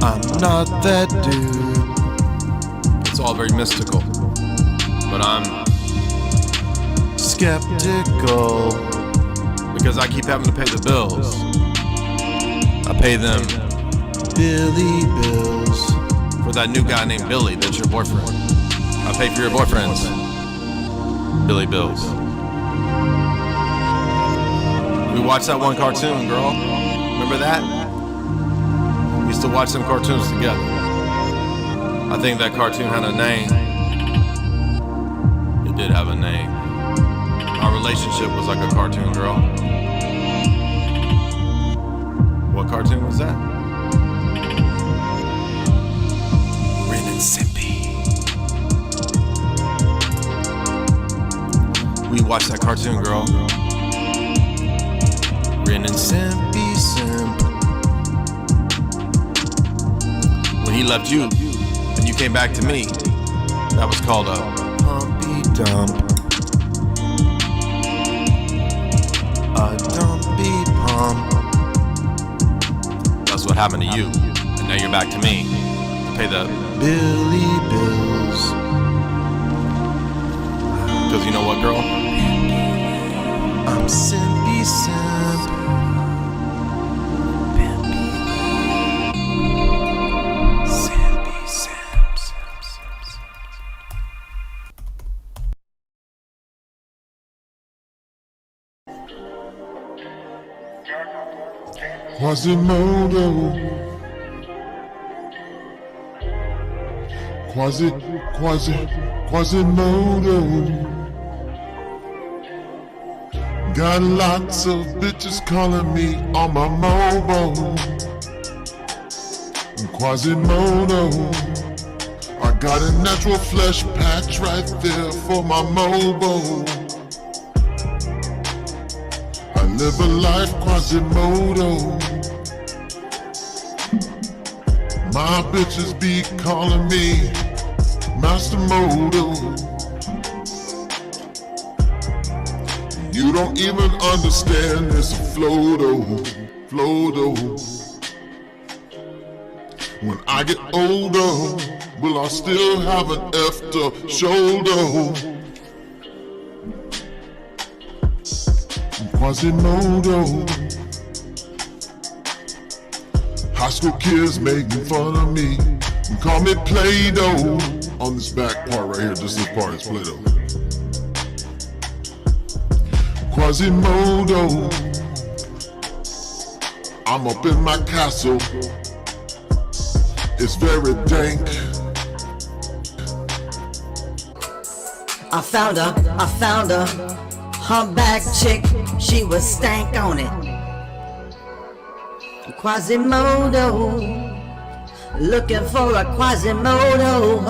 I'm not that dude. It's all very mystical, but I'm skeptical because I keep having to pay the bills. I pay them Billy bills for that new guy named Billy that's your boyfriend. I pay for your boyfriend's Billy bills. We watched that one cartoon, girl. Remember that? We used to watch some cartoons together. I think that cartoon had a name. It did have a name. Our relationship was like a cartoon, girl. What cartoon was that? Ren and Stimpy. We watched that cartoon, girl. Ren and Stimpy Simp. When he left you and you came back to me, that was called a humpy dump. A dumpy pump. That's what happened to you. And now you're back to me to pay the Billy bills. Cause you know what, girl? I'm Simpy Simp. Simpy Simp. Quasimodo, Quasimodo. Got lots of bitches calling me on my mobile. Quasimodo, I got a natural flesh patch right there for my mobile. I live a life Quasimodo. My bitches be calling me Master Modo. You don't even understand this flow though. When I get older, will I still have an after shoulder? Quasimodo. High school kids making fun of me and call me Play-Doh. On this back part right here, just this part is Play-Doh. Quasimodo, I'm up in my castle. It's very dank. I found her, humpback chick, she was stank on it. Quasimodo, looking for a Quasimodo.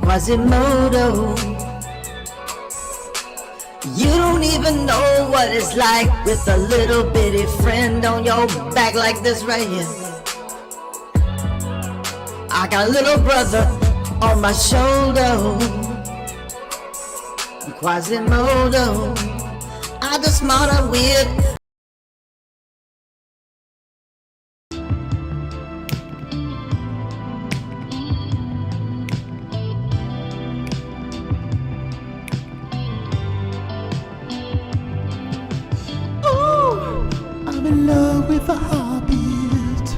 Quasimodo, you don't even know what it's like with a little bitty friend on your back like this right here. I got a little brother on my shoulder. Quasimodo, I'm the smarter weird. I'm in love with a heartbeat.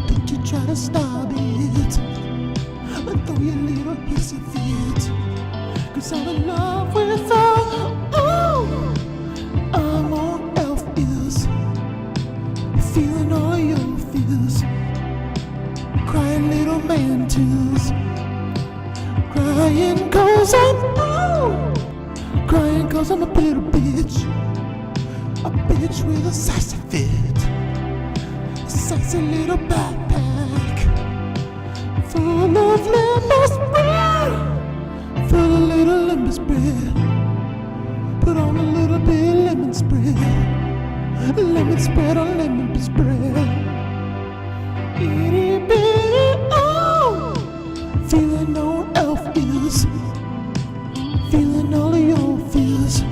Don't you try to stop it. Throw your little hissy fit. Cause I'm in love with her. Oh, I'm on elf ears. Feeling all your fears. Crying little man tears. Crying cause I'm a little bitch. A bitch with a sassy fit. A sassy little backpack full of lemon spread. Full of little lemon spread. Put on a little bit of lemon spread. Lemon spread on lemon spread. Itty bitty oh, feeling on elf ears. Feeling all of your fears.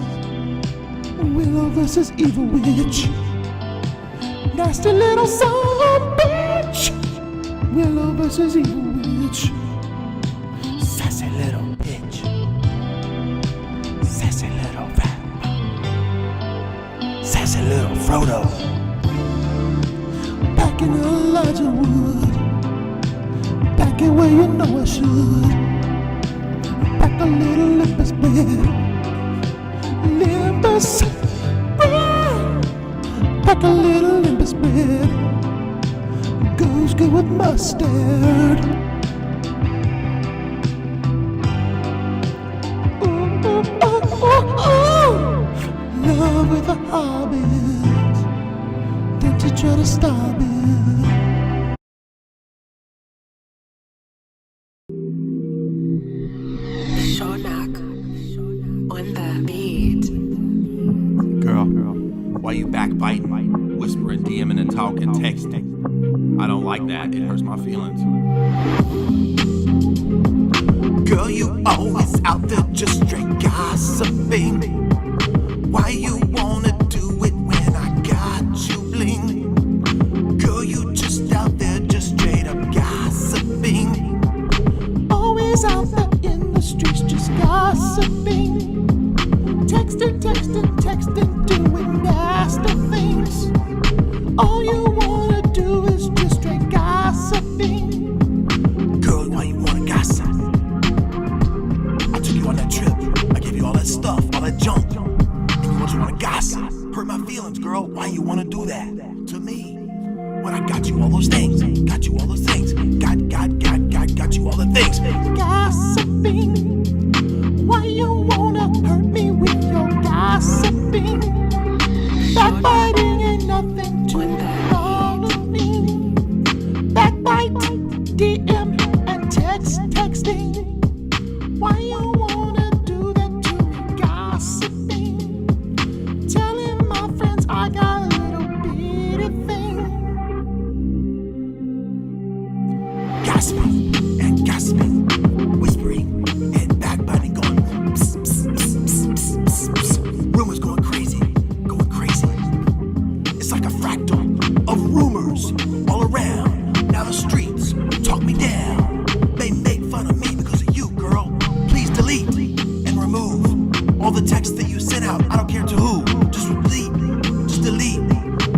Will Willow versus evil witch. Nasty little son of a bitch. Willow versus evil witch. Sassy little bitch. Sassy little vamp. Sassy little Frodo. Back in Elijah Wood. Back in where you know I should. Back a little Limpus bed. Limpus bread. Back a little Limpus bread. Goes good with mustard. Ooh, ooh, ooh, ooh, ooh. Love with a hobbit. Don't you try to stop it. Shonak on the beat. Girl, why you backbiting, whispering, DMing, and talking, texting? I don't like that. It hurts my feelings. Girl, you always out there just straight gossiping. Why you wanna do it when I got you bling? Girl, you just out there just straight up gossiping. Always out there in the streets just gossiping. Texting, texting, texting, doing nasty things. All you wanna do is just straight gossiping. Girl, why you wanna gossip? I took you on that trip. I gave you all that stuff, all that junk. And you just wanna gossip. Hurt my feelings, girl. Why you wanna do that to me? When I got you all those things. Got you all those things. Got you all the things. Gossiping. Why you wanna hurt me with your gossiping? Backbiting ain't nothing to all of me. Backbite, DM, and texting. Why you wanna do that to me? Gossiping. Telling my friends I got a little bitty thing. Gossiping and gossiping. Whispering and backbiting going psst, psst, psst, psst, psst, psst. Rumors going crazy. Going crazy. It's like a fractal of rumors all around. Now the streets talk me down. They make fun of me because of you, girl. Please delete and remove all the texts that you sent out. I don't care to who. Just delete. Just delete.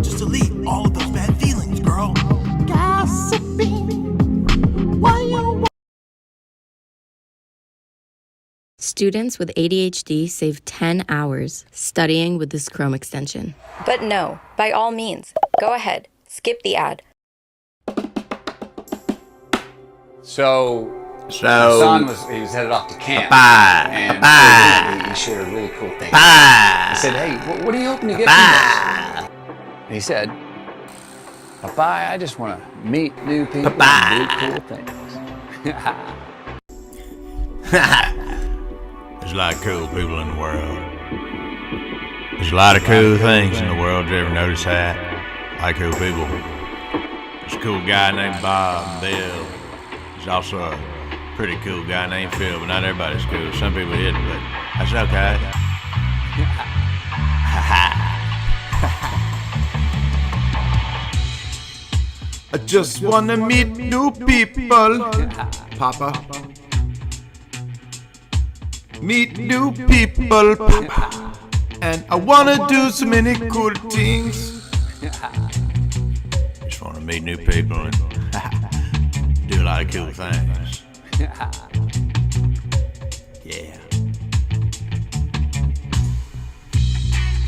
Just delete all of those bad feelings, girl. Gossiping. Why you Students with ADHD save 10 hours studying with this Chrome extension. But no, by all means, go ahead, skip the ad. So my son was headed off to camp, and he shared a really cool thing. I said, "Hey, what are you hoping to get from this?" And he said, "Papa, I just want to meet new people and do cool things." There's a lot of cool people in the world. There's a lot of cool things in the world. Did you ever notice that? A lot of cool people. There's a cool guy named Bob and Bill. There's also a pretty cool guy named Phil, but not everybody's cool. Some people hit, but that's okay. I just wanna meet new people, Papa. Meet new people, Papa. And I wanna do so many cool things. Just wanna meet new people and do a lot of cool things. Yeah.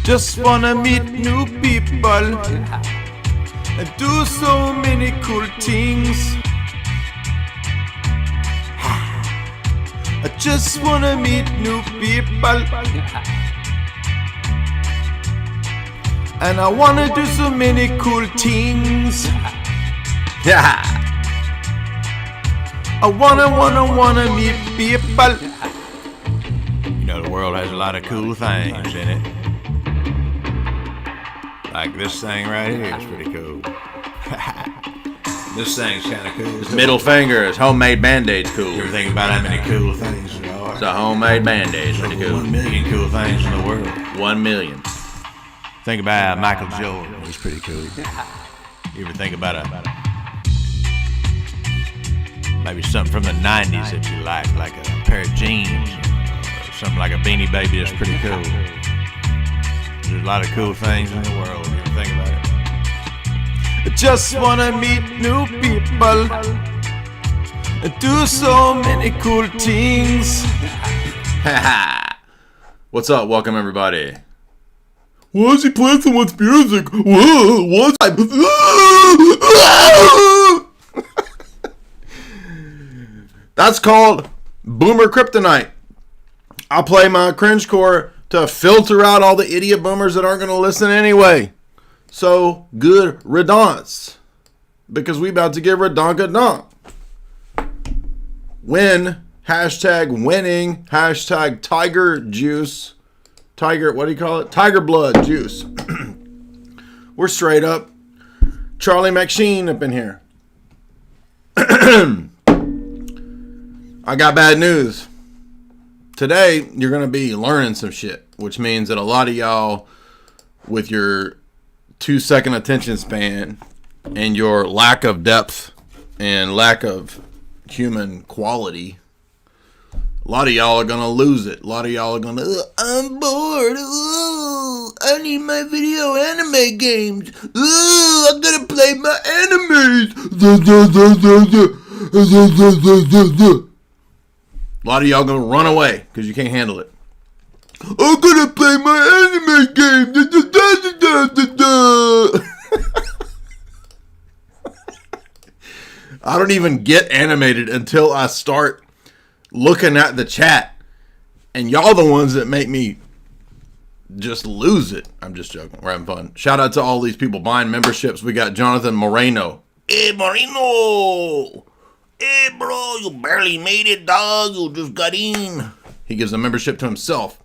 Just wanna meet new people and do so many cool things. I just wanna meet new people, and I wanna do so many cool things. Yeah. I wanna meet people. You know, the world has a lot of cool things in it. Like this thing right here is pretty cool. This thing's kind of cool. This middle finger is homemade Band-Aid's cool. You ever think about how many cool things there are? It's a homemade Band-Aid. Pretty cool. 1 million cool things in the world. 1 million. Think about Michael Jordan. He's pretty cool. You ever think about maybe something from the 90s that you like a pair of jeans, or something like a Beanie Baby that's pretty cool. There's a lot of cool things in the world. You ever think about it? I just wanna meet new people and do so many cool things. What's up? Welcome everybody. Why is he playing so much music? What's That's called Boomer Kryptonite. I play my cringecore to filter out all the idiot boomers that aren't going to listen anyway. So, good riddance. Because we about to get redonka-donk. Win. Hashtag winning. Hashtag tiger juice. Tiger, what do you call it? Tiger blood juice. We're straight up Charlie McSheen up in here. I got bad news. Today, you're going to be learning some shit, which means that a lot of y'all with your 2-second attention span and your lack of depth and lack of human quality, a lot of y'all are going to lose it. A lot of y'all are going to, I'm bored. Ooh, I need my video anime games. Ooh, I'm going to play my animes. A lot of y'all going to run away because you can't handle it. I'm going to play my anime game. I don't even get animated until I start looking at the chat, and y'all the ones that make me just lose it. I'm just joking. We're having fun. Shout out to all these people buying memberships. We got Jonathan Moreno. Hey, Moreno. Hey, bro, you barely made it, dog. You just got in. He gives a membership to himself.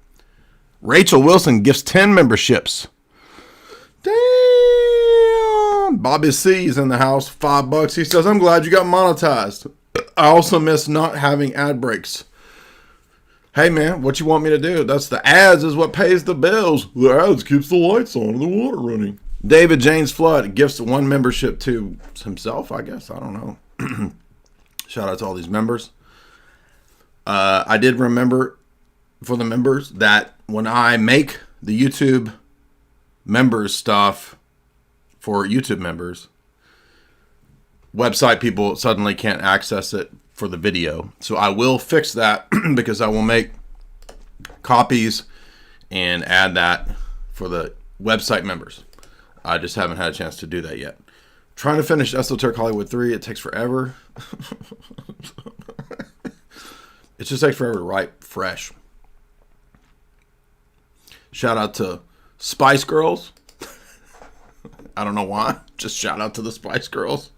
Rachel Wilson gifts 10 memberships. Damn. Bobby C is in the house. $5. He says, I'm glad you got monetized. I also miss not having ad breaks. Hey man, what you want me to do? That's the ads is what pays the bills. The ads keeps the lights on and the water running. David James Flood gifts 1 membership to himself, I guess. I don't know. Shout out to all these members. I did remember for the members that when I make the YouTube members stuff for YouTube members, website people suddenly can't access it for the video. So I will fix that because I will make copies and add that for the website members. I just haven't had a chance to do that yet. Trying to finish Esoteric Hollywood 3. It takes forever. It just takes forever to write fresh. Shout out to Spice Girls. I don't know why. Just shout out to the Spice Girls.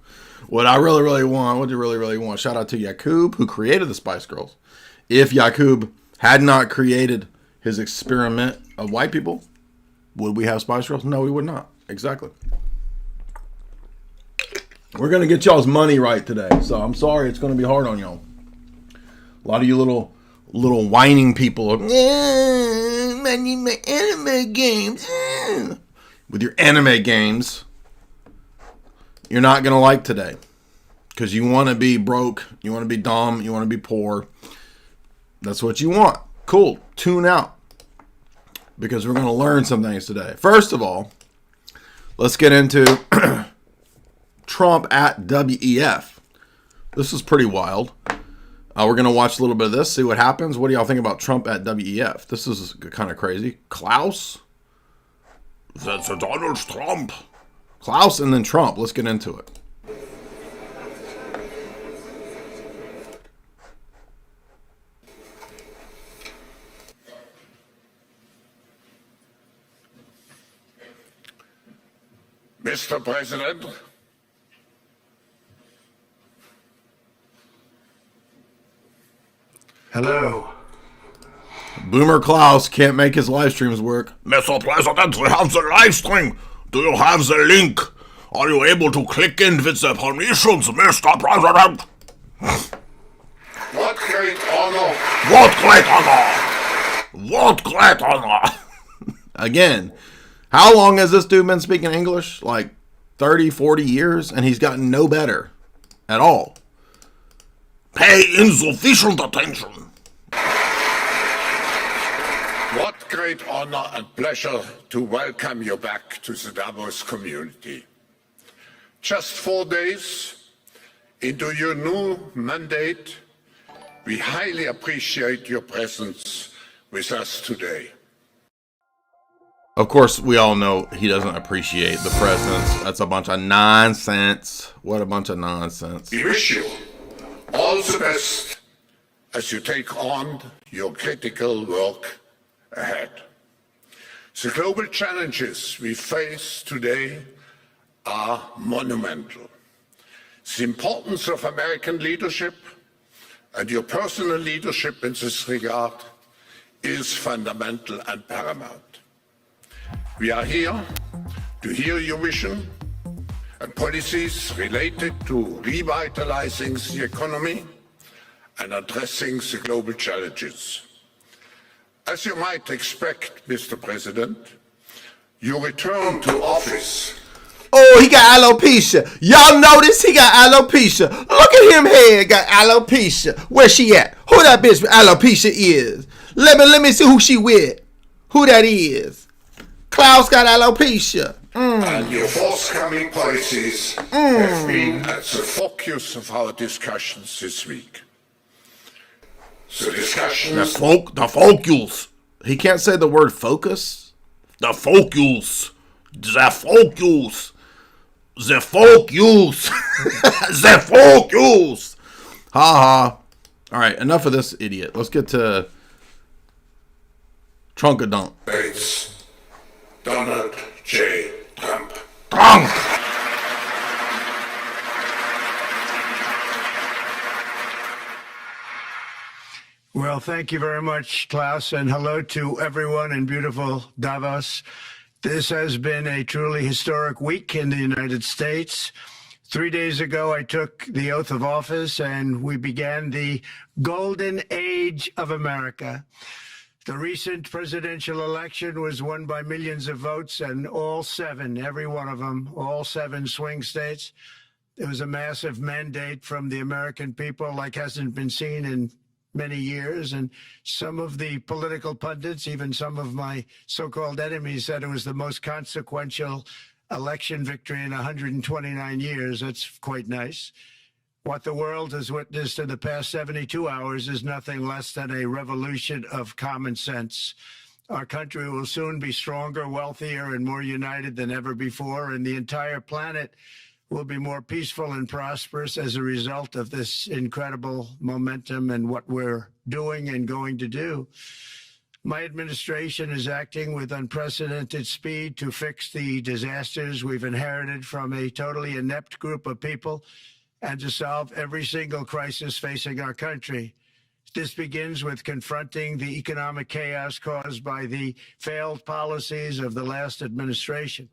What I really want. Shout out to Yakub, who created the Spice Girls. If Yakub had not created his experiment of white people, would we have Spice Girls? No, we would not. Exactly. We're going to get y'all's money right today. So I'm sorry it's going to be hard on y'all. A lot of you little whining people are, I need my anime games. With your anime games, you're not going to like today. Because you want to be broke. You want to be dumb. You want to be poor. That's what you want. Cool. Tune out. Because we're going to learn some things today. First of all, let's get into Trump at WEF. This is pretty wild. We're going to watch a little bit of this, see what happens. What do y'all think about Trump at WEF? This is kind of crazy. Klaus? That's Donald Trump. Klaus and then Trump. Let's get into it. Mr. President. Hello. Boomer Klaus can't make his live streams work. Mr. President, we have the live stream. Do you have the link? Are you able to click in with the permissions, Mr. President? What great honor! What great honor! What great honor! Again, How long has this dude been speaking English? Like 30, 40 years, and he's gotten no better at all. Pay insufficient attention. What great honor and pleasure to welcome you back to the Davos community. Just 4 days into your new mandate, we highly appreciate your presence with us today. Of course, we all know he doesn't appreciate the presence. That's a bunch of nonsense. What a bunch of nonsense. We wish you all the best as you take on your critical work ahead. The global challenges we face today are monumental. The importance of American leadership and your personal leadership in this regard is fundamental and paramount. We are here to hear your vision and policies related to revitalizing the economy and addressing the global challenges. As you might expect, Mr. President, your return to office. Oh, he got alopecia. Y'all notice he got alopecia. Look at him here, got alopecia. Where she at? Who that bitch with alopecia is? Let me see who she with. Who that is? Klaus got alopecia. And your forthcoming policies have been at the focus of our discussions this week. The discussions... The focus. He can't say the word focus. The focus. The focus. The focus. The focus. Ha ha. All right, enough of this idiot. Let's get to Trunkadunk. It's Donald J. Trump. Trump. Well, thank you very much, Klaus, and hello to everyone in beautiful Davos. This has been a truly historic week in the United States. 3 days ago, I took the oath of office, and we began the golden age of America. The recent presidential election was won by millions of votes, and all seven, every one of them, all seven swing states. It was a massive mandate from the American people like hasn't been seen in many years. And some of the political pundits, even some of my so-called enemies, said it was the most consequential election victory in 129 years. That's quite nice. What the world has witnessed in the past 72 hours is nothing less than a revolution of common sense. Our country will soon be stronger, wealthier, and more united than ever before, and the entire planet will be more peaceful and prosperous as a result of this incredible momentum and what we're doing and going to do. My administration is acting with unprecedented speed to fix the disasters we've inherited from a totally inept group of people and to solve every single crisis facing our country. This begins with confronting the economic chaos caused by the failed policies of the last administration.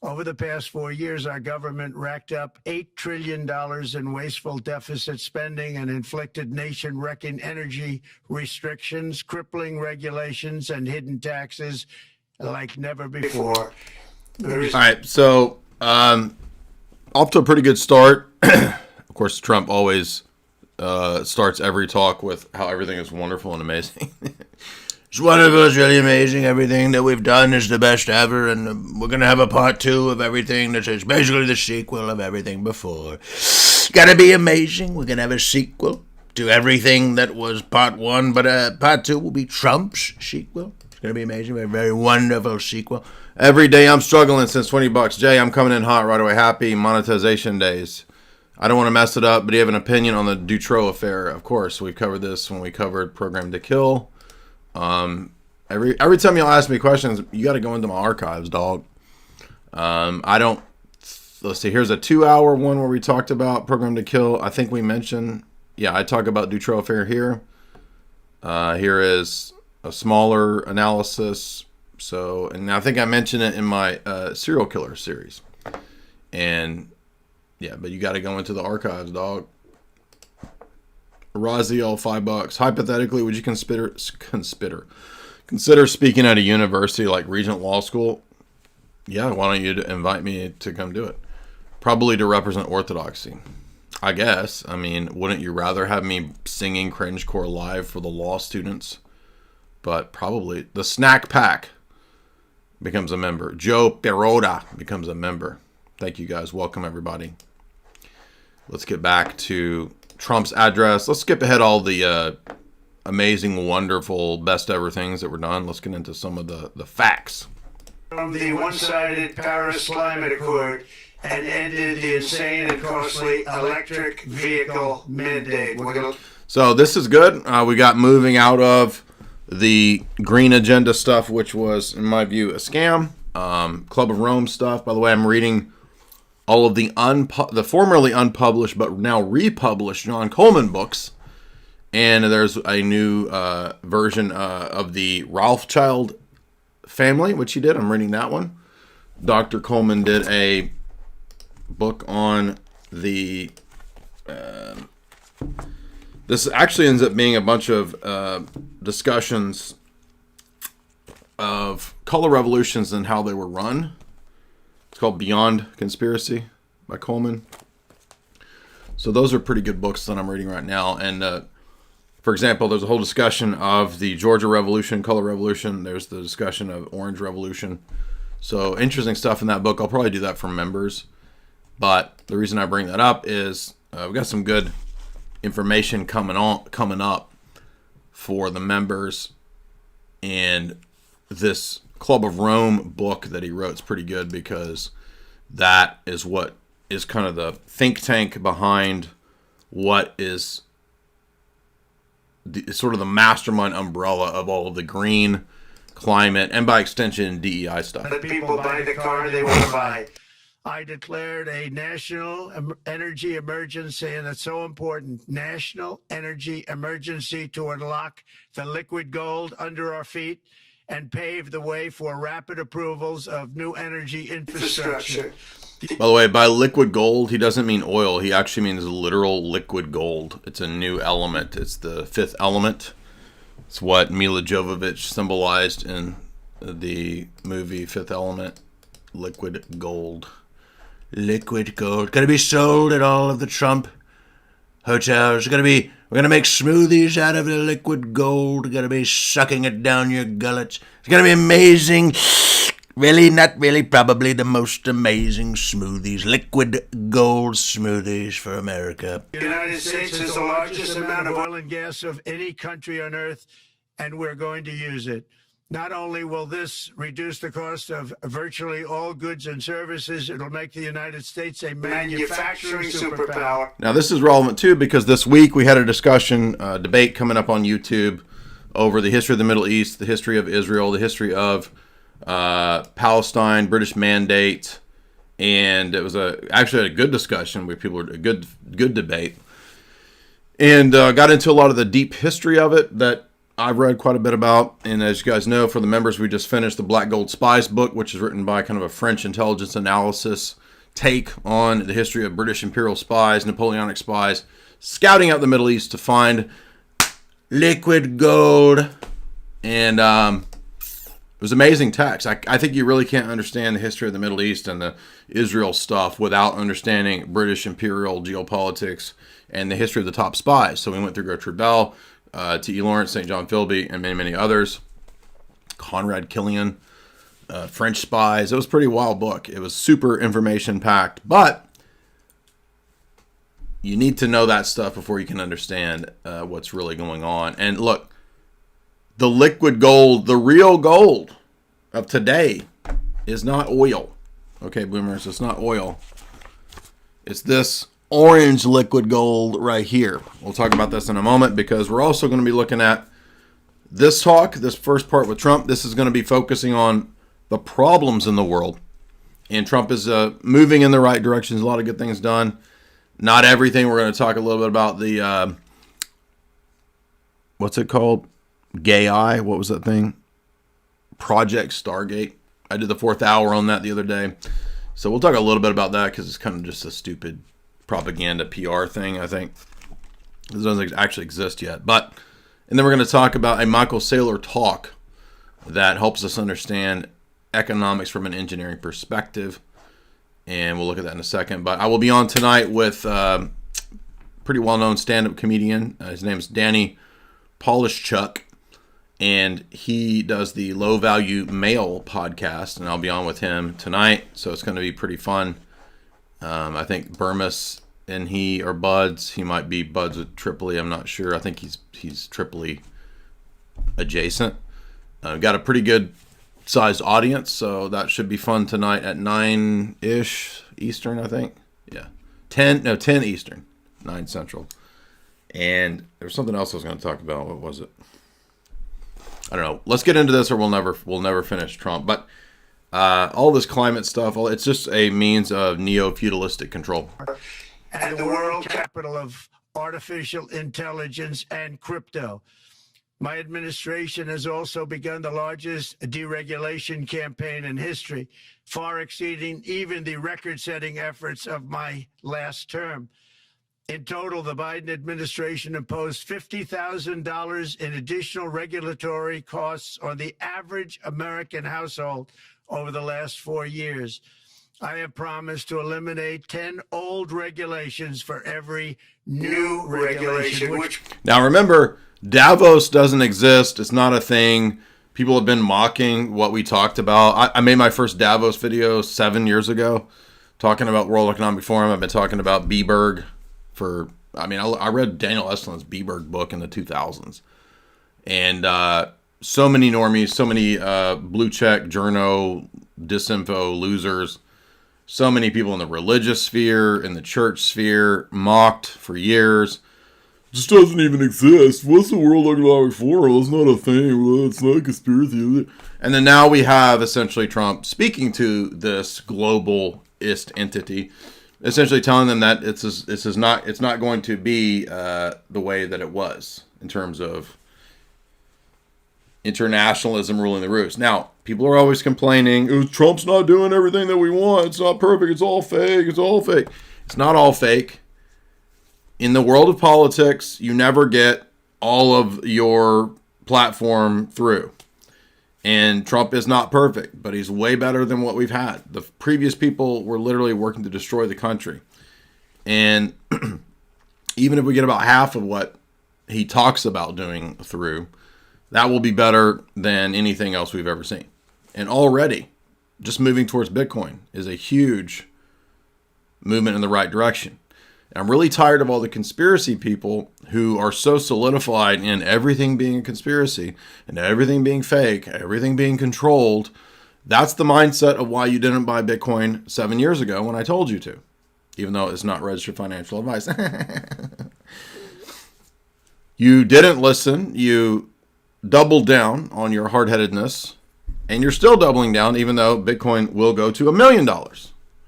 Over the past 4 years, our government racked up $8 trillion in wasteful deficit spending and inflicted nation-wrecking energy restrictions, crippling regulations, and hidden taxes like never before. All right, so off to a pretty good start. Of course, Trump always starts every talk with how everything is wonderful and amazing. It's wonderful, it's really amazing. Everything that we've done is the best ever, and we're going to have a part 2 of everything that is basically the sequel of everything before. It's going to be amazing. We're going to have a sequel to everything that was part 1, but part 2 will be Trump's sequel. It's going to be amazing. A very wonderful sequel. Every day I'm struggling since $20. Jay, I'm coming in hot right away. Happy monetization days. I don't want to mess it up, but do you have an opinion on the Dutroux affair? Of course, we've covered this when we covered Program to Kill. Every time y'all ask me questions, you got to go into my archives, dog. I don't. Let's see. Here's a 2-hour one where we talked about Program to Kill. I think we mentioned. Yeah, I talk about Dutroux affair here. Here is a smaller analysis. So, and I think I mentioned it in my serial killer series. And yeah, but you got to go into the archives, dog. Raziel, $5. Hypothetically, would you consider speaking at a university like Regent Law School? Yeah, why don't you invite me to come do it? Probably to represent orthodoxy, I guess. I mean, wouldn't you rather have me singing cringecore live for the law students? But probably the snack pack becomes a member. Joe Perota becomes a member. Thank you guys. Welcome everybody. Let's get back to Trump's address. Let's skip ahead all the amazing, wonderful, best ever things that were done. Let's get into some of the facts. From the one-sided Paris Climate Accord and ended the insane and costly electric vehicle mandate. So this is good. We got moving out of the green agenda stuff, which was, in my view, a scam. Club of Rome stuff. By the way, I'm reading all of the formerly unpublished but now republished John Coleman books. And there's a new version of the Rothschild family, which he did. I'm reading that one. Dr. Coleman did a book on the... this actually ends up being a bunch of discussions of color revolutions and how they were run. It's called Beyond Conspiracy by Coleman. So those are pretty good books that I'm reading right now. And for example, there's a whole discussion of the Georgia Revolution, color revolution. There's the discussion of Orange Revolution. So interesting stuff in that book. I'll probably do that for members. But the reason I bring that up is we've got some good information coming up for the members. And this Club of Rome book that he wrote is pretty good because that is what is kind of the think tank behind what is sort of the mastermind umbrella of all of the green, climate, and by extension DEI stuff. The people buy the car they want to buy. I declared a national energy emergency, and it's so important. National energy emergency to unlock the liquid gold under our feet and pave the way for rapid approvals of new energy infrastructure. By the way, by liquid gold, he doesn't mean oil. He actually means literal liquid gold. It's a new element. It's the fifth element. It's what Mila Jovovich symbolized in the movie Fifth Element. Liquid gold. Liquid gold. Gonna be sold at all of the Trump hotels. We're gonna make smoothies out of the liquid gold. We're gonna be sucking it down your gullets. It's gonna be amazing. Really, not really, probably the most amazing smoothies. Liquid gold smoothies for America. The United States has the largest amount of oil and gas of any country on earth, and we're going to use it. Not only will this reduce the cost of virtually all goods and services, it'll make the United States a manufacturing superpower. Now, this is relevant, too, because this week we had a discussion, debate coming up on YouTube over the history of the Middle East, the history of Israel, the history of Palestine, British Mandate, and it was actually a good discussion where people were a good debate, and got into a lot of the deep history of it that I've read quite a bit about. And as you guys know, for the members, we just finished the Black Gold Spies book, which is written by kind of a French intelligence analysis take on the history of British imperial spies, Napoleonic spies, scouting out the Middle East to find liquid gold. And it was amazing text. I think you really can't understand the history of the Middle East and the Israel stuff without understanding British imperial geopolitics and the history of the top spies. So we went through Gertrude Bell, T.E. Lawrence, St. John Philby, and many, many others. Conrad Killian, French spies. It was a pretty wild book. It was super information-packed, but you need to know that stuff before you can understand what's really going on. And look, the liquid gold, the real gold of today is not oil. Okay, boomers, it's not oil. It's this orange liquid gold right here. We'll talk about this in a moment because we're also going to be looking at this talk, this first part with Trump. This is going to be focusing on the problems in the world. And Trump is moving in the right direction. There's a lot of good things done. Not everything. We're going to talk a little bit about the, what's it called? Gay Eye. What was that thing? Project Stargate. I did the 4th hour on that the other day. So we'll talk a little bit about that because it's kind of just a stupid propaganda PR thing, I think. It doesn't actually exist yet. And then we're going to talk about a Michael Saylor talk that helps us understand economics from an engineering perspective. And we'll look at that in a second. But I will be on tonight with pretty well-known stand-up comedian. His name is Danny Polishchuk. And he does the Low Value Mail podcast. And I'll be on with him tonight. So it's going to be pretty fun. I think Burmis and he are buds. He might be buds with Tripoli. I'm not sure. I think he's Tripoli adjacent. Got a pretty good sized audience, so that should be fun tonight at 9-ish Eastern, I think. Yeah. 10 Eastern, 9 Central. And there's something else I was going to talk about. What was it? I don't know. Let's get into this or we'll never finish Trump. But all this climate stuff, it's just a means of neo-feudalistic control. And the world capital of artificial intelligence and crypto. My administration has also begun the largest deregulation campaign in history, far exceeding even the record-setting efforts of my last term. In total, the Biden administration imposed $50,000 in additional regulatory costs on the average American household over the last 4 years. I have promised to eliminate 10 old regulations for every new regulation. Now remember, Davos doesn't exist. It's not a thing. People have been mocking what we talked about. I made my first Davos video 7 years ago talking about World Economic Forum. I've been talking about Beberg I read Daniel Estlin's Beberg book in the 2000s. And so many normies, so many blue check, journo, disinfo losers, so many people in the religious sphere, in the church sphere, mocked for years. This doesn't even exist. What's the World Economic Forum? It's not a thing. Well, it's not a conspiracy. And then now we have essentially Trump speaking to this globalist entity, essentially telling them that it's not going to be the way that it was in terms of internationalism ruling the roost. Now, people are always complaining, oh, Trump's not doing everything that we want. It's not perfect. It's all fake. It's all fake. It's not all fake. In the world of politics, you never get all of your platform through. And Trump is not perfect, but he's way better than what we've had. The previous people were literally working to destroy the country. And even if we get about half of what he talks about doing through, that will be better than anything else we've ever seen. And already, just moving towards Bitcoin is a huge movement in the right direction. I'm really tired of all the conspiracy people who are so solidified in everything being a conspiracy and everything being fake, everything being controlled. That's the mindset of why you didn't buy Bitcoin 7 years ago when I told you to, even though it's not registered financial advice. You didn't listen. You doubled down on your hard-headedness, and you're still doubling down even though Bitcoin will go to $1 million.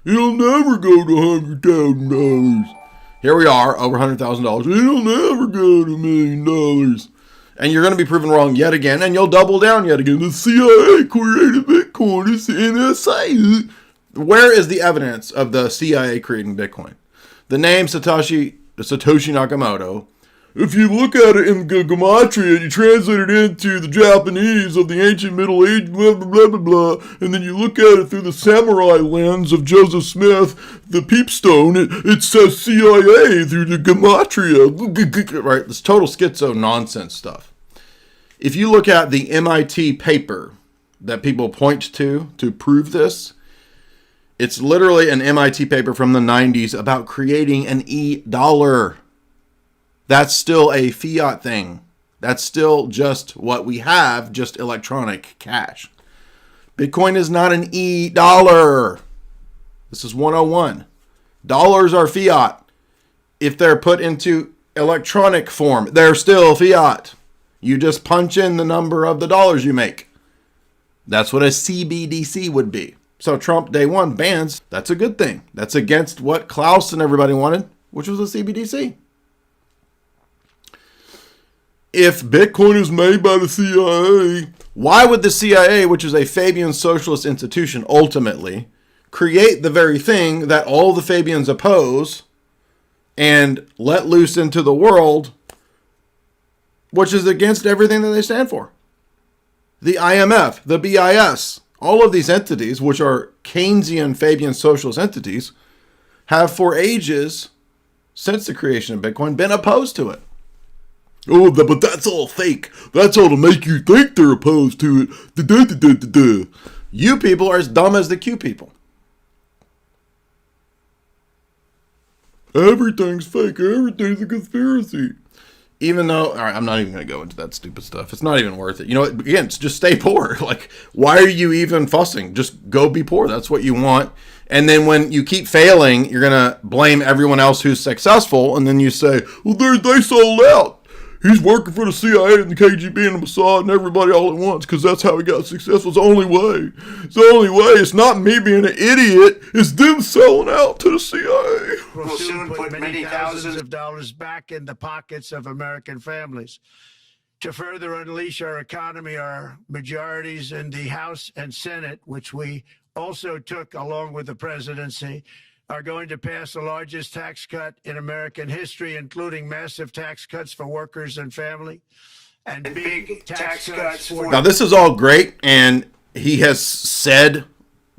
It'll never go to $100,000. Here we are, over $100,000. It'll never go to $1 million. And you're going to be proven wrong yet again, and you'll double down yet again. The CIA created Bitcoin. It's the NSA. Where is the evidence of the CIA creating Bitcoin? The name Satoshi Nakamoto, if you look at it in gematria and you translate it into the Japanese of the ancient Middle Age, blah, blah, blah, blah, blah, and then you look at it through the samurai lens of Joseph Smith, the peepstone, it says CIA through the gematria. Right? This total schizo nonsense stuff. If you look at the MIT paper that people point to prove this, it's literally an MIT paper from the 90s about creating an e-dollar. That's still a fiat thing. That's still just what we have, just electronic cash. Bitcoin is not an e-dollar. This is 101. Dollars are fiat. If they're put into electronic form, they're still fiat. You just punch in the number of the dollars you make. That's what a CBDC would be. So Trump, day one, bans. That's a good thing. That's against what Klaus and everybody wanted, which was a CBDC. If Bitcoin is made by the CIA, why would the CIA, which is a Fabian socialist institution, ultimately create the very thing that all the Fabians oppose and let loose into the world, which is against everything that they stand for? The IMF, the BIS, all of these entities, which are Keynesian, Fabian socialist entities, have for ages, since the creation of Bitcoin, been opposed to it. Oh, but that's all fake. That's all to make you think they're opposed to it. Da-da-da-da-da-da. You people are as dumb as the Q people. Everything's fake. Everything's a conspiracy. Even though, all right, I'm not even going to go into that stupid stuff. It's not even worth it. You know, again, just stay poor. Like, why are you even fussing? Just go be poor. That's what you want. And then when you keep failing, you're going to blame everyone else who's successful. And then you say, well, they sold out. He's working for the CIA and the KGB and the Mossad and everybody all at once because that's how he got successful. It's the only way. It's the only way. It's not me being an idiot. It's them selling out to the CIA. Will soon put many thousands of dollars back in the pockets of American families. To further unleash our economy, our majorities in the House and Senate, which we also took along with the presidency, are going to pass the largest tax cut in American history, including massive tax cuts for workers and family, and big tax cuts for... Now, this is all great, and he has said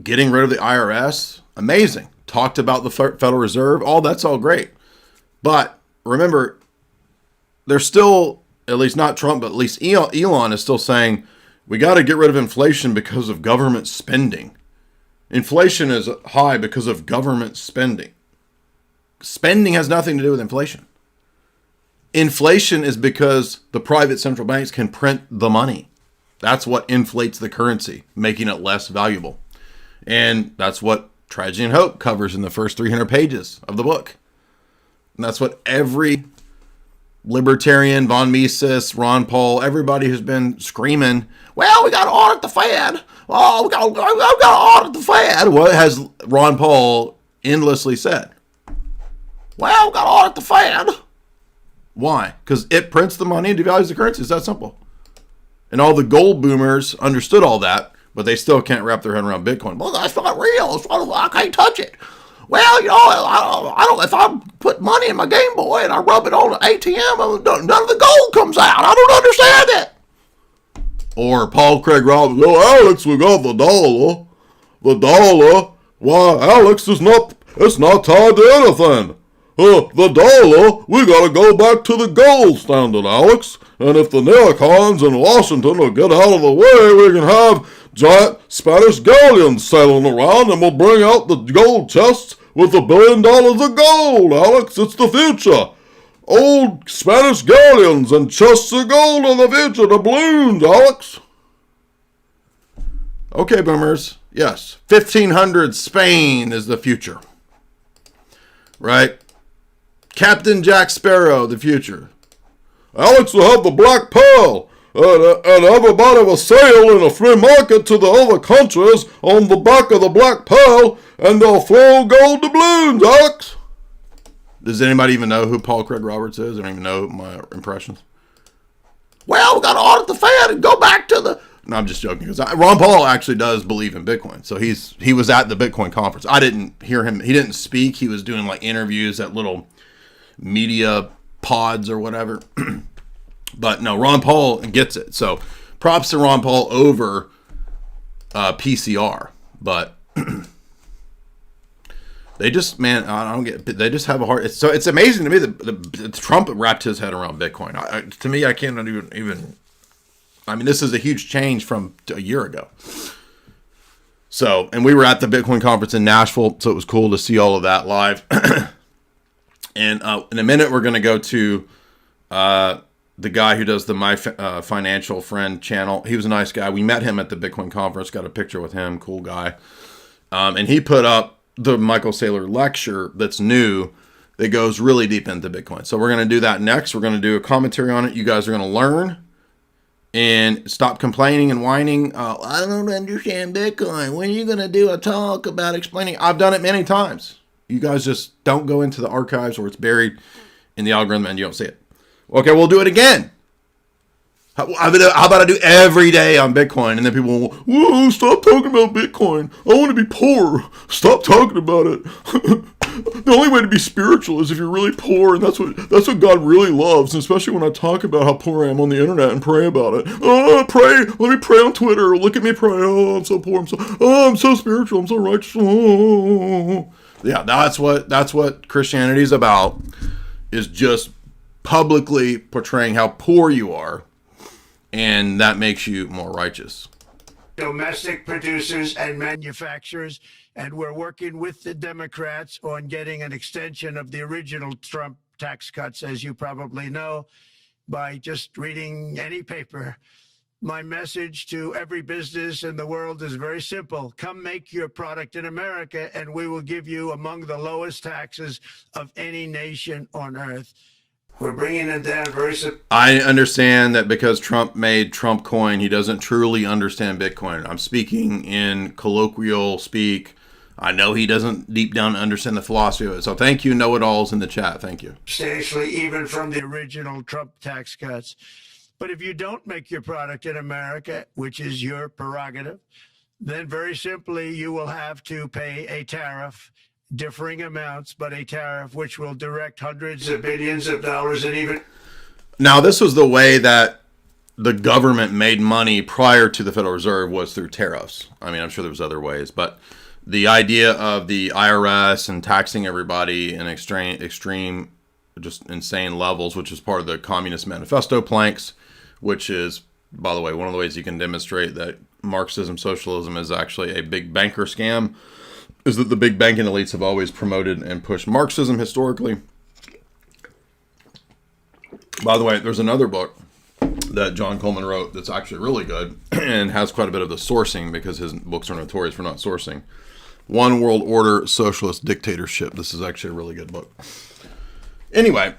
getting rid of the IRS, amazing. Talked about the Federal Reserve, that's all great. But remember, there's still, at least not Trump, but at least Elon is still saying, we got to get rid of inflation because of government spending. Inflation is high because of government spending. Spending has nothing to do with inflation. Inflation is because the private central banks can print the money. That's what inflates the currency, making it less valuable. And that's what Tragedy and Hope covers in the first 300 pages of the book. And that's what every libertarian, von Mises, Ron Paul, everybody who's been screaming, well, we got to audit the Fed. Oh, we got to audit the Fed. What has Ron Paul endlessly said? Well, we got to audit the Fed. Why? Because it prints the money and devalues the currency. It's that simple. And all the gold boomers understood all that, but they still can't wrap their head around Bitcoin. Well, that's not real. I can't touch it. Well, you know, I don't. If I put money in my Game Boy and I rub it on the ATM, none of the gold comes out. I don't understand it. Or Paul Craig Roberts, oh, Alex, we got the dollar. The dollar. Why, Alex, it's not tied to anything. The dollar, we got to go back to the gold standard, Alex. And if the neocons in Washington will get out of the way, we can have giant Spanish galleons sailing around and we'll bring out the gold chests with $1 billion of gold, Alex. It's the future. Old Spanish galleons and chests of gold in the future, the balloons, Alex. Okay, boomers. Yes, 1500 Spain is the future. Right? Captain Jack Sparrow, the future. Alex will have the Black Pearl, and everybody will sail in a free market to the other countries on the back of the Black Pearl, and they'll throw gold doubloons, Alex. Does anybody even know who Paul Craig Roberts is? I don't even know my impressions. Well, we got to audit the Fed and go back to the... No, I'm just joking. Because Ron Paul actually does believe in Bitcoin. So he was at the Bitcoin conference. I didn't hear him. He didn't speak. He was doing like interviews at little media pods or whatever. But no, Ron Paul gets it. So props to Ron Paul over PCR. But... They just, man, I don't get. They just have a hard. It's amazing to me that Trump wrapped his head around Bitcoin. To me, I can't even. I mean, this is a huge change from a year ago. So, and we were at the Bitcoin conference in Nashville, so it was cool to see all of that live. And in a minute, we're going to go to the guy who does the My Financial Friend channel. He was a nice guy. We met him at the Bitcoin conference. Got a picture with him. Cool guy. And he put up the Michael Saylor lecture that's new that goes really deep into Bitcoin. So we're going to do that next. We're going to do a commentary on it. You guys are going to learn and stop complaining and whining. I don't understand Bitcoin. When are you going to do a talk about explaining? I've done it many times. You guys just don't go into the archives or it's buried in the algorithm and you don't see it. Okay, we'll do it again. How about I do every day on Bitcoin? And then people will, whoa, stop talking about Bitcoin. I want to be poor. Stop talking about it. the only way to be spiritual is if you're really poor, and that's what God really loves, and especially when I talk about how poor I am on the internet and pray about it. Oh, pray, let me pray on Twitter, look at me pray, oh, I'm so poor, I'm so spiritual, I'm so righteous, oh. Yeah, that's what Christianity is about, is just publicly portraying how poor you are, and that makes you more righteous. Domestic producers and manufacturers, and we're working with the Democrats on getting an extension of the original Trump tax cuts, as you probably know, by just reading any paper. My message to every business in the world is very simple. Come make your product in America, and we will give you among the lowest taxes of any nation on earth. We're bringing it down very I understand that because Trump made Trump coin, he doesn't truly understand Bitcoin. I'm speaking in colloquial speak. I know he doesn't deep down understand the philosophy of it. So thank you, know-it-alls in the chat. Thank you. substantially, even from the original Trump tax cuts. But if you don't make your product in America, which is your prerogative, then very simply you will have to pay a tariff, differing amounts, but a tariff which will direct hundreds of billions of dollars and even... Now, this was the way that the government made money prior to the Federal Reserve, was through tariffs. I mean, I'm sure there was other ways, but the idea of the IRS and taxing everybody in extreme, just insane levels, which is part of the Communist Manifesto planks, which is, by the way, one of the ways you can demonstrate that Marxism, socialism is actually a big banker scam, is that the big banking elites have always promoted and pushed Marxism historically. By the way, there's another book that John Coleman wrote that's actually really good and has quite a bit of the sourcing, because his books are notorious for not sourcing. One World Order, Socialist Dictatorship. This is actually a really good book. Anyway,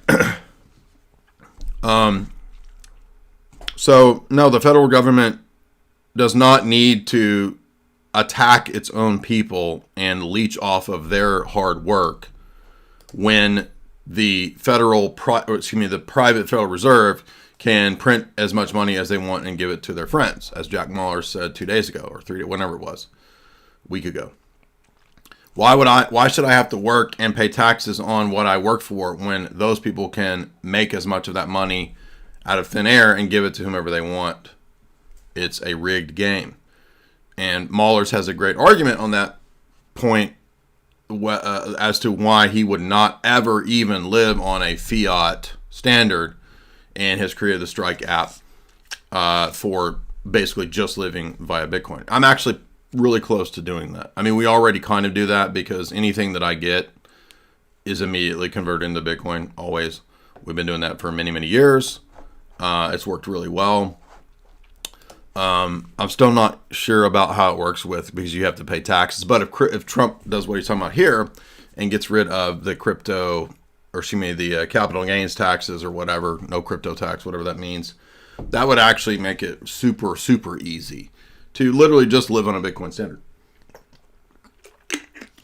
so no, the federal government does not need to attack its own people and leech off of their hard work when the the private Federal Reserve can print as much money as they want and give it to their friends, as Jack Mallers said 2 days ago, or whenever it was, a week ago. Why should I have to work and pay taxes on what I work for when those people can make as much of that money out of thin air and give it to whomever they want? It's a rigged game. And Mallers has a great argument on that point as to why he would not ever even live on a fiat standard, and has created the Strike app for basically just living via Bitcoin. I'm actually really close to doing that. I mean, we already kind of do that, because anything that I get is immediately converted into Bitcoin, always. We've been doing that for many, many years. It's worked really well. I'm still not sure about how it works because you have to pay taxes. But if Trump does what he's talking about here and gets rid of the the capital gains taxes or whatever, no crypto tax, whatever that means, that would actually make it super, super easy to literally just live on a Bitcoin standard.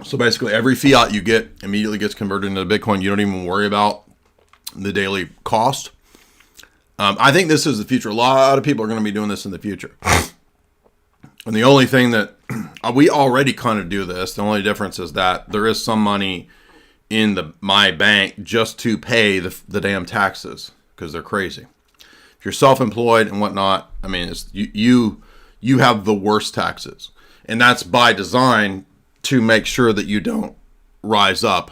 So basically every fiat you get immediately gets converted into Bitcoin. You don't even worry about the daily cost. I think this is the future. A lot of people are going to be doing this in the future. And the only thing that we already kind of do this, the only difference is that there is some money in my bank just to pay the damn taxes, because they're crazy. If you're self-employed and whatnot, I mean, it's, you have the worst taxes. And that's by design to make sure that you don't rise up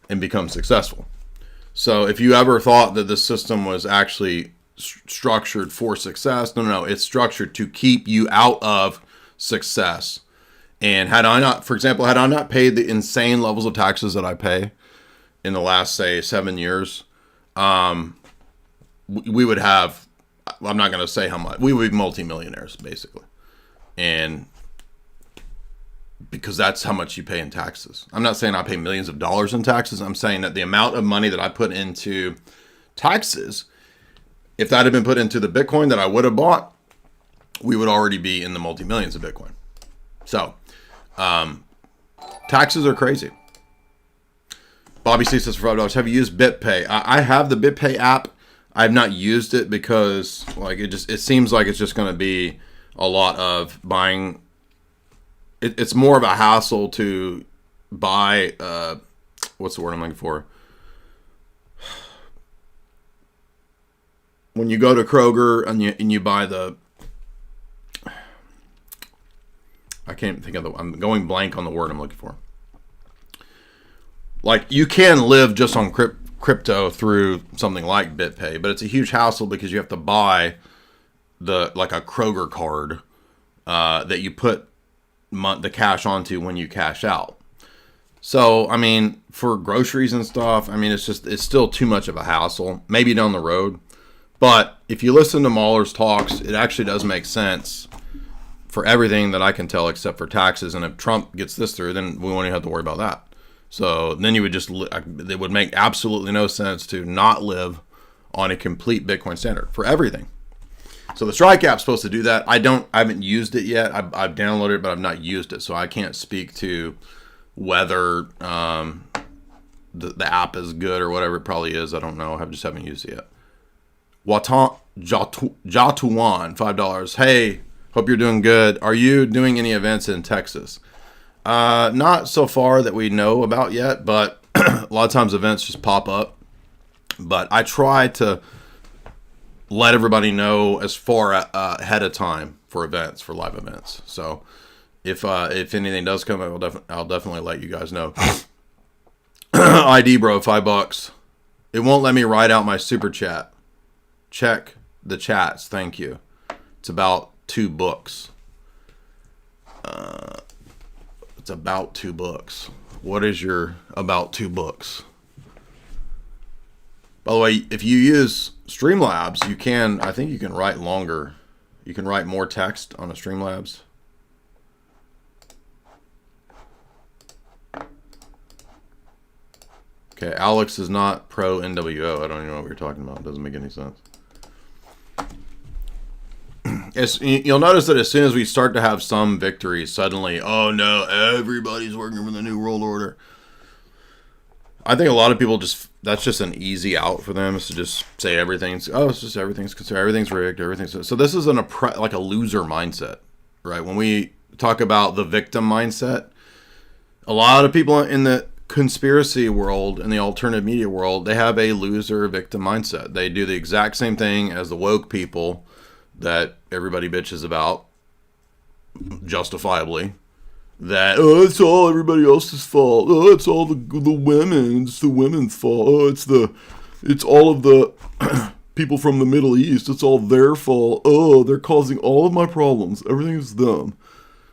and become successful. So if you ever thought that this system was actually structured for success, no, it's structured to keep you out of success. And had I not paid the insane levels of taxes that I pay in the last, say, 7 years, we would have, I'm not going to say how much, we would be multimillionaires, basically. And because that's how much you pay in taxes. I'm not saying I pay millions of dollars in taxes. I'm saying that the amount of money that I put into taxes, if that had been put into the Bitcoin that I would have bought, we would already be in the multi-millions of Bitcoin. So, taxes are crazy. Bobby C says for $5, have you used BitPay? I have the BitPay app. I have not used it because it seems like it's just going to be a lot of buying. It's more of a hassle to buy what's the word I'm looking for? When you go to Kroger and you buy the, I can't think of I'm going blank on the word I'm looking for. Like, you can live just on crypto through something like BitPay, but it's a huge hassle because you have to buy like a Kroger card that you put the cash onto when you cash out. So, I mean, for groceries and stuff, I mean, it's still too much of a hassle, maybe down the road. But if you listen to Mahler's talks, it actually does make sense for everything that I can tell except for taxes. And if Trump gets this through, then we won't even have to worry about that. So then you would it would make absolutely no sense to not live on a complete Bitcoin standard for everything. So the Strike app's supposed to do that. I haven't used it yet. I've downloaded it, but I've not used it. So I can't speak to whether the app is good or whatever it probably is. I don't know. I just haven't used it yet. Watan Jatuan, $5. Hey, hope you're doing good. Are you doing any events in Texas? Not so far that we know about yet, but a lot of times events just pop up. But I try to let everybody know as far ahead of time for events, for live events. So if anything does come up, I'll definitely let you guys know. ID bro, $5. It won't let me write out my super chat. Check the chats, thank you. It's about 2 books. It's about 2 books. What is your about 2 books? By the way, if you use Streamlabs, I think you can write longer. You can write more text on a Streamlabs. Okay, Alex is not pro NWO. I don't even know what you're talking about. It doesn't make any sense. You'll notice that as soon as we start to have some victories, suddenly, oh no, everybody's working for the New World Order. I think a lot of people that's just an easy out for them, is to just say everything's concerned, everything's rigged, everything's. So this is like a loser mindset, right? When we talk about the victim mindset, a lot of people in the conspiracy world and the alternative media world, they have a loser victim mindset. They do the exact same thing as the woke people that everybody bitches about, justifiably, that, oh, it's all everybody else's fault. Oh, it's all the women. It's the women's fault. Oh, it's all of the people from the Middle East. It's all their fault. Oh, they're causing all of my problems. Everything is them.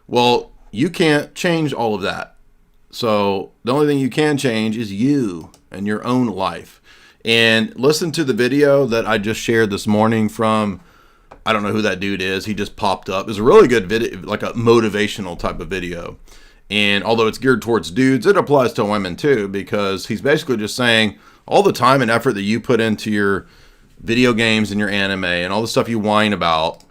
Well, you can't change all of that. So the only thing you can change is you and your own life. And listen to the video that I just shared this morning from, I don't know who that dude is. He just popped up. It's a really good video, like a motivational type of video. And although it's geared towards dudes, it applies to women too, because he's basically just saying all the time and effort that you put into your video games and your anime and all the stuff you whine about,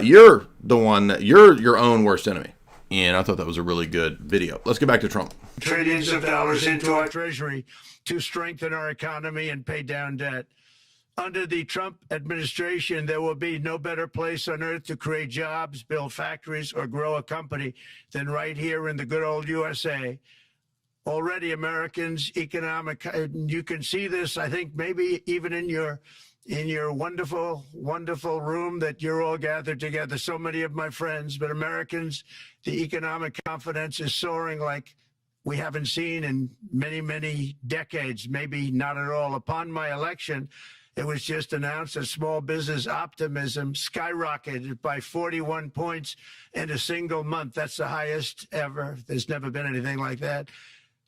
you're the one that you're your own worst enemy. And I thought that was a really good video. Let's get back to Trump. Trillions of dollars into our treasury to strengthen our economy and pay down debt. Under the Trump administration, there will be no better place on earth to create jobs, build factories, or grow a company than right here in the good old USA. Already Americans' economic, you can see this, I think, maybe even in your wonderful, wonderful room that you're all gathered together, so many of my friends, but Americans, the economic confidence is soaring like we haven't seen in many, many decades, maybe not at all. Upon my election, it was just announced that small business optimism skyrocketed by 41 points in a single month. That's the highest ever. There's never been anything like that.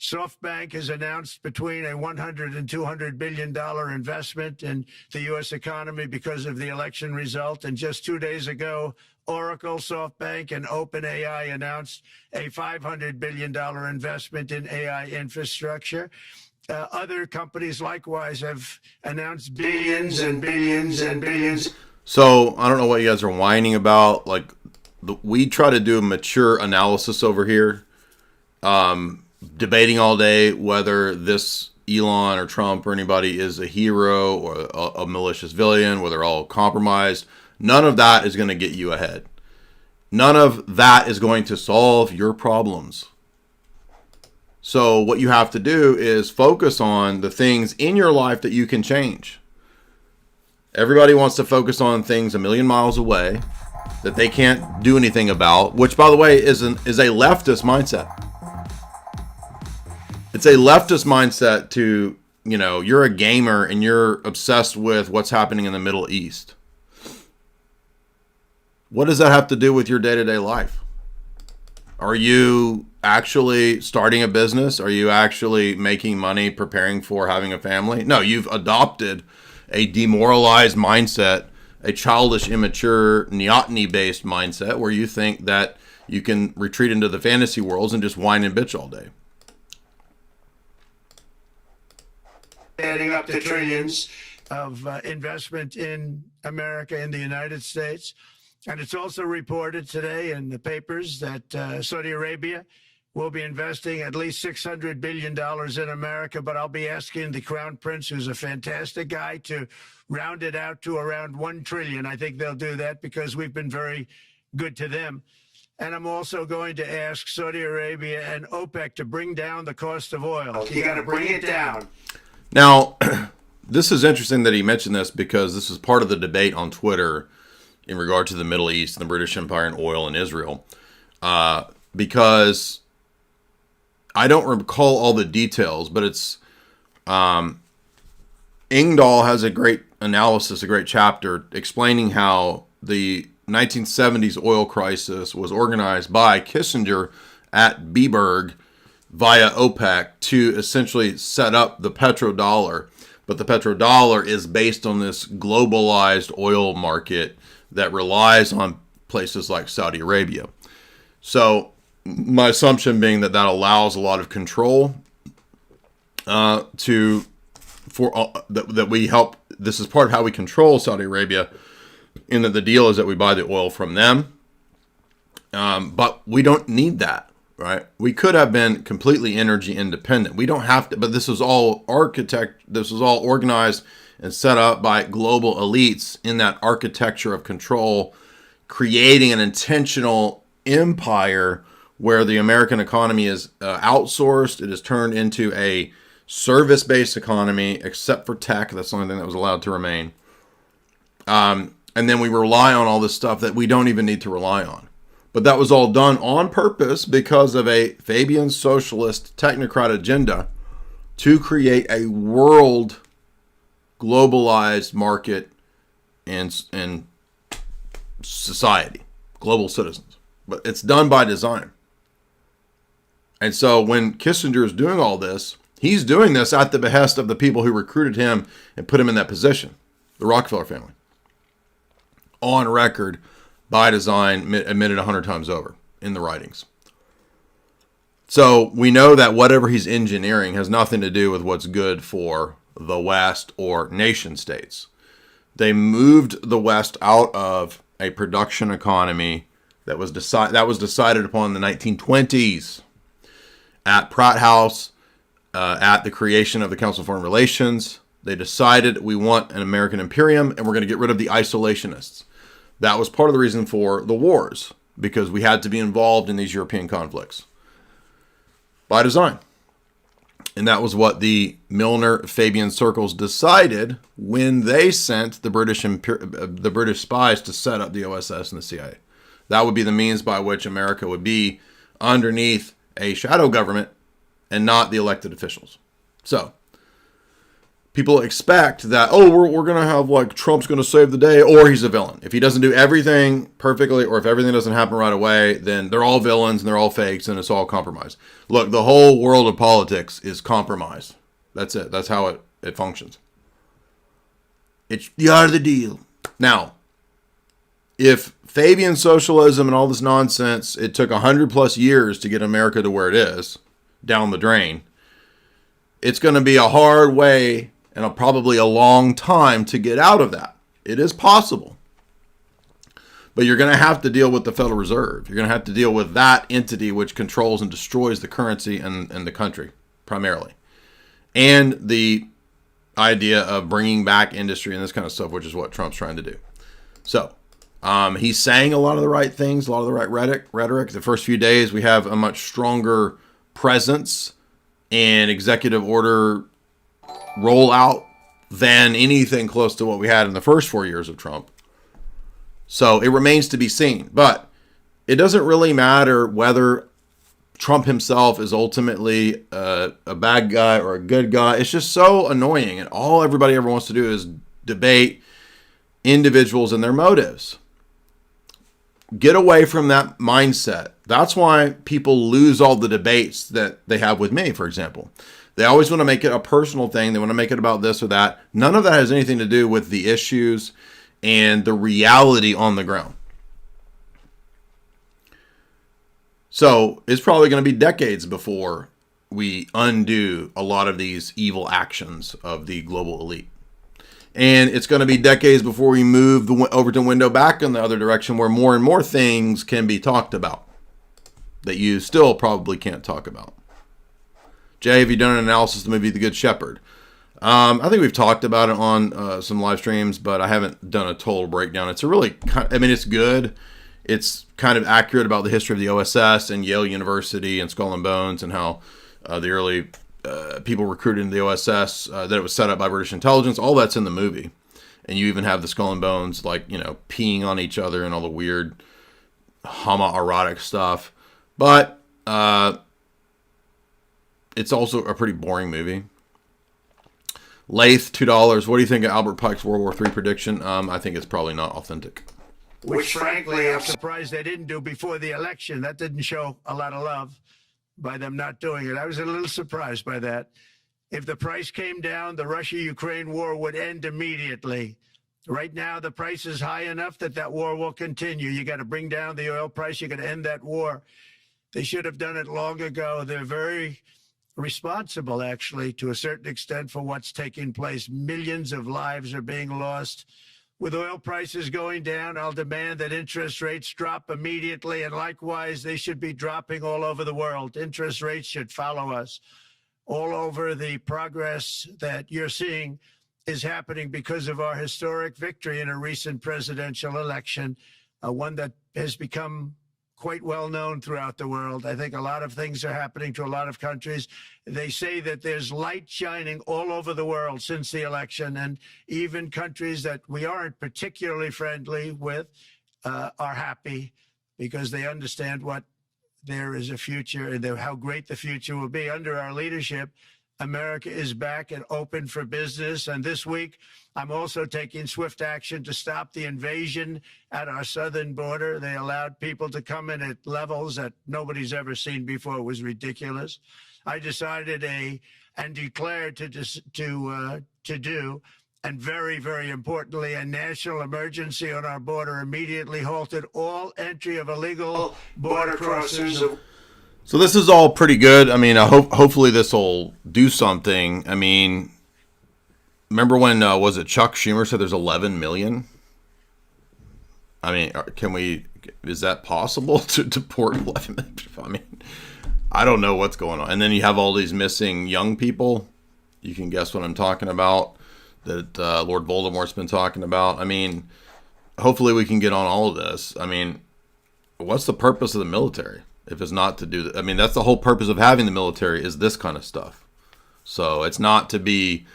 SoftBank has announced between a $100 and $200 billion investment in the U.S. economy because of the election result. And just 2 days ago, Oracle, SoftBank, and OpenAI announced a $500 billion investment in AI infrastructure. Other companies likewise have announced billions and billions and billions. So I don't know what you guys are whining about. Like, we try to do a mature analysis over here. Debating all day whether this Elon or Trump or anybody is a hero or a malicious villain, whether they're all compromised. None of that is going to get you ahead. None of that is going to solve your problems. So what you have to do is focus on the things in your life that you can change. Everybody wants to focus on things a million miles away that they can't do anything about, which, by the way, is a leftist mindset. It's a leftist mindset to, you're a gamer and you're obsessed with what's happening in the Middle East. What does that have to do with your day-to-day life? Are you actually starting a business? Are you actually making money, preparing for having a family? No, you've adopted a demoralized mindset, a childish, immature, neoteny-based mindset where you think that you can retreat into the fantasy worlds and just whine and bitch all day. Adding up to trillions of investment in America, in the United States. And it's also reported today in the papers that Saudi Arabia will be investing at least $600 billion in America. But I'll be asking the Crown Prince, who's a fantastic guy, to round it out to around $1 trillion. I think they'll do that because we've been very good to them. And I'm also going to ask Saudi Arabia and OPEC to bring down the cost of oil. You got to bring it down. Now, this is interesting that he mentioned this because this is part of the debate on Twitter in regard to the Middle East and the British Empire and oil in Israel. Because I don't recall all the details, but it's Engdahl has a great analysis, a great chapter explaining how the 1970s oil crisis was organized by Kissinger at Beberg via OPEC to essentially set up the petrodollar. But the petrodollar is based on this globalized oil market that relies on places like Saudi Arabia. So my assumption being that allows a lot of control that we help. This is part of how we control Saudi Arabia, in that the deal is that we buy the oil from them. But we don't need that, right? We could have been completely energy independent. We don't have to, but this was all organized and set up by global elites in that architecture of control, creating an intentional empire where the American economy is outsourced. It is turned into a service-based economy, except for tech. That's the only thing that was allowed to remain. And then we rely on all this stuff that we don't even need to rely on. But that was all done on purpose because of a Fabian socialist technocrat agenda to create a world globalized market and society, global citizens. But it's done by design. And so when Kissinger is doing all this, he's doing this at the behest of the people who recruited him and put him in that position, the Rockefeller family. On record, by design, admitted 100 times over in the writings. So we know that whatever he's engineering has nothing to do with what's good for the West or nation states. They moved the West out of a production economy that was decided upon in the 1920s at Pratt House, at the creation of the Council of Foreign Relations. They decided we want an American imperium and we're going to get rid of the isolationists. That was part of the reason for the wars, because we had to be involved in these European conflicts by design. And that was what the Milner-Fabian circles decided when they sent the British spies to set up the OSS and the CIA. That would be the means by which America would be underneath a shadow government and not the elected officials. So people expect that, we're going to have Trump's going to save the day, or he's a villain. If he doesn't do everything perfectly, or if everything doesn't happen right away, then they're all villains and they're all fakes and it's all compromise. Look, the whole world of politics is compromise. That's it. That's how it functions. It's the art of the deal. Now, if Fabian socialism and all this nonsense, it took 100+ years to get America to where it is, down the drain, it's going to be a hard way and probably a long time to get out of that. It is possible. But you're going to have to deal with the Federal Reserve. You're going to have to deal with that entity which controls and destroys the currency and the country, primarily. And the idea of bringing back industry and this kind of stuff, which is what Trump's trying to do. So, he's saying a lot of the right things, a lot of the right rhetoric. The first few days, we have a much stronger presence and executive order rollout than anything close to what we had in the first 4 years of Trump. So it remains to be seen. But it doesn't really matter whether Trump himself is ultimately a bad guy or a good guy. It's just so annoying. And all everybody ever wants to do is debate individuals and their motives. Get away from that mindset. That's why people lose all the debates that they have with me, for example. They always want to make it a personal thing. They want to make it about this or that. None of that has anything to do with the issues and the reality on the ground. So it's probably going to be decades before we undo a lot of these evil actions of the global elite. And it's going to be decades before we move over to window back in the other direction, where more and more things can be talked about that you still probably can't talk about. Jay, have you done an analysis of the movie The Good Shepherd? I think we've talked about it on some live streams, but I haven't done a total breakdown. It's a really, it's good. It's kind of accurate about the history of the OSS and Yale University and Skull and Bones, and how the early people recruited into the OSS, that it was set up by British intelligence. All that's in the movie. And you even have the Skull and Bones, like, peeing on each other and all the weird homoerotic stuff. But it's also a pretty boring movie. Lath, $2. What do you think of Albert Pike's World War III prediction? I think it's probably not authentic. Which, frankly, I'm surprised they didn't do before the election. That didn't show a lot of love by them not doing it. I was a little surprised by that. If the price came down, the Russia-Ukraine war would end immediately. Right now, the price is high enough that war will continue. You got to bring down the oil price. You got to end that war. They should have done it long ago. They're very responsible, actually, to a certain extent, for what's taking place. Millions of lives are being lost. With oil prices going down, I'll demand that interest rates drop immediately, and likewise, they should be dropping all over the world. Interest rates should follow us. All over, the progress that you're seeing is happening because of our historic victory in a recent presidential election, one that has become quite well known throughout the world. I think a lot of things are happening to a lot of countries. They say that there's light shining all over the world since the election, and even countries that we aren't particularly friendly with are happy because they understand what there is a future and how great the future will be. Under our leadership, America is back and open for business. And this week, I'm also taking swift action to stop the invasion at our southern border. They allowed people to come in at levels that nobody's ever seen before. It was ridiculous. I decided and declared to do, and very, very importantly, a national emergency on our border, immediately halted all entry of illegal border crossers. So this is all pretty good. I mean, hopefully this will do something. I mean, remember when, was it Chuck Schumer said there's 11 million? I mean, is that possible to deport 11 million? I mean, I don't know what's going on. And then you have all these missing young people. You can guess what I'm talking about, that Lord Voldemort's been talking about. I mean, hopefully we can get on all of this. I mean, what's the purpose of the military? If it's not to do that, I mean, that's the whole purpose of having the military, is this kind of stuff. So it's not to be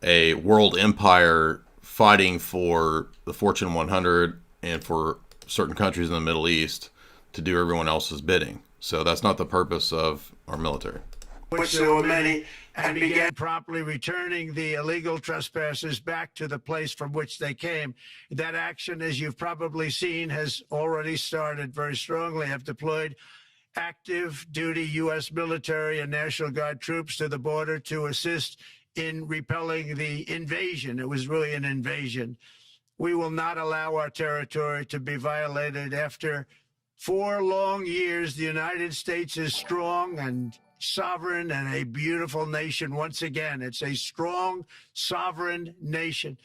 a world empire fighting for the Fortune 100 and for certain countries in the Middle East to do everyone else's bidding. So that's not the purpose of our military. Which there were many, and began promptly returning the illegal trespassers back to the place from which they came. That action, as you've probably seen, has already started very strongly. Have deployed active duty U.S. military and National Guard troops to the border to assist in repelling the invasion. It was really an invasion. We will not allow our territory to be violated. After 4 long years, the United States is strong and sovereign and a beautiful nation once again. It's a strong, sovereign nation.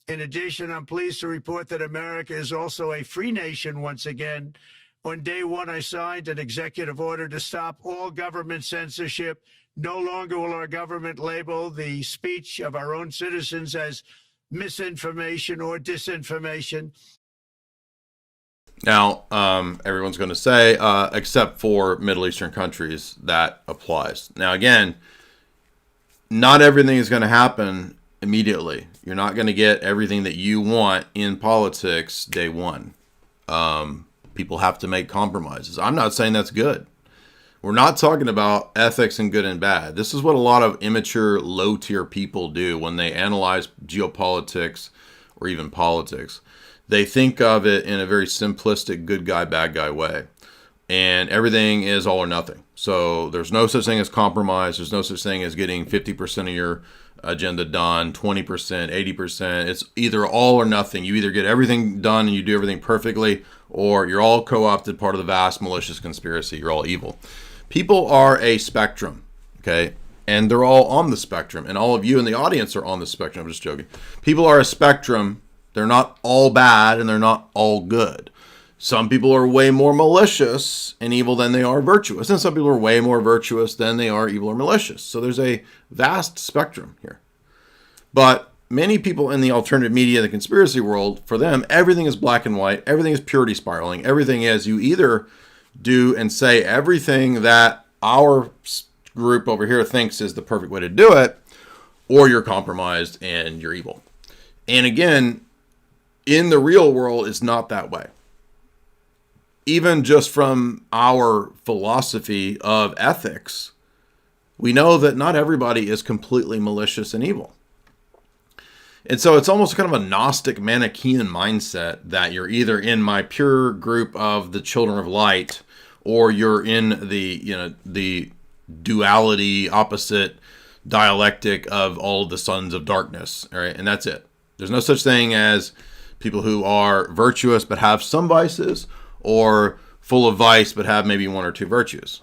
In addition, I'm pleased to report that America is also a free nation once again. On day one, I signed an executive order to stop all government censorship. No longer will our government label the speech of our own citizens as misinformation or disinformation. Now, everyone's going to say, except for Middle Eastern countries, that applies. Now, again, not everything is going to happen immediately. You're not going to get everything that you want in politics day one. People have to make compromises. I'm not saying that's good. We're not talking about ethics and good and bad. This is what a lot of immature, low-tier people do when they analyze geopolitics or even politics. They think of it in a very simplistic good guy, bad guy way. And everything is all or nothing. So there's no such thing as compromise. There's no such thing as getting 50% of your agenda done, 20%, 80%. It's either all or nothing. You either get everything done and you do everything perfectly, or you're all co-opted, part of the vast malicious conspiracy. You're all evil. People are a spectrum, okay? And they're all on the spectrum. And all of you in the audience are on the spectrum. I'm just joking. People are a spectrum. They're not all bad and they're not all good. Some people are way more malicious and evil than they are virtuous. And some people are way more virtuous than they are evil or malicious. So there's a vast spectrum here. But many people in the alternative media, the conspiracy world, for them, everything is black and white. Everything is purity spiraling. Everything is you either do and say everything that our group over here thinks is the perfect way to do it, or you're compromised and you're evil. And again, in the real world, it's not that way. Even just from our philosophy of ethics, we know that not everybody is completely malicious and evil. And so it's almost kind of a Gnostic Manichaean mindset that you're either in my pure group of the children of light, or you're in the duality, opposite dialectic of all of the sons of darkness. All right, and that's it. There's no such thing as people who are virtuous but have some vices, or full of vice but have maybe one or two virtues.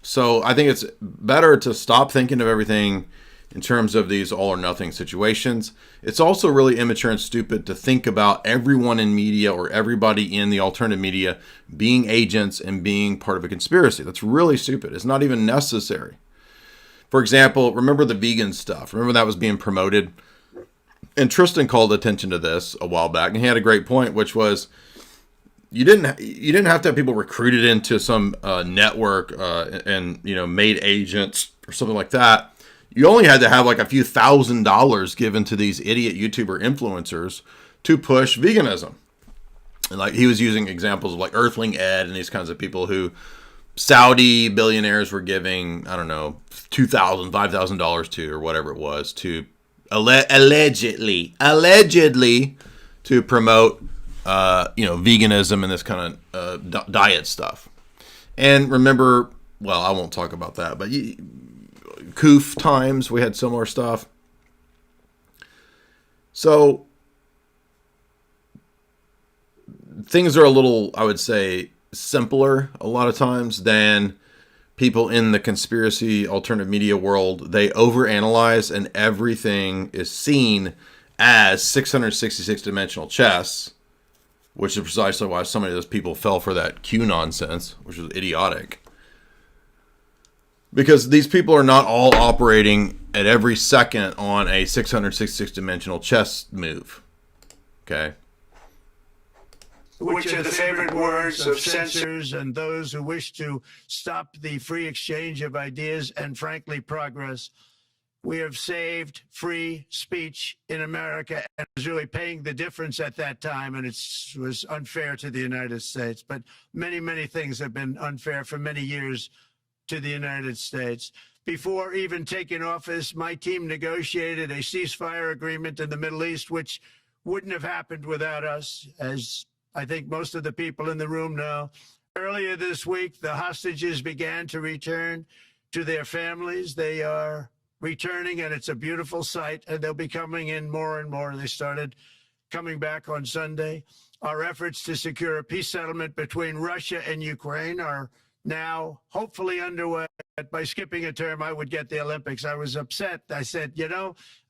So I think it's better to stop thinking of everything in terms of these all or nothing situations. It's also really immature and stupid to think about everyone in media or everybody in the alternative media being agents and being part of a conspiracy. That's really stupid. It's not even necessary. For example, remember the vegan stuff. Remember that was being promoted? And Tristan called attention to this a while back, and he had a great point, which was you didn't have to have people recruited into some network and made agents or something like that. You only had to have like a few $1,000s given to these idiot YouTuber influencers to push veganism. And like he was using examples of like Earthling Ed and these kinds of people who Saudi billionaires were giving, I don't know, $2,000, $5,000 to, or whatever it was, to allegedly to promote veganism and this kind of diet stuff. And remember, well, I won't talk about that, but Koof times, we had similar stuff. So things are a little, I would say, simpler a lot of times than people in the conspiracy alternative media world. They overanalyze and everything is seen as 666 dimensional chess, which is precisely why so many of those people fell for that Q nonsense, which was idiotic. Because these people are not all operating at every second on a 666 dimensional chess move. Okay? Which are the favorite words of censors and those who wish to stop the free exchange of ideas and, frankly, progress. We have saved free speech in America, and it was really paying the difference at that time, and it was unfair to the United States. But many, many things have been unfair for many years to the United States. Before even taking office, my team negotiated a ceasefire agreement in the Middle East, which wouldn't have happened without us, as I think most of the people in the room know. Earlier this week, the hostages began to return to their families. They are returning, and it's a beautiful sight, and they'll be coming in more and more. They started coming back on Sunday. Our efforts to secure a peace settlement between Russia and Ukraine are now hopefully underway. By skipping a term, I would get the Olympics. I was upset. I said,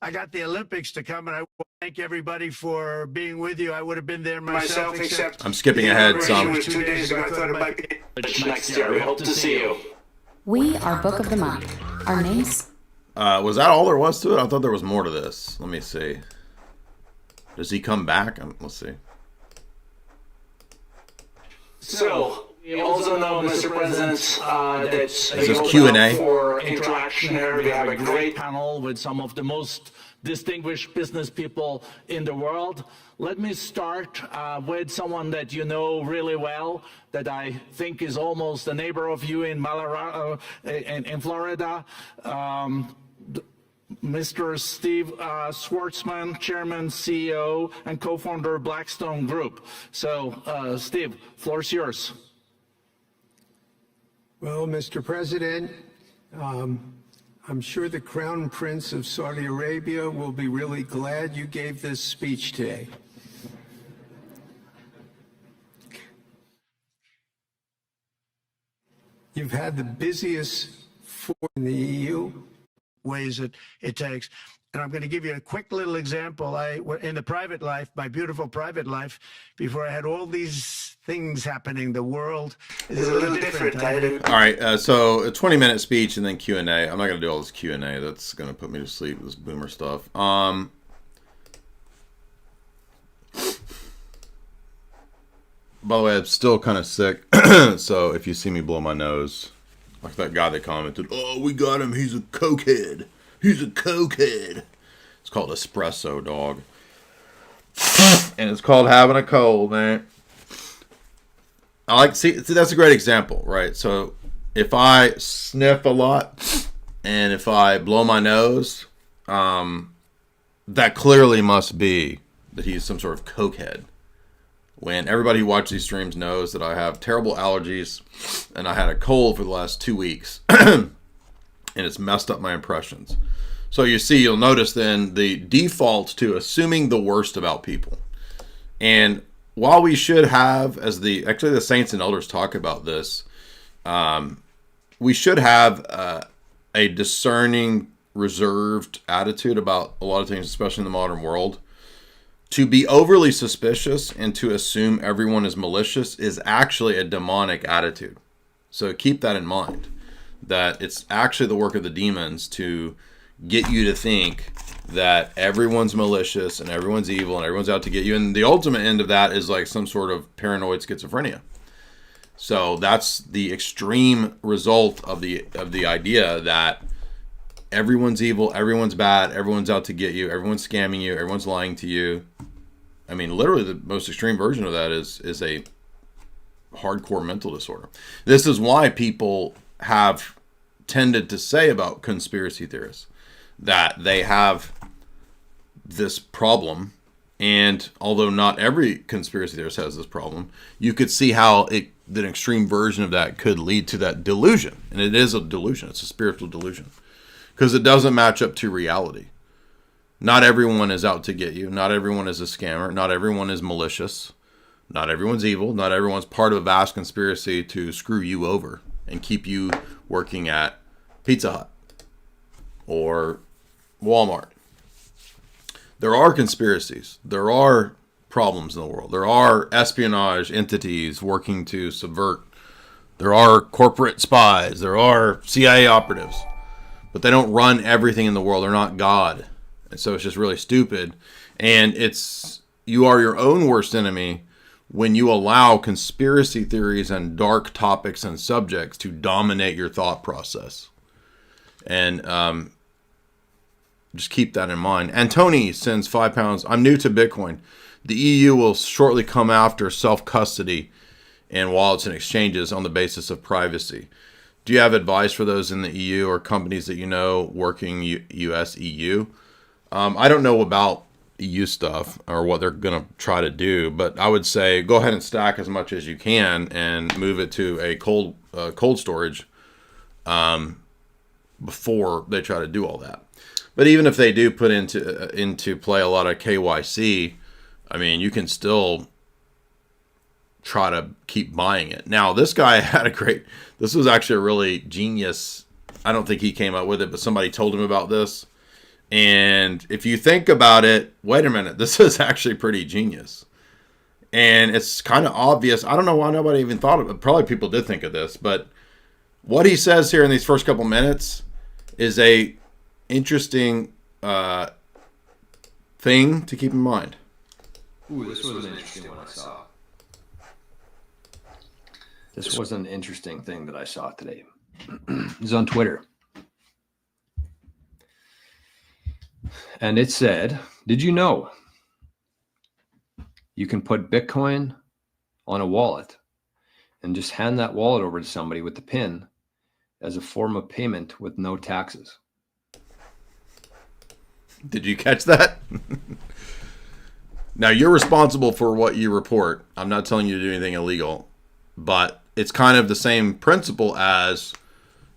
I got the Olympics to come, and I thank everybody for being with you. I would have been there myself, except I'm skipping ahead some. 2 days ago. I thought it might be next year. We hope to see you. We are Book of the Month. Our names? Was that all there was to it? I thought there was more to this. Let me see. Does he come back? Let's see. So, We also know, Mr. President, that Is this Q&A? for interaction here. We have a great panel with some of the most distinguished business people in the world. Let me start with someone that you know really well, that I think is almost a neighbor of you in in Florida. Mr. Steve Schwartzman, Chairman, CEO, and co-founder of Blackstone Group. So, Steve, floor's yours. Well, Mr. President, I'm sure the Crown Prince of Saudi Arabia will be really glad you gave this speech today. You've had the busiest four in the EU. Ways it takes. And I'm going to give you a quick little example. In the private life, my beautiful private life, before I had all these things happening, the world is a little different. All right, so a 20-minute speech and then Q&A. I'm not going to do all this Q&A. That's going to put me to sleep, this boomer stuff. By the way, I'm still kind of sick, so if you see me blow my nose, like that guy that commented, "Oh, we got him. He's a cokehead. He's a cokehead." It's called espresso, dog. And it's called having a cold, man. See, that's a great example, right? So if I sniff a lot and if I blow my nose, that clearly must be that he's some sort of cokehead. When everybody who watches these streams knows that I have terrible allergies and I had a cold for the last 2 weeks and it's messed up my impressions. So you'll notice then the default to assuming the worst about people. And while we should have, actually the saints and elders talk about this, we should have a discerning, reserved attitude about a lot of things, especially in the modern world. To be overly suspicious and to assume everyone is malicious is actually a demonic attitude. So keep that in mind, that it's actually the work of the demons to get you to think that everyone's malicious and everyone's evil and everyone's out to get you. And the ultimate end of that is like some sort of paranoid schizophrenia. So that's the extreme result of the idea that everyone's evil, everyone's bad, everyone's out to get you, everyone's scamming you, everyone's lying to you. I mean, literally the most extreme version of that is a hardcore mental disorder. This is why people have tended to say about conspiracy theorists that they have this problem, and although not every conspiracy theorist has this problem, you could see how an extreme version of that could lead to that delusion. And it is a delusion. It's a spiritual delusion. Because it doesn't match up to reality. Not everyone is out to get you. Not everyone is a scammer. Not everyone is malicious. Not everyone's evil. Not everyone's part of a vast conspiracy to screw you over and keep you working at Pizza Hut or Walmart. There are conspiracies. There are problems in the world. There are espionage entities working to subvert. There are corporate spies. There are CIA operatives. But they don't run everything in the world. They're not God. And so it's just really stupid. And you are your own worst enemy when you allow conspiracy theories and dark topics and subjects to dominate your thought process. And just keep that in mind. And Tony sends £5. I'm new to Bitcoin. The EU will shortly come after self-custody and wallets and exchanges on the basis of privacy. Do you have advice for those in the EU or companies that you know working US, EU? I don't know about EU stuff or what they're going to try to do, but I would say go ahead and stack as much as you can and move it to a cold storage before they try to do all that. But even if they do put into play a lot of KYC, I mean, you can still try to keep buying it. Now, this guy had this was actually a really genius, I don't think he came up with it, but somebody told him about this. And if you think about it, wait a minute, this is actually pretty genius. And it's kind of obvious. I don't know why nobody even thought of it. Probably people did think of this, but what he says here in these first couple minutes is a interesting thing to keep in mind. Ooh, this was an interesting one I saw. This was an interesting thing that I saw today. It was on Twitter. And it said, did you know you can put Bitcoin on a wallet and just hand that wallet over to somebody with the PIN as a form of payment with no taxes? Did you catch that? Now, you're responsible for what you report. I'm not telling you to do anything illegal, but it's kind of the same principle as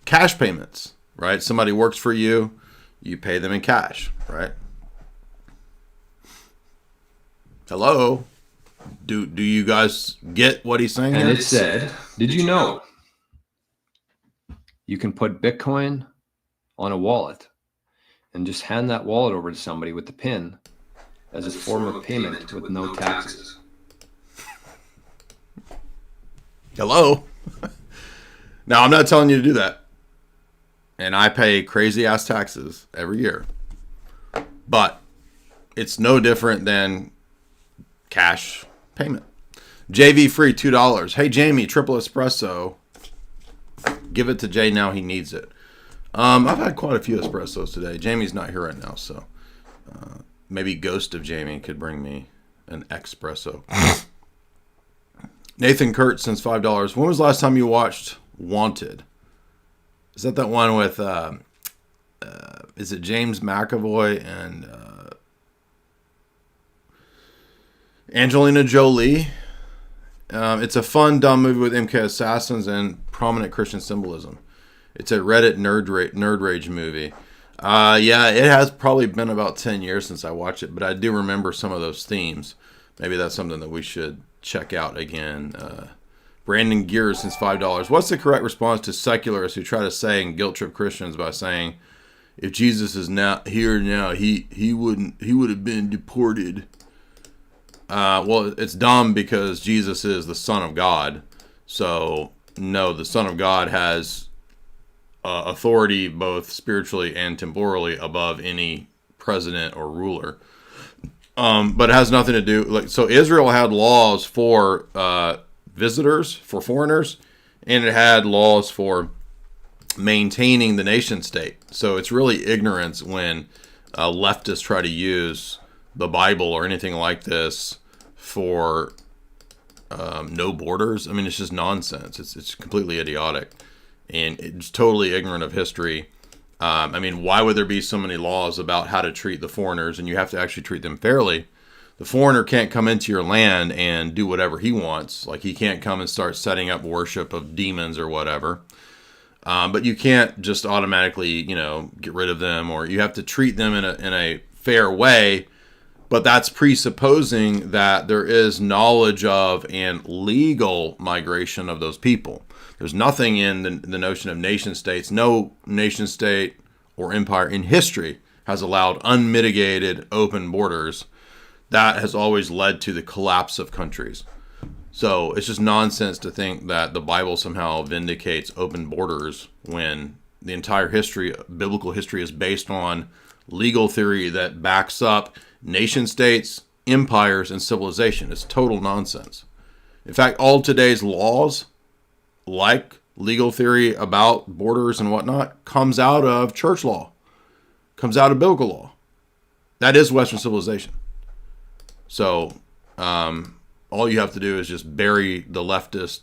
cash payments, right? Somebody works for you, you pay them in cash, right? Hello? Do you guys get what he's saying? And here? it said, did you know you can put Bitcoin on a wallet and just hand that wallet over to somebody with the PIN as a form of payment with no taxes? Hello? Now, I'm not telling you to do that. And I pay crazy ass taxes every year. But it's no different than cash payment. JV free, $2. Hey, Jamie, triple espresso. Give it to Jay now. He needs it. I've had quite a few espressos today. Jamie's not here right now, so maybe Ghost of Jamie could bring me an espresso. Nathan Kurt sends $5. When was the last time you watched Wanted? Is that one with, is it James McAvoy and Angelina Jolie? It's a fun, dumb movie with MK assassins and prominent Christian symbolism. It's a Reddit nerd rage movie. Yeah, it has probably been about 10 years since I watched it, but I do remember some of those themes. Maybe that's something that we should check out again. Brandon Gears since $5. What's the correct response to secularists who try to say and guilt trip Christians by saying, if Jesus is not here now, he would have been deported? Well, it's dumb because Jesus is the Son of God. So, no, the Son of God has authority both spiritually and temporally above any president or ruler. But it has nothing to do... So Israel had laws for visitors, for foreigners, and it had laws for maintaining the nation state. So it's really ignorance when leftists try to use the Bible or anything like this for no borders. I mean, it's just nonsense. It's completely idiotic, and it's totally ignorant of history. I mean, why would there be so many laws about how to treat the foreigners, and you have to actually treat them fairly? The foreigner can't come into your land and do whatever he wants. Like, he can't come and start setting up worship of demons or whatever. But you can't just automatically, get rid of them, or you have to treat them in a fair way. But that's presupposing that there is knowledge of and legal migration of those people. There's nothing in the notion of nation states. No nation state or empire in history has allowed unmitigated open borders. That has always led to the collapse of countries. So it's just nonsense to think that the Bible somehow vindicates open borders when the entire history, biblical history, is based on legal theory that backs up nation states, empires, and civilization. It's total nonsense. In fact, all today's laws, like legal theory about borders and whatnot, comes out of church law, comes out of biblical law. That is Western civilization. So all you have to do is just bury the leftist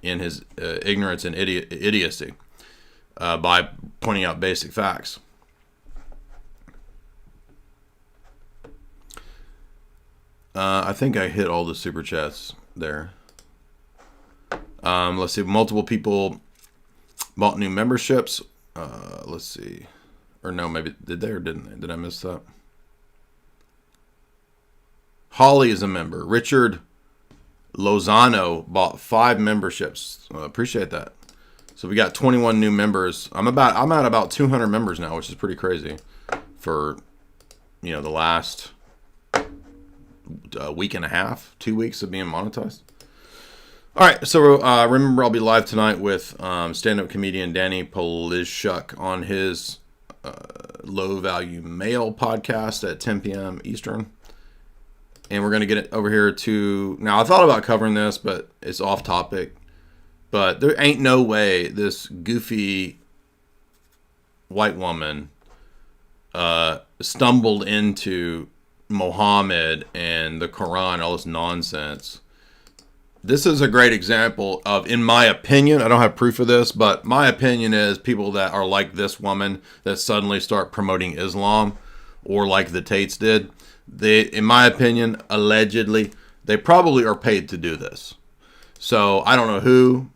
in his ignorance and idiocy by pointing out basic facts. I think I hit all the super chats there. Let's see. Multiple people bought new memberships. Let's see. Or no, maybe did they or didn't they? Did I miss that? Holly is a member. Richard Lozano bought 5 memberships. Appreciate that. So we got 21 new members. I'm at about 200 members now, which is pretty crazy for the last week and a half, 2 weeks of being monetized. All right, so remember, I'll be live tonight with stand-up comedian Danny Polishuk on his Low Value Mail podcast at 10 p.m. Eastern. And we're going to get it over here to... Now, I thought about covering this, but it's off topic. But there ain't no way this goofy white woman stumbled into Muhammad and the Quran, all this nonsense. This is a great example of, in my opinion, I don't have proof of this, but my opinion is people that are like this woman that suddenly start promoting Islam, or like the Tates did, they, in my opinion, allegedly, they probably are paid to do this. So I don't know who.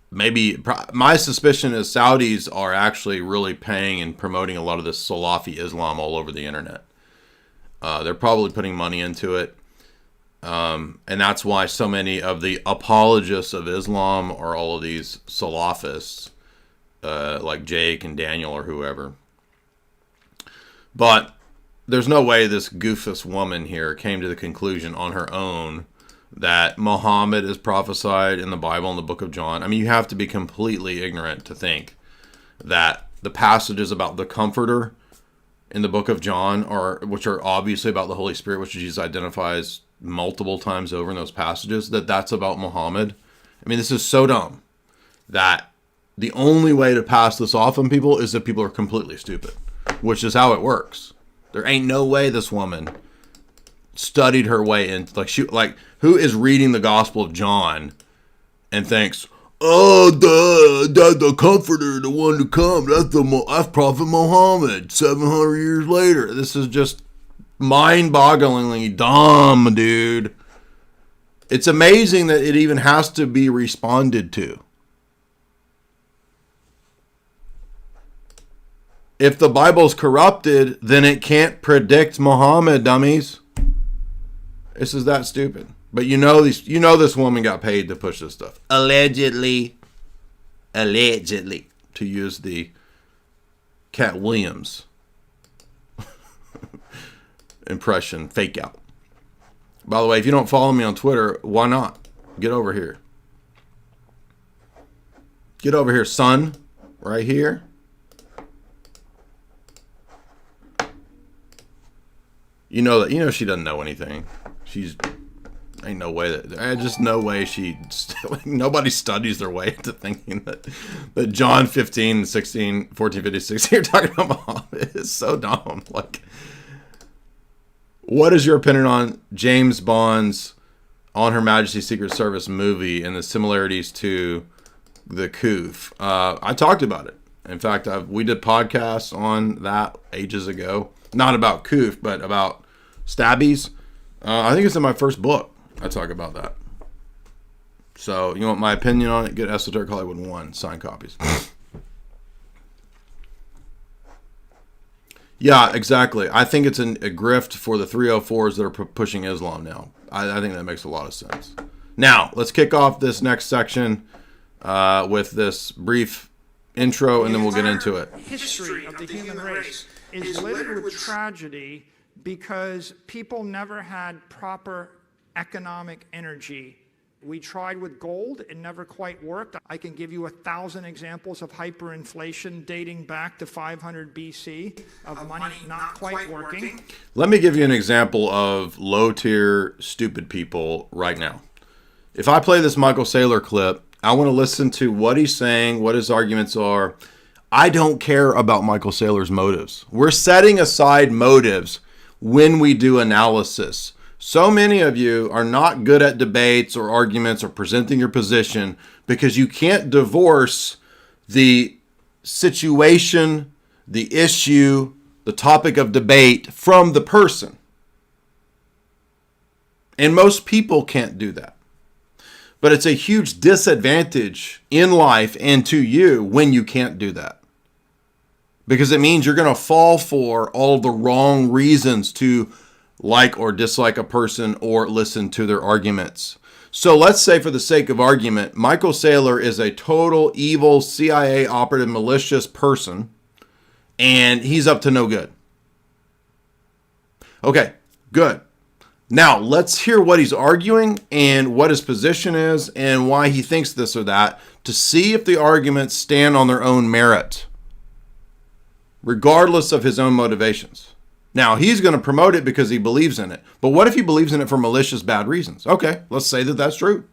Maybe my suspicion is Saudis are actually really paying and promoting a lot of this Salafi Islam all over the internet. They're probably putting money into it. And that's why so many of the apologists of Islam are all of these Salafists, like Jake and Daniel or whoever. But there's no way this goofus woman here came to the conclusion on her own that Muhammad is prophesied in the Bible in the book of John. I mean, you have to be completely ignorant to think that the passages about the Comforter in the book of John, which are obviously about the Holy Spirit, which Jesus identifies multiple times over in those passages, that's about Muhammad. I mean, this is so dumb that the only way to pass this off on people is if people are completely stupid, which is how it works. There ain't no way this woman studied her way into, like who is reading the Gospel of John and thinks, oh, the Comforter, the one to come, that's Prophet Muhammad 700 years later. This is just mind-bogglingly dumb, dude. It's amazing that it even has to be responded to. If the Bible's corrupted, then it can't predict Muhammad, dummies. This is that stupid. But you know this woman got paid to push this stuff. Allegedly, to use the Cat Williams impression, fake out. By the way, if you don't follow me on Twitter, why not? Get over here. Get over here, son. Right here. You know she doesn't know anything. Ain't no way nobody studies their way into thinking that John 15, 16, 14, 15, 16 are talking about Muhammad. It's so dumb. Like, what is your opinion on James Bond's On Her Majesty's Secret Service movie and the similarities to the Koof? I talked about it. In fact, we did podcasts on that ages ago. Not about Koof, but about stabbies. I think it's in my first book. I talk about that. So, you want my opinion on it? Get Esoteric Hollywood 1 signed copies. Yeah, exactly. I think it's a grift for the 304s that are pushing Islam now. I think that makes a lot of sense. Now, let's kick off this next section with this brief intro, and then we'll get into it. History of the human race is littered with tragedy because people never had proper economic energy. We tried with gold, it never quite worked. I can give you 1,000 examples of hyperinflation dating back to 500 BC of money not quite working. Let me give you an example of low-tier stupid people right now. If I play this Michael Saylor clip, I want to listen to what he's saying, what his arguments are. I don't care about Michael Saylor's motives. We're setting aside motives when we do analysis. So many of you are not good at debates or arguments or presenting your position because you can't divorce the situation, the issue, the topic of debate from the person. And most people can't do that. But it's a huge disadvantage in life and to you when you can't do that. Because it means you're going to fall for all the wrong reasons to like or dislike a person or listen to their arguments. So let's say, for the sake of argument, Michael Saylor is a total evil CIA operative malicious person and he's up to no good. Okay, good. Now let's hear what he's arguing and what his position is and why he thinks this or that to see if the arguments stand on their own merit, regardless of his own motivations. Now, he's going to promote it because he believes in it. But what if he believes in it for malicious, bad reasons? Okay, let's say that that's true.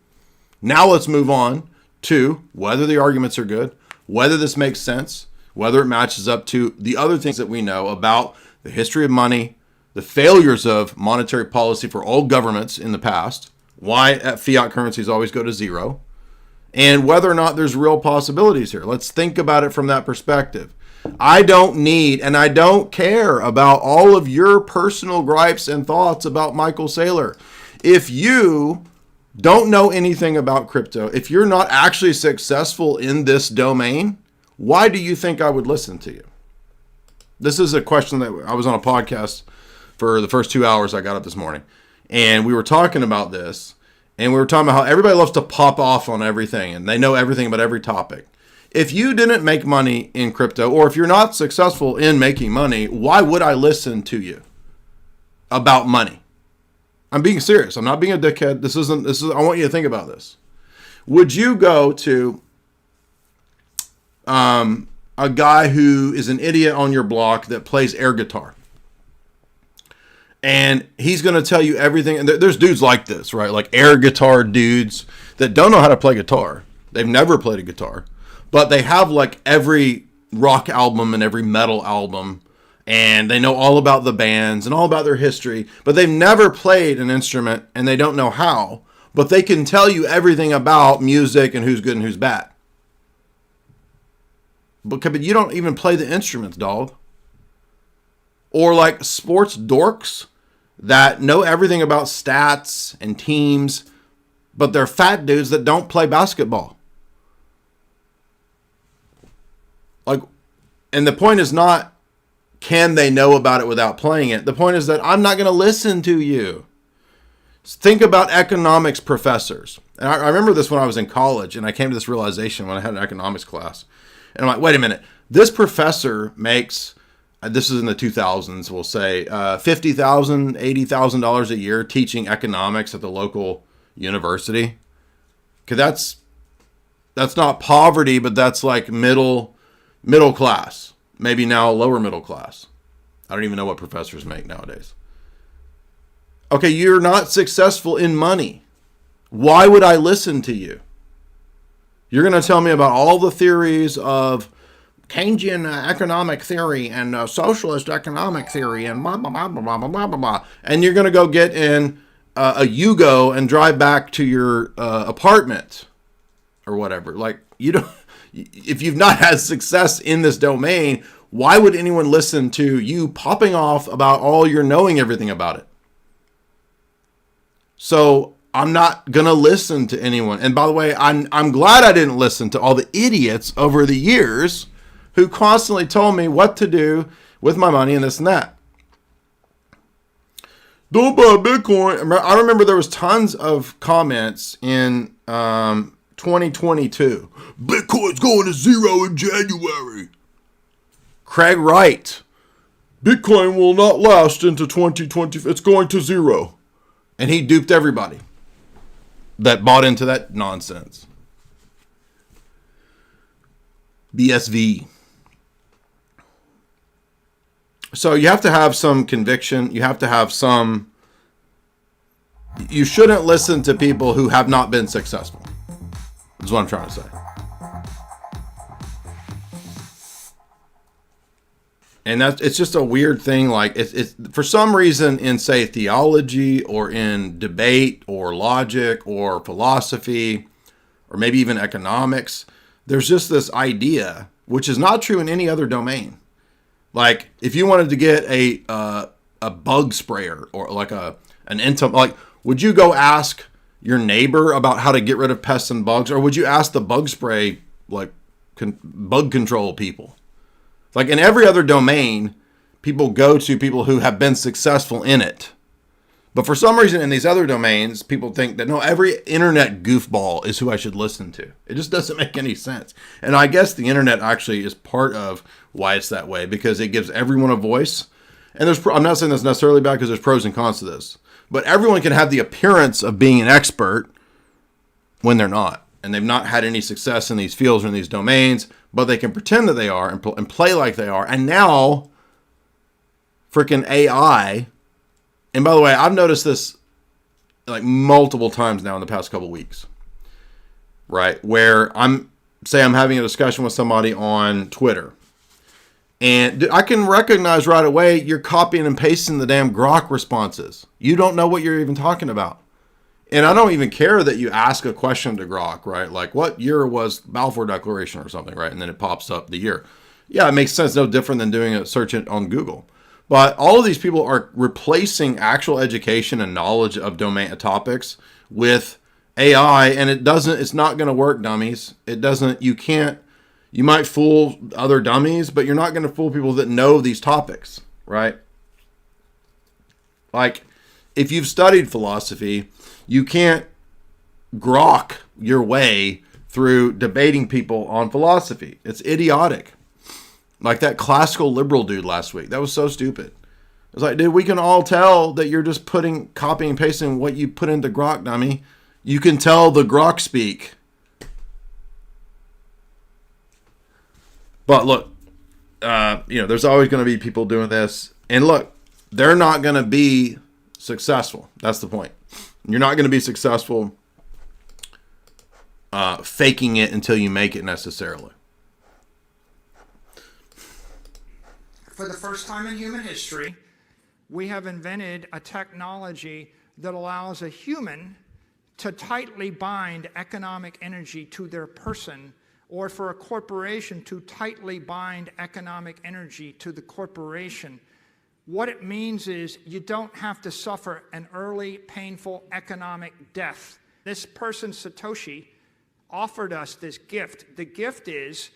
Now let's move on to whether the arguments are good, whether this makes sense, whether it matches up to the other things that we know about the history of money, the failures of monetary policy for all governments in the past, why fiat currencies always go to zero, and whether or not there's real possibilities here. Let's think about it from that perspective. I don't need and I don't care about all of your personal gripes and thoughts about Michael Saylor. If you don't know anything about crypto, if you're not actually successful in this domain, why do you think I would listen to you? This is a question that I was on a podcast for the first 2 hours I got up this morning. And we were talking about this. And we were talking about how everybody loves to pop off on everything. And they know everything about every topic. If you didn't make money in crypto, or if you're not successful in making money, why would I listen to you about money? I'm being serious. I'm not being a dickhead. This is. I want you to think about this. Would you go to a guy who is an idiot on your block that plays air guitar, and he's going to tell you everything? And there's dudes like this, right? Like air guitar dudes that don't know how to play guitar. They've never played a guitar, but they have like every rock album and every metal album. And they know all about the bands and all about their history, but they've never played an instrument and they don't know how, but they can tell you everything about music and who's good and who's bad. But you don't even play the instruments, dog. Or like sports dorks that know everything about stats and teams, but they're fat dudes that don't play basketball. Like, and the point is not, can they know about it without playing it? The point is that I'm not going to listen to you. Think about economics professors. And I remember this when I was in college, and I came to this realization when I had an economics class. And I'm like, wait a minute. This professor makes, this is in the 2000s, we'll say, $50,000, $80,000 a year teaching economics at the local university. Okay, that's not poverty, but that's like middle class. Maybe now lower middle class. I don't even know what professors make nowadays. Okay, you're not successful in money. Why would I listen to you? You're going to tell me about all the theories of Keynesian economic theory and socialist economic theory and blah, blah, blah, blah, blah, blah, blah, blah. And you're going to go get in a Yugo and drive back to your apartment or whatever. Like, you don't... If you've not had success in this domain, why would anyone listen to you popping off about all your knowing everything about it? So I'm not going to listen to anyone. And by the way, I'm glad I didn't listen to all the idiots over the years who constantly told me what to do with my money and this and that. Don't buy Bitcoin. I remember there was tons of comments in 2022. Bitcoin's going to zero in January. Craig Wright. Bitcoin will not last into 2020. It's going to zero. And he duped everybody that bought into that nonsense. BSV. So you have to have some conviction. You have to have some... You shouldn't listen to people who have not been successful. That's what I'm trying to say. And it's just a weird thing. Like it's for some reason in, say, theology or in debate or logic or philosophy or maybe even economics, there's just this idea, which is not true in any other domain. Like if you wanted to get a bug sprayer or like like, would you go ask your neighbor about how to get rid of pests and bugs, or would you ask the bug spray, like bug control people? Like in every other domain, people go to people who have been successful in it. But for some reason in these other domains, people think that no, every internet goofball is who I should listen to. It just doesn't make any sense. And I guess the internet actually is part of why it's that way, because it gives everyone a voice. And I'm not saying that's necessarily bad, because there's pros and cons to this. But everyone can have the appearance of being an expert when they're not. And they've not had any success in these fields or in these domains, but they can pretend that they are and play like they are. And now, freaking AI, and by the way, I've noticed this like multiple times now in the past couple weeks. right? Where I'm having a discussion with somebody on Twitter, and I can recognize right away you're copying and pasting the damn Grok responses. You don't know what you're even talking about. And I don't even care that you ask a question to Grok, right? Like, what year was Balfour Declaration or something, right? And then it pops up the year. Yeah, it makes sense. No different than doing a search on Google. But all of these people are replacing actual education and knowledge of domain topics with AI, and it's not going to work, dummies. It doesn't, you might fool other dummies, but you're not going to fool people that know these topics, right? Like, if you've studied philosophy, you can't grok your way through debating people on philosophy. It's idiotic. Like that classical liberal dude last week. That was so stupid. It's like, dude, we can all tell that you're just copying and pasting what you put into Grok, dummy. You can tell the Grok speak. But look, there's always going to be people doing this. And look, they're not going to be successful. That's the point. You're not going to be successful faking it until you make it necessarily. For the first time in human history, we have invented a technology that allows a human to tightly bind economic energy to their person, or for a corporation to tightly bind economic energy to the corporation. What it means is you don't have to suffer an early, painful economic death. This person, Satoshi, offered us this gift. The gift is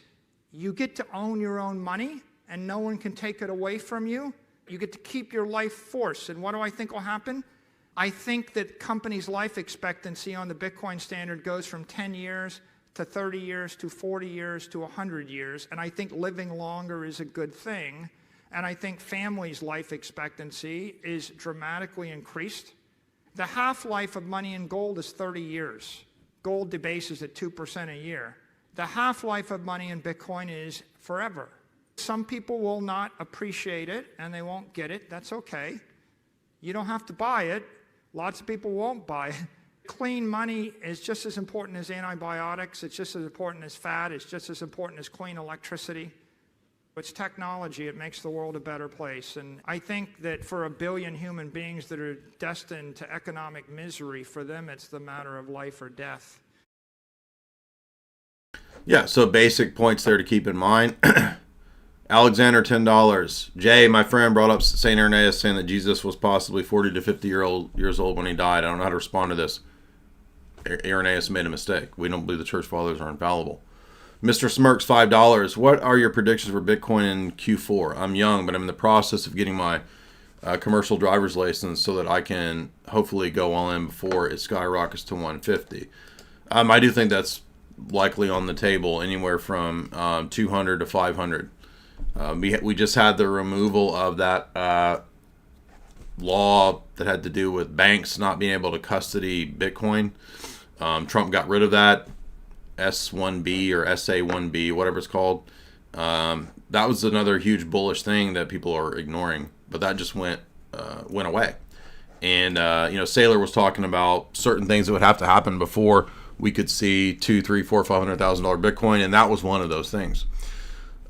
you get to own your own money, and no one can take it away from you. You get to keep your life force. And what do I think will happen? I think that companies' life expectancy on the Bitcoin standard goes from 10 years to 30 years to 40 years to 100 years. And I think living longer is a good thing. And I think families' life expectancy is dramatically increased. The half-life of money in gold is 30 years. Gold debases at 2% a year. The half-life of money in Bitcoin is forever. Some people will not appreciate it and they won't get it. That's okay. You don't have to buy it. Lots of people won't buy it. Clean money is just as important as antibiotics. It's just as important as fat. It's just as important as clean electricity. It's technology. It makes the world a better place. And I think that for 1 billion human beings that are destined to economic misery, for them it's the matter of life or death. Yeah, so basic points there to keep in mind. Alexander, $10. Jay, my friend, brought up St. Irenaeus saying that Jesus was possibly 40 to 50 years old when he died. I don't know how to respond to this. Irenaeus made a mistake. We don't believe the church fathers are infallible. Mr. Smirks, $5. What are your predictions for Bitcoin in Q4? I'm young, but I'm in the process of getting my commercial driver's license so that I can hopefully go all in before it skyrockets to 150. I do think that's likely on the table, anywhere from 200 to 500. We just had the removal of that law that had to do with banks not being able to custody Bitcoin. Trump got rid of that. S1B or SA1B, whatever it's called. That was another huge bullish thing that people are ignoring, but that just went away. And Saylor was talking about certain things that would have to happen before we could see $200,000, $300,000, $400,000, $500,000 Bitcoin, and that was one of those things.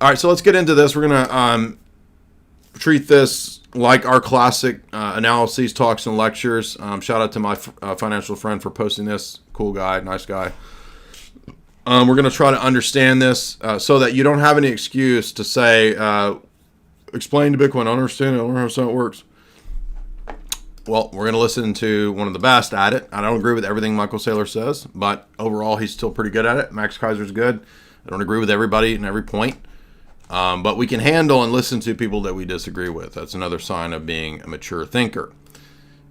All right, so let's get into this. We're gonna treat this like our classic analyses, talks, and lectures. Shout out to my financial friend for posting this. Cool guy, nice guy. We're going to try to understand this so that you don't have any excuse to say, explain to Bitcoin, I don't understand it, I don't understand how it works. Well, we're going to listen to one of the best at it. I don't agree with everything Michael Saylor says, but overall he's still pretty good at it. Max Kaiser's good. I don't agree with everybody and every point. But we can handle and listen to people that we disagree with. That's another sign of being a mature thinker.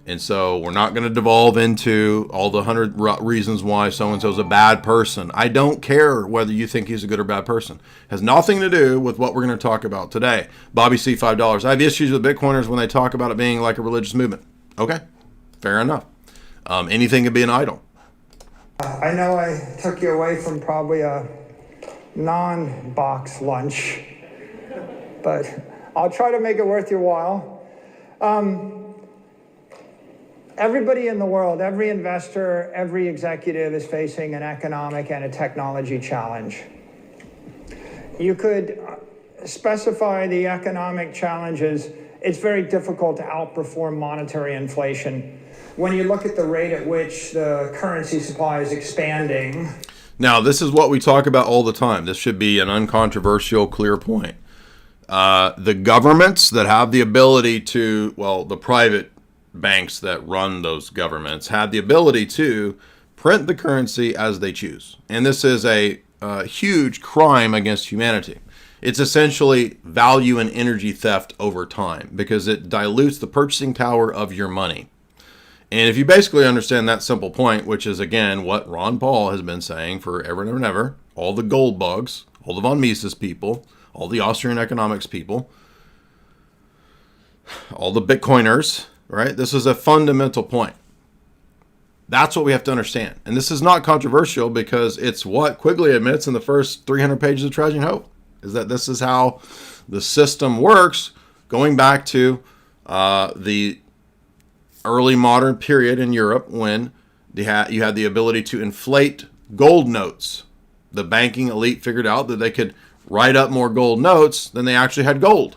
And so we're not going to devolve into all the 100 reasons why so-and-so's a bad person. I don't care whether you think he's a good or bad person. It has nothing to do with what we're going to talk about today. Bobby C., $5. I have issues with Bitcoiners when they talk about it being like a religious movement. Okay, fair enough. Anything could be an idol. I know I took you away from probably a non-box lunch, but I'll try to make it worth your while. Everybody in the world, every investor, every executive is facing an economic and a technology challenge. You could specify the economic challenges. It's very difficult to outperform monetary inflation. When you look at the rate at which the currency supply is expanding. Now, this is what we talk about all the time. This should be an uncontroversial, clear point. The governments that have the ability to, well, the private banks that run those governments have the ability to print the currency as they choose. And this is a huge crime against humanity. It's essentially value and energy theft over time because it dilutes the purchasing power of your money. And if you basically understand that simple point, which is, again, what Ron Paul has been saying forever and ever and ever, all the gold bugs, all the von Mises people, all the Austrian economics people, all the Bitcoiners, right? This is a fundamental point. That's what we have to understand. And this is not controversial because it's what Quigley admits in the first 300 pages of Tragedy and Hope, is that this is how the system works, going back to the early modern period in Europe when you had the ability to inflate gold notes. The banking elite figured out that they could write up more gold notes than they actually had gold.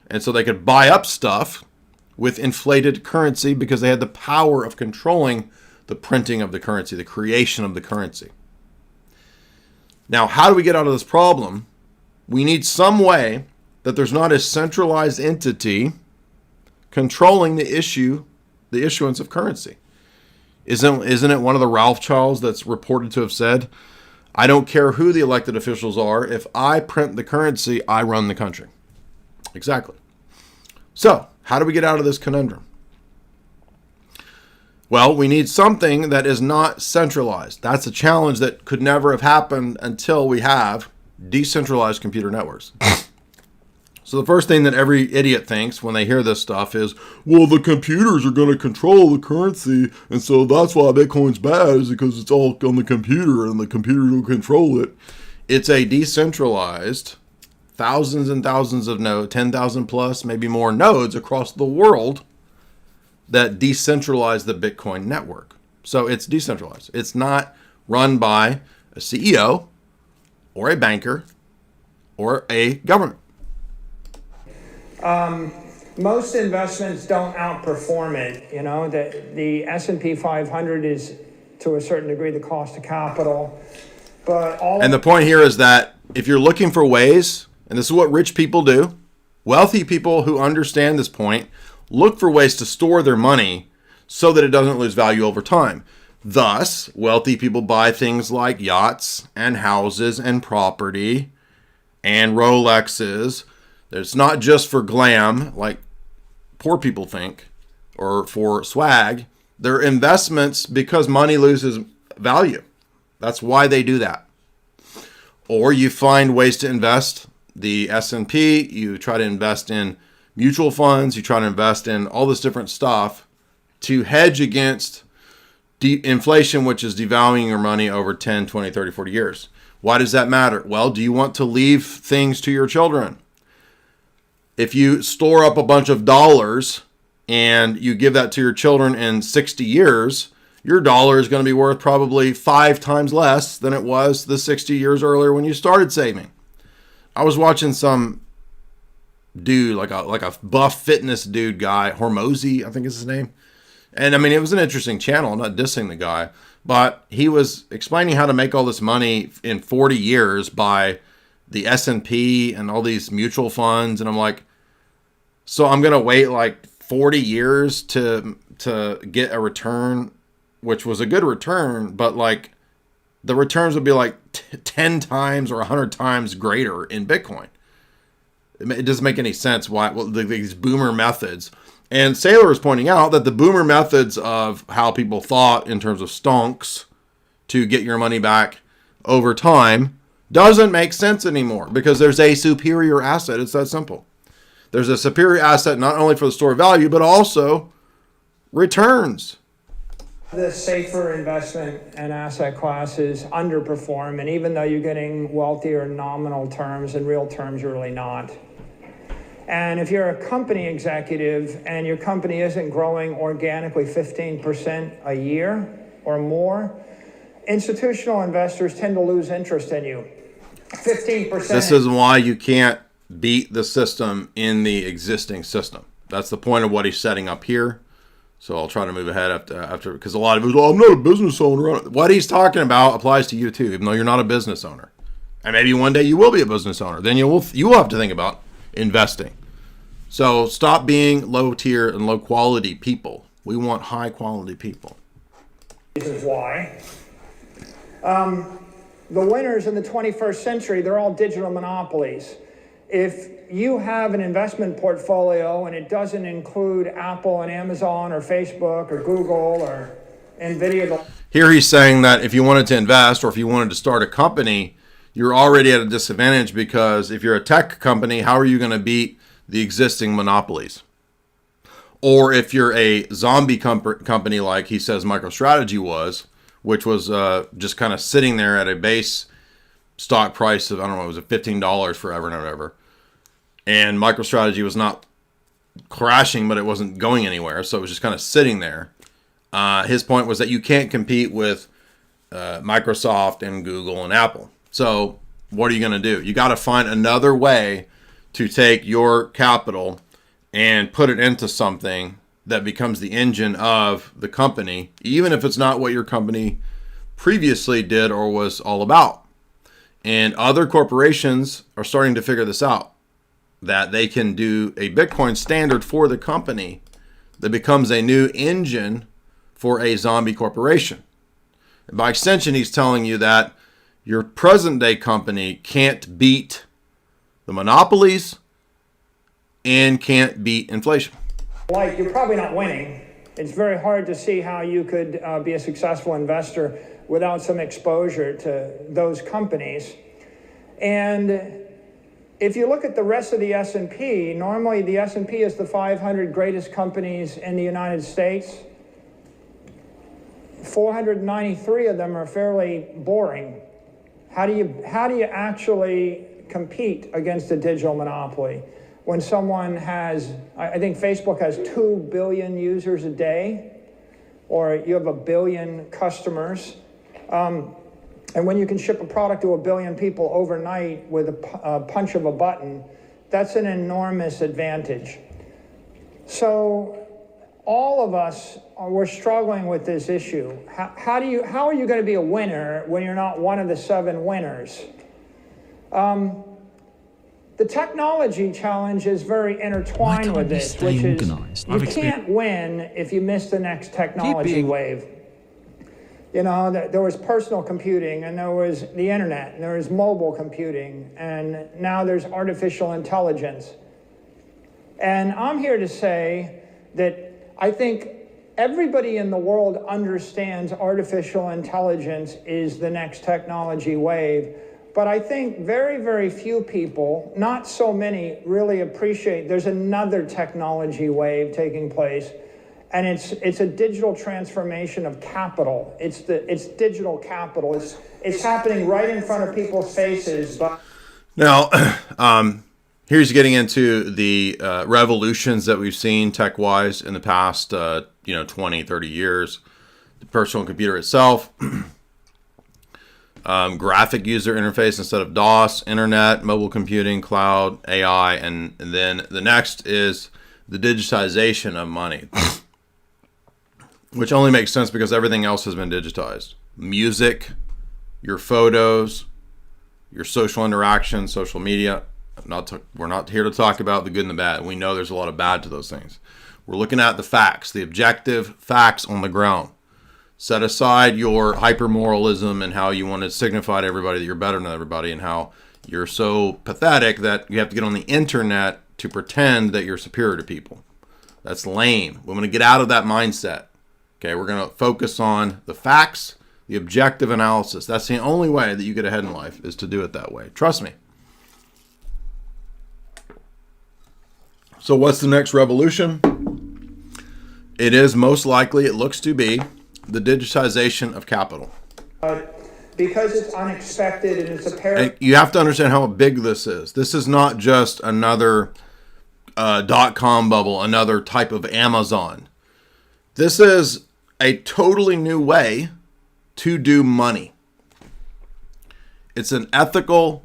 And so they could buy up stuff with inflated currency because they had the power of controlling the printing of the currency, the creation of the currency. Now, how do we get out of this problem? We need some way that there's not a centralized entity controlling the issuance of currency. Isn't it one of the Rothschilds that's reported to have said, I don't care who the elected officials are, if I print the currency, I run the country. Exactly. So, how do we get out of this conundrum? Well, we need something that is not centralized. That's a challenge that could never have happened until we have decentralized computer networks. So the first thing that every idiot thinks when they hear this stuff is, well, the computers are going to control the currency, and so that's why Bitcoin's bad, is because it's all on the computer, and the computer will control it. It's a decentralized, thousands and thousands of nodes, 10,000 plus, maybe more nodes across the world that decentralize the Bitcoin network. So it's decentralized. It's not run by a CEO or a banker or a government. Most investments don't outperform it. You know, the S&P 500 is, to a certain degree, the cost of capital. But and the point here is that if you're looking for ways, and this is what rich people do, wealthy people who understand this point, look for ways to store their money so that it doesn't lose value over time. Thus, wealthy people buy things like yachts and houses and property and Rolexes. It's not just for glam, like poor people think, or for swag. They're investments because money loses value. That's why they do that. Or you find ways to invest. The S&P, you try to invest in mutual funds, you try to invest in all this different stuff to hedge against inflation, which is devaluing your money over 10, 20, 30, 40 years. Why does that matter? Well, do you want to leave things to your children? If you store up a bunch of dollars and you give that to your children in 60 years, your dollar is going to be worth probably 5 times less than it was the 60 years earlier when you started saving. I was watching some dude, like a buff fitness dude guy, Hormozy, I think is his name. And I mean, it was an interesting channel. I'm not dissing the guy, but he was explaining how to make all this money in 40 years by the S&P and all these mutual funds. And I'm like, so I'm going to wait like 40 years to get a return, which was a good return, but like the returns would be like 10 times or 100 times greater in Bitcoin. It doesn't make any sense why these boomer methods. And Saylor is pointing out that the boomer methods of how people thought in terms of stonks to get your money back over time doesn't make sense anymore because there's a superior asset. It's that simple. There's a superior asset not only for the store value, but also returns. The safer investment and asset classes underperform, and even though you're getting wealthier in nominal terms, in real terms, you're really not. And if you're a company executive and your company isn't growing organically 15% a year or more, institutional investors tend to lose interest in you. 15%. This is why you can't beat the system in the existing system. That's the point of what he's setting up here. So I'll try to move ahead after because a lot of people, I'm not a business owner. What he's talking about applies to you too, even though you're not a business owner. And maybe one day you will be a business owner. Then you will have to think about investing. So stop being low tier and low quality people. We want high quality people. Reasons why. The winners in the 21st century, they're all digital monopolies. If you have an investment portfolio and it doesn't include Apple and Amazon or Facebook or Google or Nvidia. Here he's saying that if you wanted to invest or if you wanted to start a company, you're already at a disadvantage because if you're a tech company, how are you going to beat the existing monopolies? Or if you're a zombie company like he says MicroStrategy was, which was just kind of sitting there at a base stock price of, I don't know, it was $15 forever and ever. And MicroStrategy was not crashing, but it wasn't going anywhere. So it was just kind of sitting there. His point was that you can't compete with Microsoft and Google and Apple. So what are you going to do? You got to find another way to take your capital and put it into something that becomes the engine of the company, even if it's not what your company previously did or was all about. And other corporations are starting to figure this out, that they can do a Bitcoin standard for the company that becomes a new engine for a zombie corporation. And by extension, he's telling you that your present day company can't beat the monopolies and can't beat inflation. Like, you're probably not winning. It's very hard to see how you could be a successful investor without some exposure to those companies. And if you look at the rest of the S&P, normally the S&P is the 500 greatest companies in the United States. 493 of them are fairly boring. How do you actually compete against a digital monopoly? When someone has, I think Facebook has 2 billion users a day, or you have 1 billion customers. And when you can ship a product to 1 billion people overnight with a punch of a button, that's an enormous advantage. So all of us, we're struggling with this issue. How are you going to be a winner when you're not one of the 7 winners? The technology challenge is very intertwined with this, which is you can't win if you miss the next technology wave. You know, there was personal computing, and there was the internet, and there was mobile computing, and now there's artificial intelligence. And I'm here to say that I think everybody in the world understands artificial intelligence is the next technology wave. But I think very, very few people, not so many, really appreciate there's another technology wave taking place, and it's a digital transformation of capital. It's digital capital. It's happening right in front of people's faces. But now, here's getting into the revolutions that we've seen tech-wise in the past, 20, 30 years. The personal computer itself. Graphic user interface instead of DOS, internet, mobile computing, cloud, AI, and then the next is the digitization of money, which only makes sense because everything else has been digitized. Music, your photos, your social interaction, social media. We're not here to talk about the good and the bad. We know there's a lot of bad to those things. We're looking at the facts, the objective facts on the ground. Set aside your hyper-moralism and how you want to signify to everybody that you're better than everybody and how you're so pathetic that you have to get on the internet to pretend that you're superior to people. That's lame. We're going to get out of that mindset. Okay, we're going to focus on the facts, the objective analysis. That's the only way that you get ahead in life, is to do it that way. Trust me. So what's the next revolution? It is most likely, it looks to be, the digitization of capital. Because it's unexpected and it's apparent. And you have to understand how big this is. This is not just another dot-com bubble, another type of Amazon. This is a totally new way to do money. It's an ethical,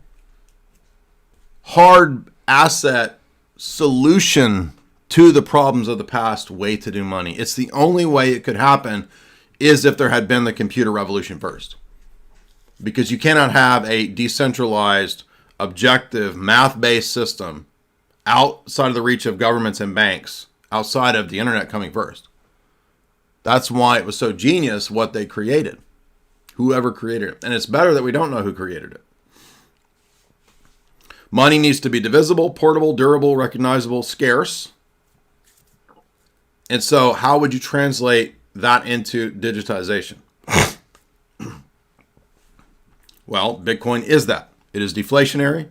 hard asset solution to the problems of the past way to do money. It's the only way it could happen is if there had been the computer revolution first. Because you cannot have a decentralized, objective, math-based system outside of the reach of governments and banks, outside of the internet coming first. That's why it was so genius what they created. Whoever created it. And it's better that we don't know who created it. Money needs to be divisible, portable, durable, recognizable, scarce. And so how would you translate that into digitization? Well, Bitcoin is that. It is deflationary.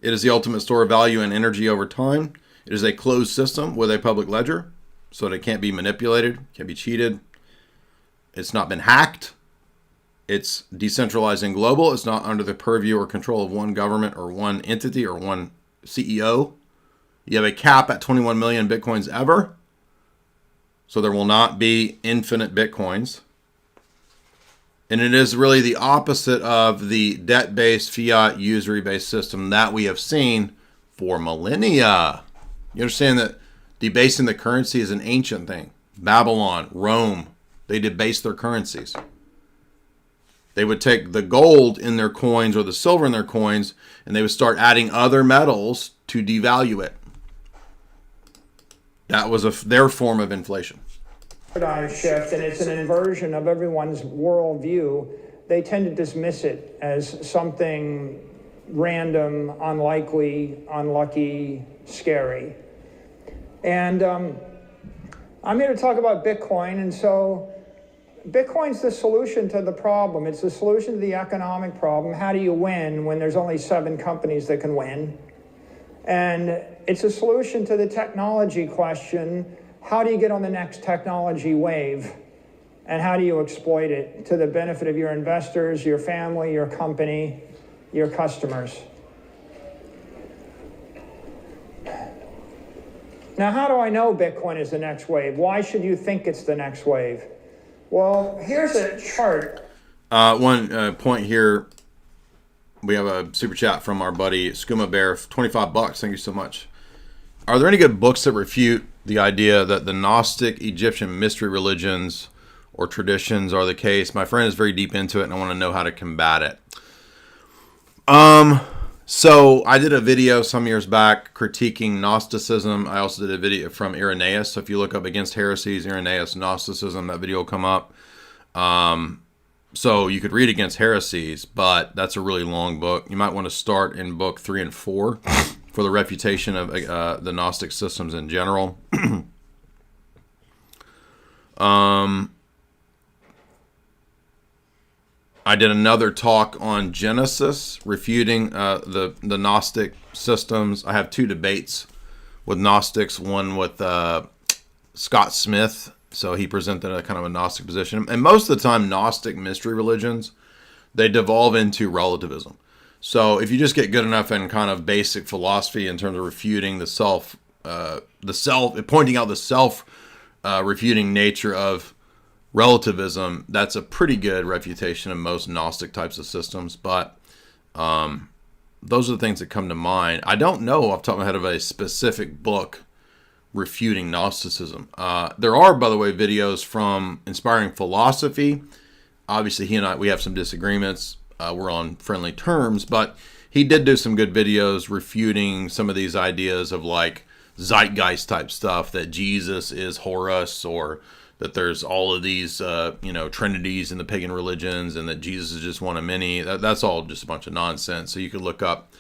It is the ultimate store of value and energy over time. It is a closed system with a public ledger, so that it can't be manipulated, can't be cheated. It's not been hacked. It's decentralized and global. It's not under the purview or control of one government or one entity or one CEO. You have a cap at 21 million Bitcoins ever. So there will not be infinite Bitcoins. And it is really the opposite of the debt-based, fiat, usury-based system that we have seen for millennia. You understand that debasing the currency is an ancient thing. Babylon, Rome, they debased their currencies. They would take the gold in their coins or the silver in their coins, and they would start adding other metals to devalue it. That was their form of inflation. Paradigm shift, and it's an inversion of everyone's worldview. They tend to dismiss it as something random, unlikely, unlucky, scary. And I'm here to talk about Bitcoin, and so Bitcoin's the solution to the problem. It's the solution to the economic problem. How do you win when there's only 7 companies that can win? And it's a solution to the technology question. How do you get on the next technology wave? And how do you exploit it to the benefit of your investors, your family, your company, your customers? Now, how do I know Bitcoin is the next wave? Why should you think it's the next wave? Well, here's a chart. One point here. We have a super chat from our buddy Skooma Bear, $25. Thank you so much. Are there any good books that refute the idea that the Gnostic Egyptian mystery religions or traditions are the case? My friend is very deep into it, and I want to know how to combat it. So I did a video some years back critiquing Gnosticism. I also did a video from Irenaeus. So if you look up Against Heresies, Irenaeus, Gnosticism, that video will come up. So you could read Against Heresies, but that's a really long book. You might want to start in book 3 and 4 for the refutation of the Gnostic systems in general. I did another talk on Genesis, refuting the Gnostic systems. I have 2 debates with Gnostics, one with Scott Smith. So he presented a kind of a Gnostic position. And most of the time, Gnostic mystery religions, they devolve into relativism. So if you just get good enough in kind of basic philosophy in terms of refuting the self, pointing out the self-refuting nature of relativism, that's a pretty good refutation of most Gnostic types of systems. But those are the things that come to mind. I don't know off the top of my head of a specific book refuting Gnosticism. There are, by the way, videos from Inspiring Philosophy. Obviously, he and I, we have some disagreements. We're on friendly terms, but he did do some good videos refuting some of these ideas of like zeitgeist type stuff, that Jesus is Horus, or that there's all of these, trinities in the pagan religions, and that Jesus is just one of many. That's all just a bunch of nonsense. So you could look up,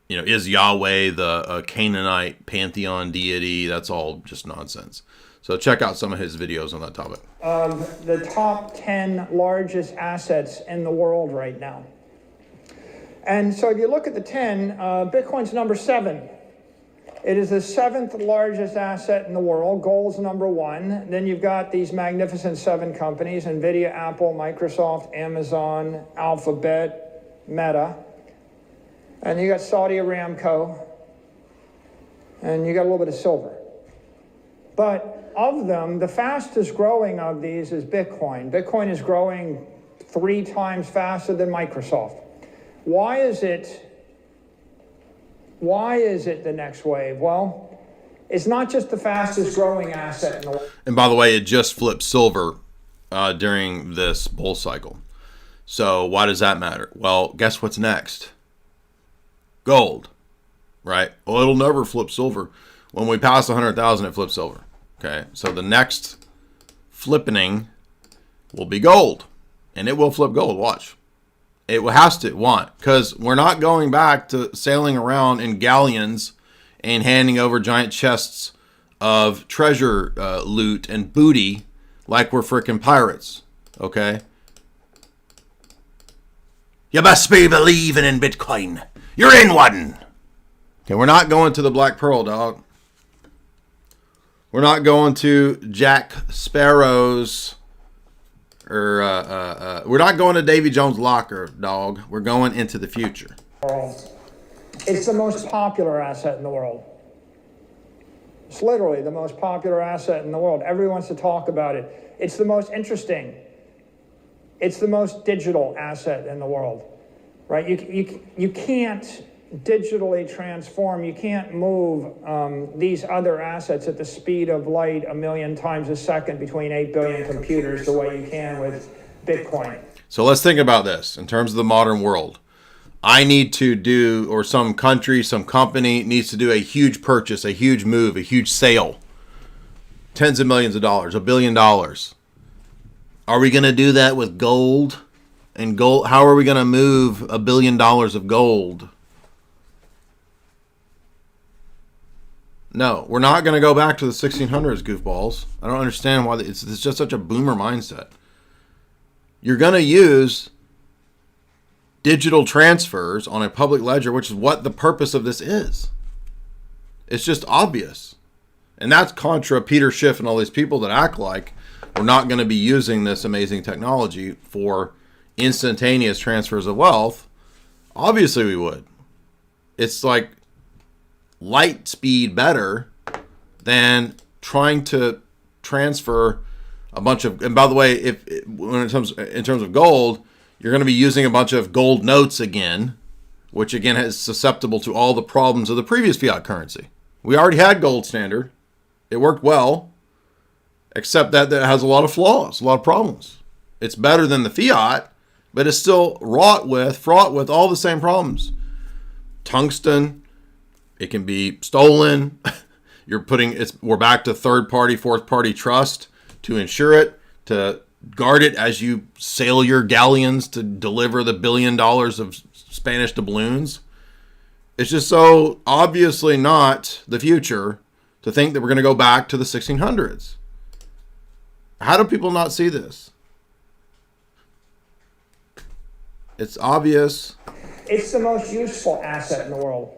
is Yahweh the Canaanite pantheon deity? That's all just nonsense. So check out some of his videos on that topic. The top 10 largest assets in the world right now. And so if you look at the 10, Bitcoin's number 7. It is the 7th largest asset in the world. Gold's number 1. Then you've got these magnificent 7 companies: NVIDIA, Apple, Microsoft, Amazon, Alphabet, Meta. And you got Saudi Aramco. and you got a little bit of silver. But of them, the fastest growing of these is Bitcoin. Bitcoin is growing 3 times faster than Microsoft. Why is it the next wave? Well, it's not just the fastest growing asset in the world. And by the way, it just flipped silver during this bull cycle. So why does that matter? Well, guess what's next? Gold, right? Well, it'll never flip silver. When we pass 100,000, it flips silver. Okay, so the next flippening will be gold, and it will flip gold. Watch. It has to want, because we're not going back to sailing around in galleons and handing over giant chests of treasure loot and booty like we're frickin' pirates. Okay? You must be believing in Bitcoin. You're in one. Okay, we're not going to the Black Pearl, dog. We're not going to Jack Sparrow's, or we're not going to Davy Jones' locker, dog. We're going into the future. It's the most popular asset in the world. It's literally the most popular asset in the world. Everyone wants to talk about it. It's the most interesting. It's the most digital asset in the world, right? You can't digitally transform. You can't move these other assets at the speed of light 1 million times a second between 8 billion computers the way you can with Bitcoin. So let's think about this in terms of the modern world. I need to do, or some country, some company needs to do a huge purchase, a huge move, a huge sale. Tens of millions of dollars, $1 billion. Are we going to do that with gold? And gold, how are we going to move $1 billion of gold? No, we're not going to go back to the 1600s, goofballs. I don't understand why it's just such a boomer mindset. You're going to use digital transfers on a public ledger, which is what the purpose of this is. It's just obvious. And that's contra Peter Schiff and all these people that act like we're not going to be using this amazing technology for instantaneous transfers of wealth. Obviously we would. It's like light speed better than trying to transfer a bunch of, and by the way, in terms of gold, you're going to be using a bunch of gold notes again, which again is susceptible to all the problems of the previous fiat currency. We already had gold standard. It worked well, except that it has a lot of flaws, a lot of problems. It's better than the fiat, but it's still fraught with all the same problems. Tungsten, it can be stolen. We're back to third party, fourth party trust to insure it, to guard it as you sail your galleons to deliver the $1 billion of Spanish doubloons. It's just so obviously not the future to think that we're going to go back to the 1600s. How do people not see this? It's obvious. It's the most useful asset in the world.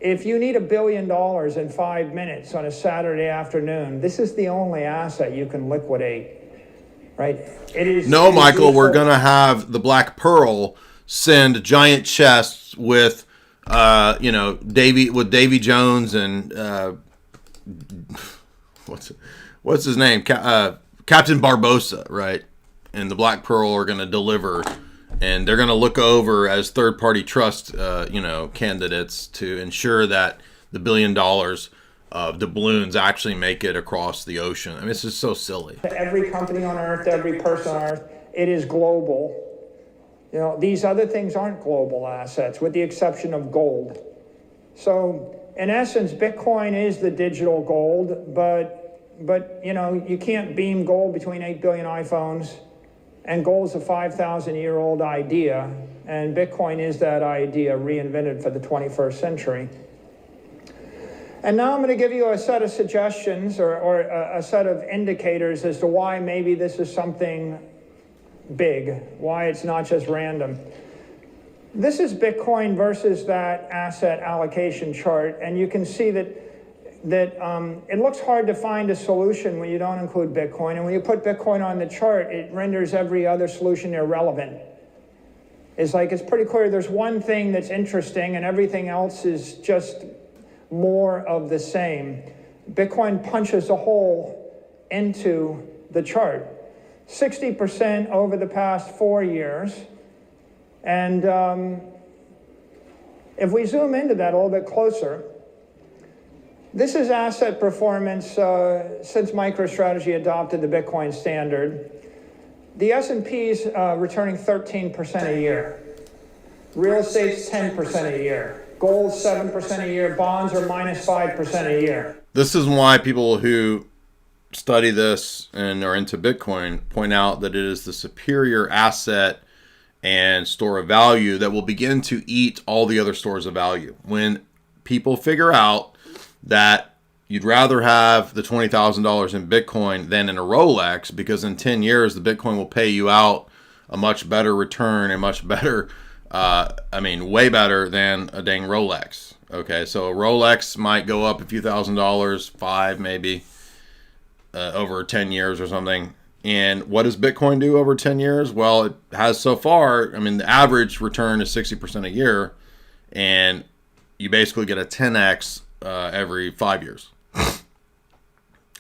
If you need $1 billion in 5 minutes on a Saturday afternoon, this is the only asset you can liquidate. Right? No, Michael, we're going to have the Black Pearl send giant chests with, Davy Jones and what's his name? Captain Barbossa, right? And the Black Pearl are going to deliver, and they're going to look over as third-party trust, candidates to ensure that the $1 billion of doubloons actually make it across the ocean. I mean, it's just so silly. Every company on Earth, every person on Earth, it is global. These other things aren't global assets, with the exception of gold. So, in essence, Bitcoin is the digital gold, but you can't beam gold between 8 billion iPhones, and gold's a 5,000-year-old idea, and Bitcoin is that idea reinvented for the 21st century. And now I'm going to give you a set of suggestions or a set of indicators as to why maybe this is something big, why it's not just random. This is Bitcoin versus that asset allocation chart, and you can see that it looks hard to find a solution when you don't include Bitcoin, and when you put Bitcoin on the chart, it renders every other solution irrelevant. It's pretty clear there's one thing that's interesting and everything else is just more of the same. Bitcoin punches a hole into the chart. 60% over the past 4 years. And if we zoom into that a little bit closer, this is asset performance since MicroStrategy adopted the Bitcoin standard. The S&P's returning 13% a year. Real estate's 10% a year. Gold's 7% a year. Bonds are minus 5% a year. This is why people who study this and are into Bitcoin point out that it is the superior asset and store of value that will begin to eat all the other stores of value. When people figure out that you'd rather have the $20,000 in Bitcoin than in a Rolex, because in 10 years, the Bitcoin will pay you out a much better return, a much better, way better than a dang Rolex. Okay, so a Rolex might go up a few $1,000s, 5 maybe, over 10 years or something. And what does Bitcoin do over 10 years? Well, it has so far. The average return is 60% a year, and you basically get a 10x every 5 years.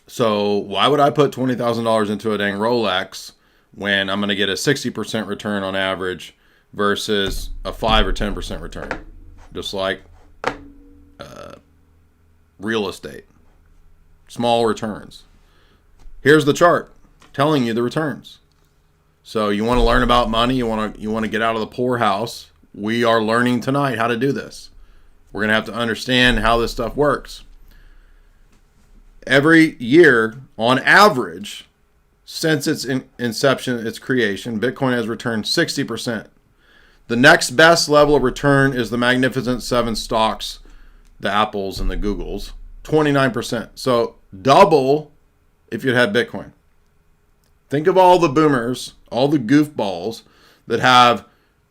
So why would I put $20,000 into a dang Rolex when I'm going to get a 60% return on average versus a 5 or 10% return? Just like real estate, small returns. Here's the chart telling you the returns. So you want to learn about money, you want to get out of the poorhouse. We are learning tonight how to do this. We're going to have to understand how this stuff works. Every year, on average, since its inception, its creation, Bitcoin has returned 60%. The next best level of return is the Magnificent Seven stocks, the Apples and the Googles, 29%. So double if you'd had Bitcoin. Think of all the boomers, all the goofballs that have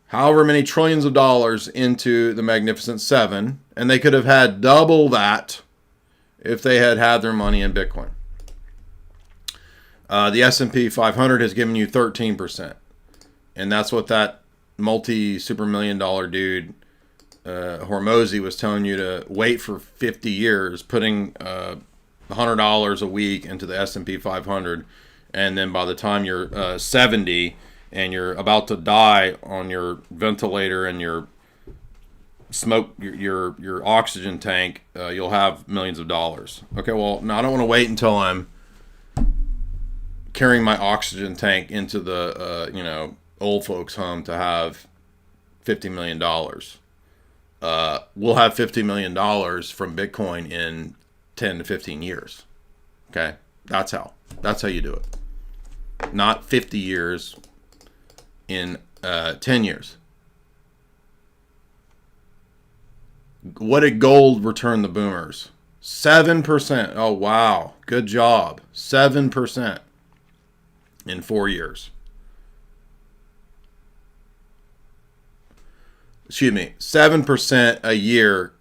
however many trillions of dollars into the Magnificent Seven, and they could have had double that if they had had their money in Bitcoin. The S&P 500 has given you 13%, and that's what that multi-super million dollar dude, Hormozy, was telling you to wait for 50 years, putting $100 a week into the S&P 500, and then by the time you're 70 and you're about to die on your ventilator and your smoke, your oxygen tank, you'll have millions of dollars. Okay, well, now I don't want to wait until I'm carrying my oxygen tank into the old folks home to have $50 million. We'll have $50 million from Bitcoin in 10 to 15 years. Okay, that's how you do it. Not 50 years in 10 years. What did gold return the boomers? 7%. Oh, wow. Good job. 7% in 4 years. Excuse me. 7% a year,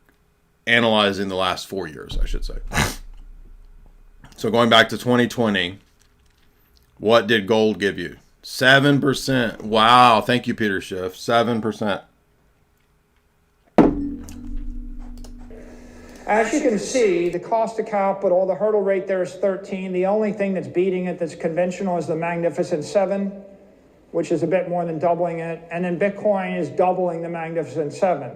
analyzing the last 4 years, I should say. So going back to 2020, what did gold give you? 7%. Wow. Thank you, Peter Schiff. 7%. As you can see, the cost of capital, the hurdle rate there is 13. The only thing that's beating it that's conventional is the Magnificent Seven, which is a bit more than doubling it. And then Bitcoin is doubling the Magnificent Seven.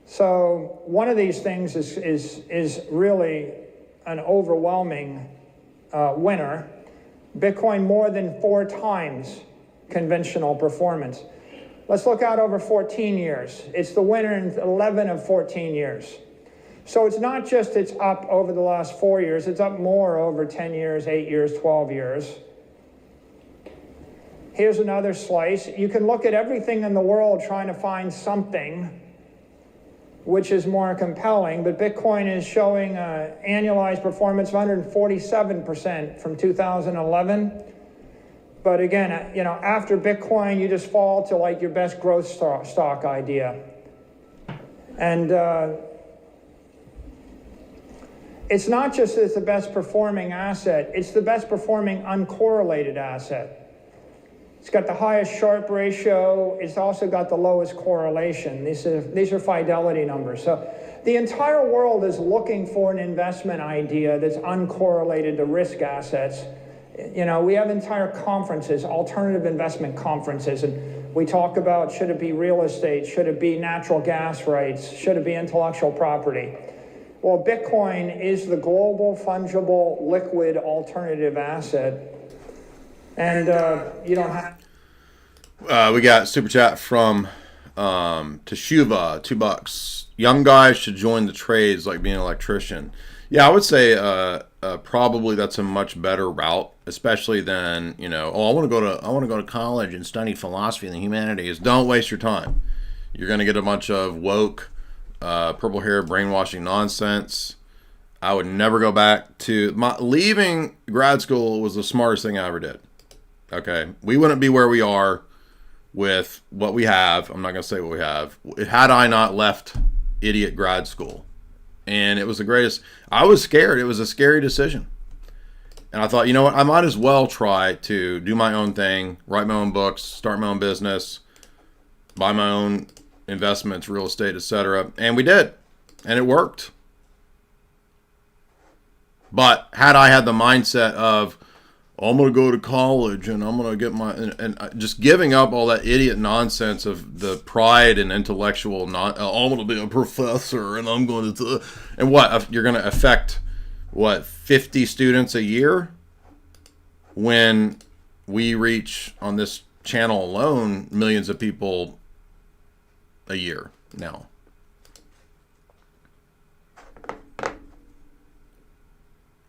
So one of these things is really an overwhelming winner. Bitcoin more than 4 times conventional performance. Let's look out over 14 years. It's the winner in 11 of 14 years. So it's not just it's up over the last 4 years, it's up more over 10 years, 8 years, 12 years. Here's another slice. You can look at everything in the world trying to find something which is more compelling, but Bitcoin is showing annualized performance of 147% from 2011. But again, after Bitcoin, you just fall to like your best growth stock idea. And it's not just that it's the best performing asset, it's the best performing uncorrelated asset. It's got the highest Sharpe ratio. It's also got the lowest correlation. These are fidelity numbers. So the entire world is looking for an investment idea that's uncorrelated to risk assets. You know, we have entire conferences, alternative investment conferences, and we talk about, should it be real estate? Should it be natural gas rights? Should it be intellectual property? Well, Bitcoin is the global, fungible, liquid alternative asset. And you don't have... We got super chat from Teshuva, $2. Young guys should join the trades like being an electrician. Yeah, I would say probably that's a much better route, especially than, you know, I want to go to college and study philosophy and the humanities. Don't waste your time. You're going to get a bunch of woke, purple hair brainwashing nonsense. I would never go back to leaving grad school was the smartest thing I ever did. Okay, we wouldn't be where we are with what we have. I'm not going to say what we have. Had I not left idiot grad school. And it was the greatest. I was scared. It was a scary decision. And I thought, you know what? I might as well try to do my own thing, write my own books, start my own business, buy my own investments, real estate, etc. And we did. And it worked. But had I had the mindset of, I'm going to go to college and I'm going to get my... And just giving up all that idiot nonsense of the pride and intellectual... I'm going to be a professor and I'm going to... And what? You're going to affect, 50 students a year? When we reach, on this channel alone, millions of people a year now.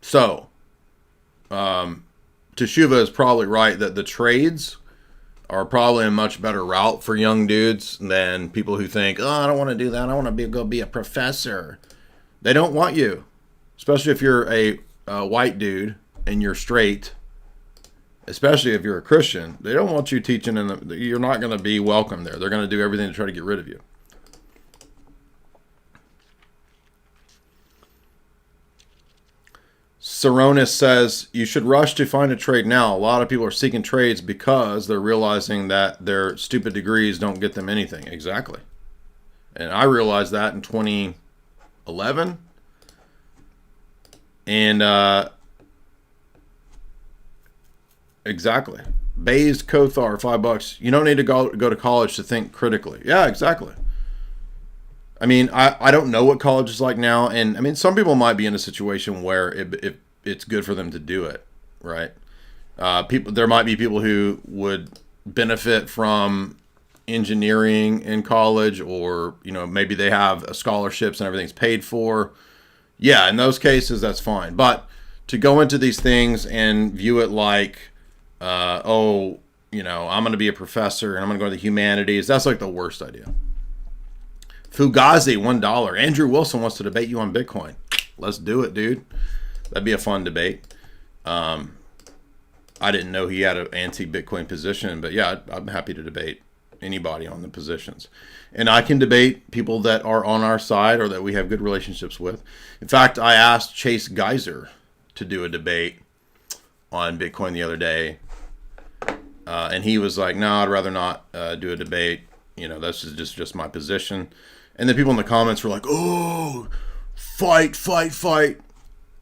So... Teshuva is probably right that the trades are probably a much better route for young dudes than people who think, oh, I don't want to do that. I want to go be a professor. They don't want you, especially if you're a white dude and you're straight, especially if you're a Christian. They don't want you teaching, and you're not going to be welcome there. They're going to do everything to try to get rid of you. Saronis says, you should rush to find a trade now. A lot of people are seeking trades because they're realizing that their stupid degrees don't get them anything. Exactly. And I realized that in 2011. And exactly. Bays Kothar, $5. You don't need to go to college to think critically. Yeah, exactly. I mean, I don't know what college is like now, and I mean, some people might be in a situation where it's good for them to do it, right? There might be people who would benefit from engineering in college, or maybe they have scholarships and everything's paid for. Yeah, in those cases, that's fine. But to go into these things and view it like, I'm going to be a professor and I'm going to go to the humanities, that's like the worst idea. Fugazi, $1. Andrew Wilson wants to debate you on Bitcoin. Let's do it, dude. That'd be a fun debate. I didn't know he had an anti-Bitcoin position, but yeah, I'm happy to debate anybody on the positions. And I can debate people that are on our side or that we have good relationships with. In fact, I asked Chase Geiser to do a debate on Bitcoin the other day. And he was like, no, I'd rather not do a debate. This is just my position. And then people in the comments were like, oh, fight.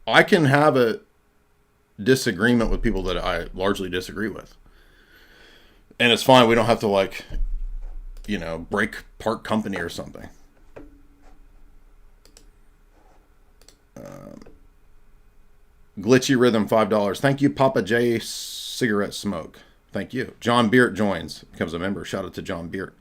I can have a disagreement with people that I largely disagree with. And it's fine. We don't have to break part company or something. Glitchy Rhythm, $5. Thank you, Papa J Cigarette Smoke. Thank you. John Beert joins, becomes a member. Shout out to John Beert.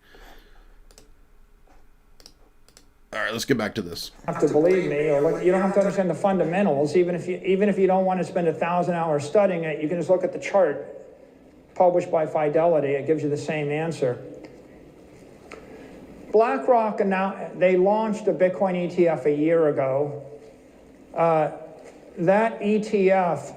All right, let's get back to this. You have to believe me, or you don't have to understand the fundamentals. Even if you don't want to spend 1,000 hours studying it, you can just look at the chart published by Fidelity. It gives you the same answer. BlackRock, they launched a Bitcoin ETF a year ago. That ETF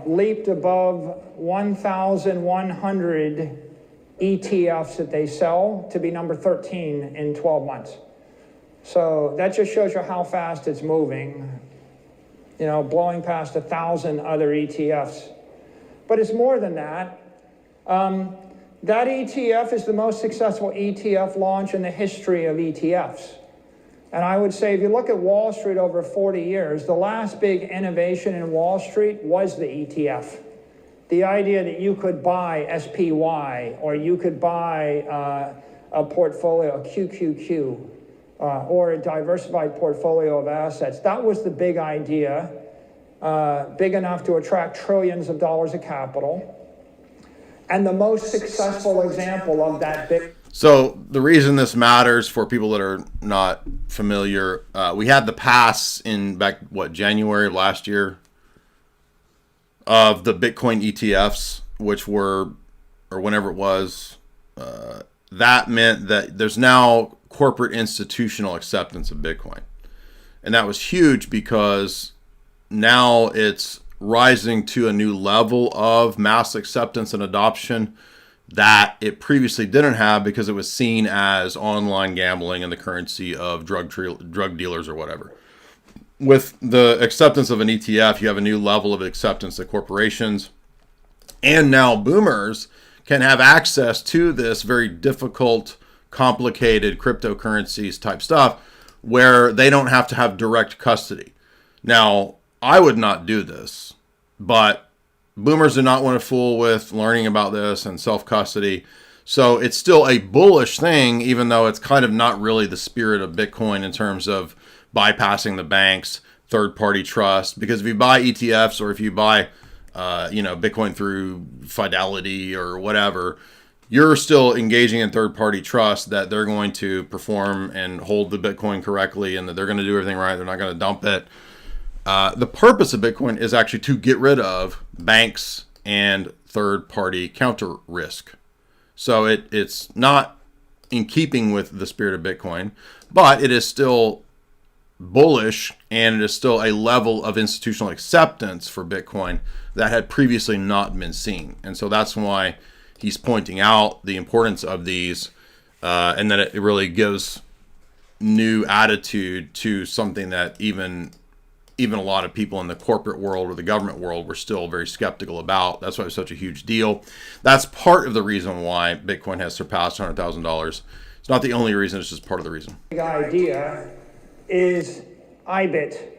leaped above 1,100 ETFs that they sell to be number 13 in 12 months. So that just shows you how fast it's moving, blowing past 1,000 other ETFs. But it's more than that. That ETF is the most successful ETF launch in the history of ETFs. And I would say if you look at Wall Street over 40 years, the last big innovation in Wall Street was the ETF. The idea that you could buy SPY or you could buy a portfolio, a QQQ, or a diversified portfolio of assets. That was the big idea, big enough to attract trillions of dollars of capital. And the most successful example of that big... So the reason this matters for people that are not familiar, we had the pass in back, January of last year of the Bitcoin ETFs, which were, or whenever it was, that meant that there's now corporate institutional acceptance of Bitcoin. And that was huge because now it's rising to a new level of mass acceptance and adoption that it previously didn't have because it was seen as online gambling and the currency of drug dealers or whatever. With the acceptance of an ETF, you have a new level of acceptance that corporations and now boomers can have access to this very difficult, complicated cryptocurrencies type stuff where they don't have to have direct custody. Now, I would not do this, but boomers do not want to fool with learning about this and self-custody. So it's still a bullish thing, even though it's kind of not really the spirit of Bitcoin in terms of bypassing the banks, third-party trust. Because if you buy ETFs or if you buy, Bitcoin through Fidelity or whatever, you're still engaging in third-party trust that they're going to perform and hold the Bitcoin correctly and that they're going to do everything right. They're not going to dump it. The purpose of Bitcoin is actually to get rid of banks and third-party counter risk. So it's not in keeping with the spirit of Bitcoin, but it is still bullish and it is still a level of institutional acceptance for Bitcoin that had previously not been seen. And so that's why he's pointing out the importance of these and that it really gives new attitude to something that even a lot of people in the corporate world or the government world were still very skeptical about. That's why it's such a huge deal. That's part of the reason why Bitcoin has surpassed $100,000. It's not the only reason, it's just part of the reason. The idea is IBIT,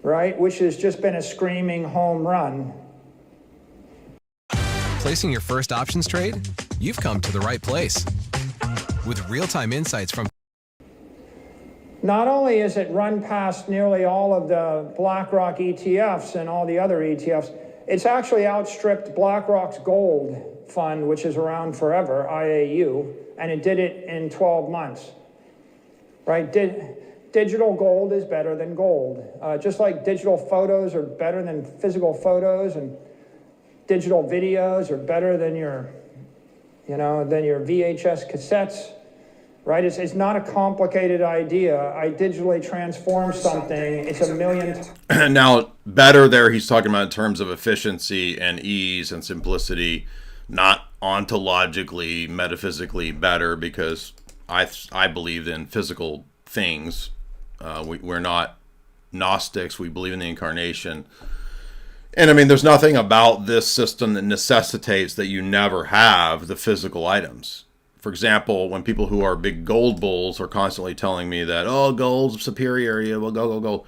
right? Which has just been a screaming home run. Placing your first options trade? You've come to the right place. With real-time insights from... Not only is it run past nearly all of the BlackRock ETFs and all the other ETFs, it's actually outstripped BlackRock's gold fund, which is around forever, IAU, and it did it in 12 months, right? Digital gold is better than gold. Just like digital photos are better than physical photos and digital videos are better than your VHS cassettes. Right? It's not a complicated idea. I digitally transform something. It's a million. Now, better there, he's talking about in terms of efficiency and ease and simplicity, not ontologically, metaphysically better, because I believe in physical things. We're not Gnostics. We believe in the incarnation. And I mean, there's nothing about this system that necessitates that you never have the physical items. For example, when people who are big gold bulls are constantly telling me that, oh, gold's superior, yeah, well, go.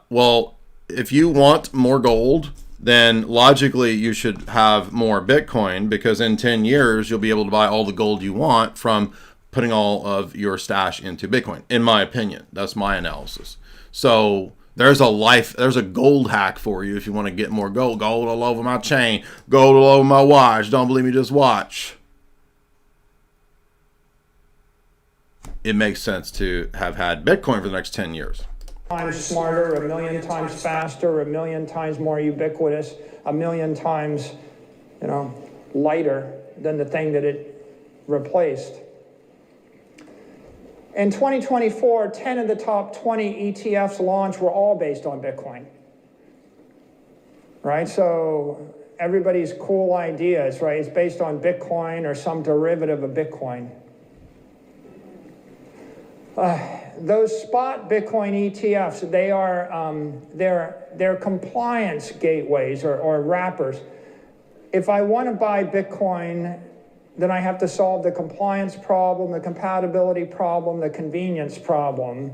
Well, if you want more gold, then logically you should have more Bitcoin, because in 10 years, you'll be able to buy all the gold you want from putting all of your stash into Bitcoin, in my opinion. That's my analysis. So there's a gold hack for you if you want to get more gold. Gold all over my chain, gold all over my watch. Don't believe me, just watch. It makes sense to have had Bitcoin for the next 10 years. Times smarter, 1,000,000 times faster, 1,000,000 times more ubiquitous, 1,000,000 times, lighter than the thing that it replaced. In 2024, 10 of the top 20 ETFs launched were all based on Bitcoin. Right? So everybody's cool ideas, right? It's based on Bitcoin or some derivative of Bitcoin. Those spot Bitcoin ETFs, they are they're compliance gateways or wrappers. if I want to buy Bitcoin, then I have to solve the compliance problem, the compatibility problem, the convenience problem.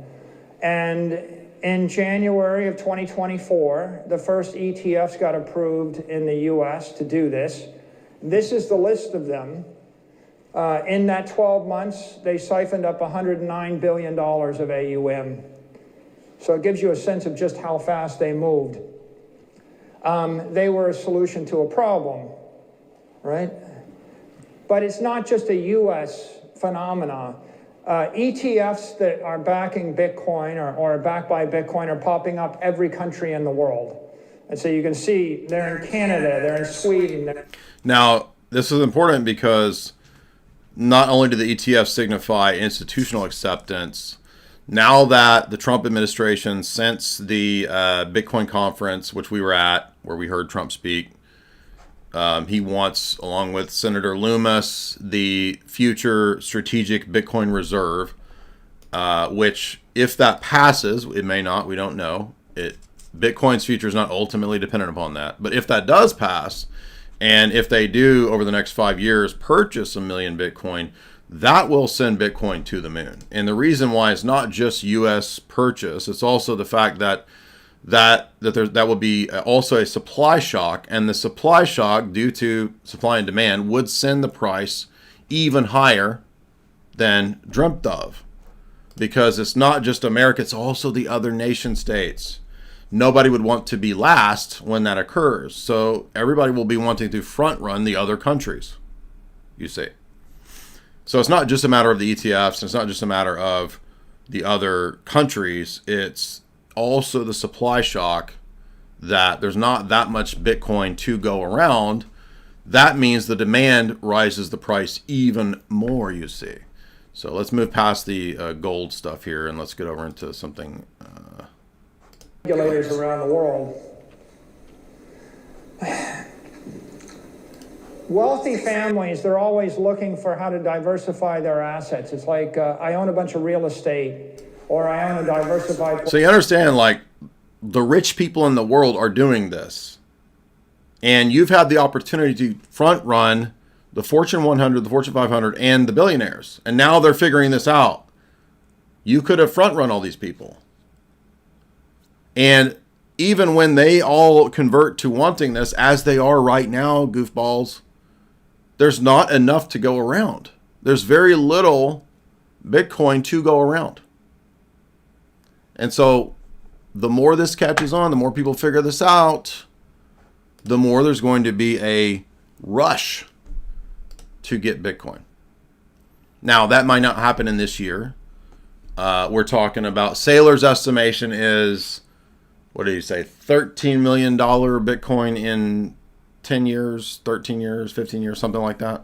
And in January of 2024, the first ETFs got approved in the US to do this. This is the list of them. In that 12 months, they siphoned up $109 billion of AUM. So it gives you a sense of just how fast they moved. They were a solution to a problem, right? But it's not just a US phenomena. ETFs that are backing Bitcoin or are backed by Bitcoin are popping up every country in the world. And so you can see they're in Canada, they're in Sweden. Now, this is important because not only do the ETFs signify institutional acceptance, now that the Trump administration, since the Bitcoin conference, which we were at, where we heard Trump speak, he wants, along with Senator Loomis, the future strategic Bitcoin reserve, which, if that passes, it may not, we don't know. Bitcoin's future is not ultimately dependent upon that. But if that does pass, and if they do, over the next 5 years, purchase 1 million Bitcoin, that will send Bitcoin to the moon. And the reason why it's not just U.S. purchase, it's also the fact that that will be also a supply shock, and the supply shock, due to supply and demand, would send the price even higher than dreamt of, because it's not just America, it's also the other nation states. Nobody would want to be last when that occurs, so everybody will be wanting to front run the other countries, you see. So it's not just a matter of the ETFs, it's not just a matter of the other countries, it's also the supply shock that there's not that much Bitcoin to go around. That means the demand rises the price even more, you see. So let's move past the gold stuff here and let's get over into something. Regulators around the world. Wealthy families, they're always looking for how to diversify their assets. It's like, I own a bunch of real estate, or I own a diversified... So you understand, like, the rich people in the world are doing this. And you've had the opportunity to front run the Fortune 100, the Fortune 500, and the billionaires. And now they're figuring this out. You could have front run all these people. And even when they all convert to wanting this, as they are right now, goofballs, there's not enough to go around. There's very little Bitcoin to go around. And so the more this catches on, the more people figure this out, the more there's going to be a rush to get Bitcoin. Now, that might not happen in this year. We're talking about, Saylor's estimation is, what did he say, $13 million Bitcoin in 10 years, 13 years, 15 years, something like that.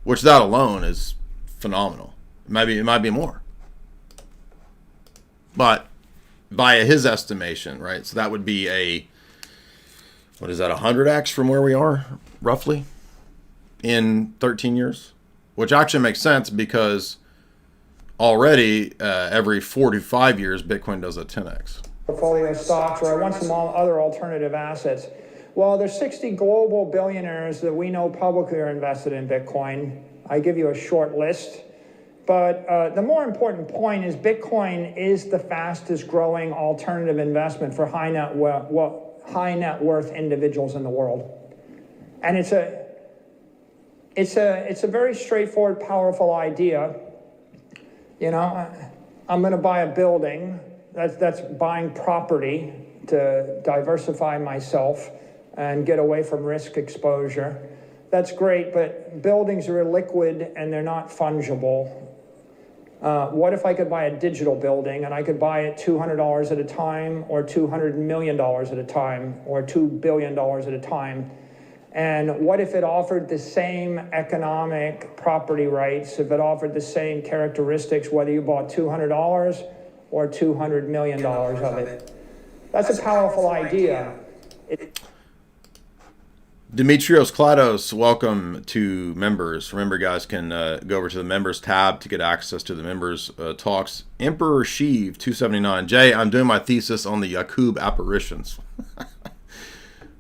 Which that alone is phenomenal. It might be more. But by his estimation, right? So that would be a, what is that, 100x from where we are, roughly, in 13 years? Which actually makes sense because already every 4 to 5 years, Bitcoin does a 10x. Portfolio stocks, or I want some other alternative assets. Well, there's 60 global billionaires that we know publicly are invested in Bitcoin. I give you a short list. But the more important point is Bitcoin is the fastest growing alternative investment for high net worth individuals in the world. And it's a very straightforward, powerful idea. You know, I'm going to buy a building. That's buying property to diversify myself and get away from risk exposure. That's great, but buildings are illiquid and they're not fungible. What if I could buy a digital building and I could buy it $200 at a time, or $200 million at a time, or $2 billion at a time? And what if it offered the same economic property rights, if it offered the same characteristics, whether you bought $200 or $200 million of it? That's a powerful idea. Dimitrios Klados, welcome to members. Remember, guys can go over to the members tab to get access to the members talks. Emperor Sheev 279. Jay, I'm doing my thesis on the Yakub apparitions.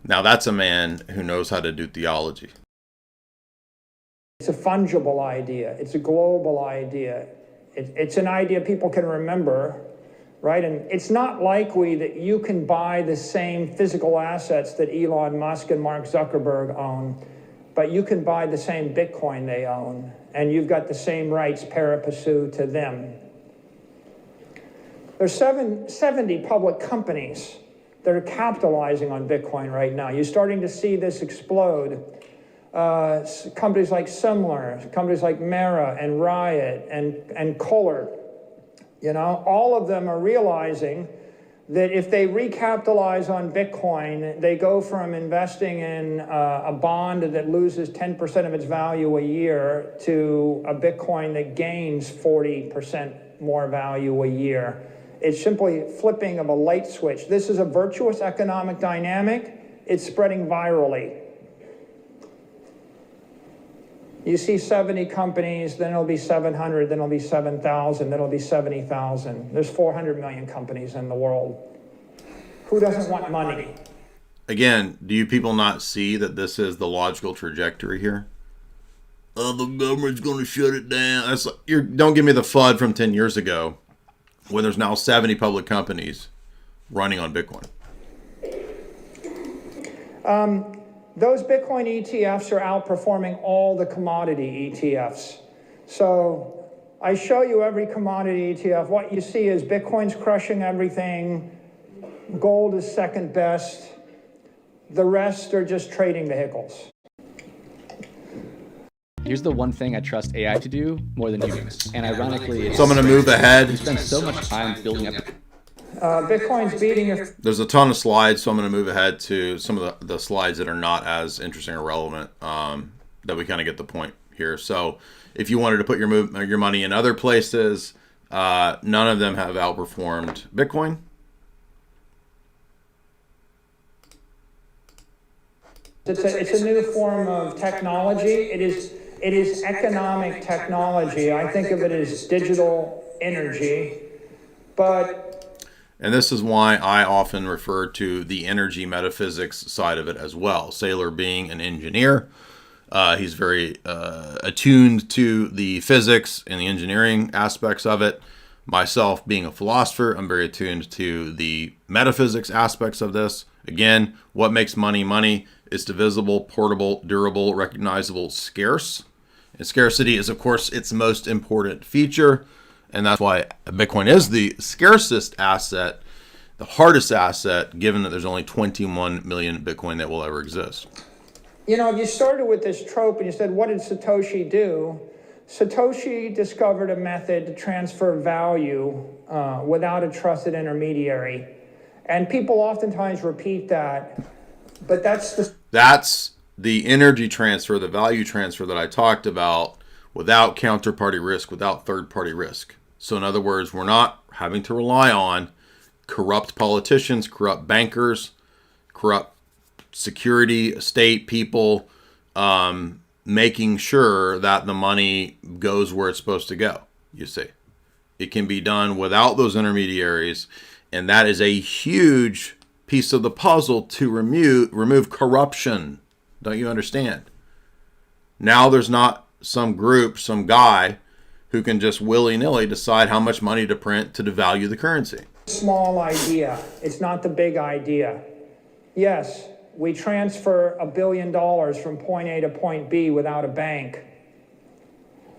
Now that's a man who knows how to do theology. It's a fungible idea. It's a global idea. It's an idea people can remember, right? And it's not likely that you can buy the same physical assets that Elon Musk and Mark Zuckerberg own, but you can buy the same Bitcoin they own, and you've got the same rights pari passu to them. There's 70 public companies that are capitalizing on Bitcoin right now. You're starting to see this explode. Companies like Saylor, companies like Mara and Riot and Kohler, you know, all of them are realizing that if they recapitalize on Bitcoin, they go from investing in a bond that loses 10% of its value a year to a Bitcoin that gains 40% more value a year. It's simply flipping of a light switch. This is a virtuous economic dynamic. It's spreading virally. You see 70 companies, then it'll be 700, then it'll be 7,000, then it'll be 70,000. There's 400 million companies in the world. Who doesn't want money? Again, do you people not see that this is the logical trajectory here? Oh, the government's going to shut it down. That's don't give me the FUD from 10 years ago when there's now 70 public companies running on Bitcoin. Those Bitcoin ETFs are outperforming all the commodity ETFs. So I show you every commodity ETF. What you see is Bitcoin's crushing everything. Gold is second best. The rest are just trading vehicles. Here's the one thing I trust AI to do more than humans. And ironically, So I'm going to move ahead. We spend so much time building up. Bitcoin's beating your... There's a ton of slides, so I'm going to move ahead to some of the slides that are not as interesting or relevant, that we kind of get the point here. So if you wanted to put your money in other places, none of them have outperformed Bitcoin. It's a new form of technology. It is economic technology. I think of it as digital energy, but... And this is why I often refer to the energy metaphysics side of it as well. Saylor being an engineer, he's very attuned to the physics and the engineering aspects of it. Myself being a philosopher, I'm very attuned to the metaphysics aspects of this. Again, what makes money money? It's divisible, portable, durable, recognizable, scarce. And scarcity is, of course, its most important feature. And that's why Bitcoin is the scarcest asset, the hardest asset, given that there's only 21 million Bitcoin that will ever exist. You know, you started with this trope and you said, what did Satoshi do? Satoshi discovered a method to transfer value without a trusted intermediary. And people oftentimes repeat that, but that's the energy transfer, the value transfer that I talked about without counterparty risk, without third-party risk. So in other words, we're not having to rely on corrupt politicians, corrupt bankers, corrupt security, state people, making sure that the money goes where it's supposed to go, you see. It can be done without those intermediaries, and that is a huge piece of the puzzle to remove corruption. Don't you understand? Now there's not some group, some guy who can just willy-nilly decide how much money to print to devalue the currency. Small idea. It's not the big idea. Yes, we transfer $1 billion from point A to point B without a bank.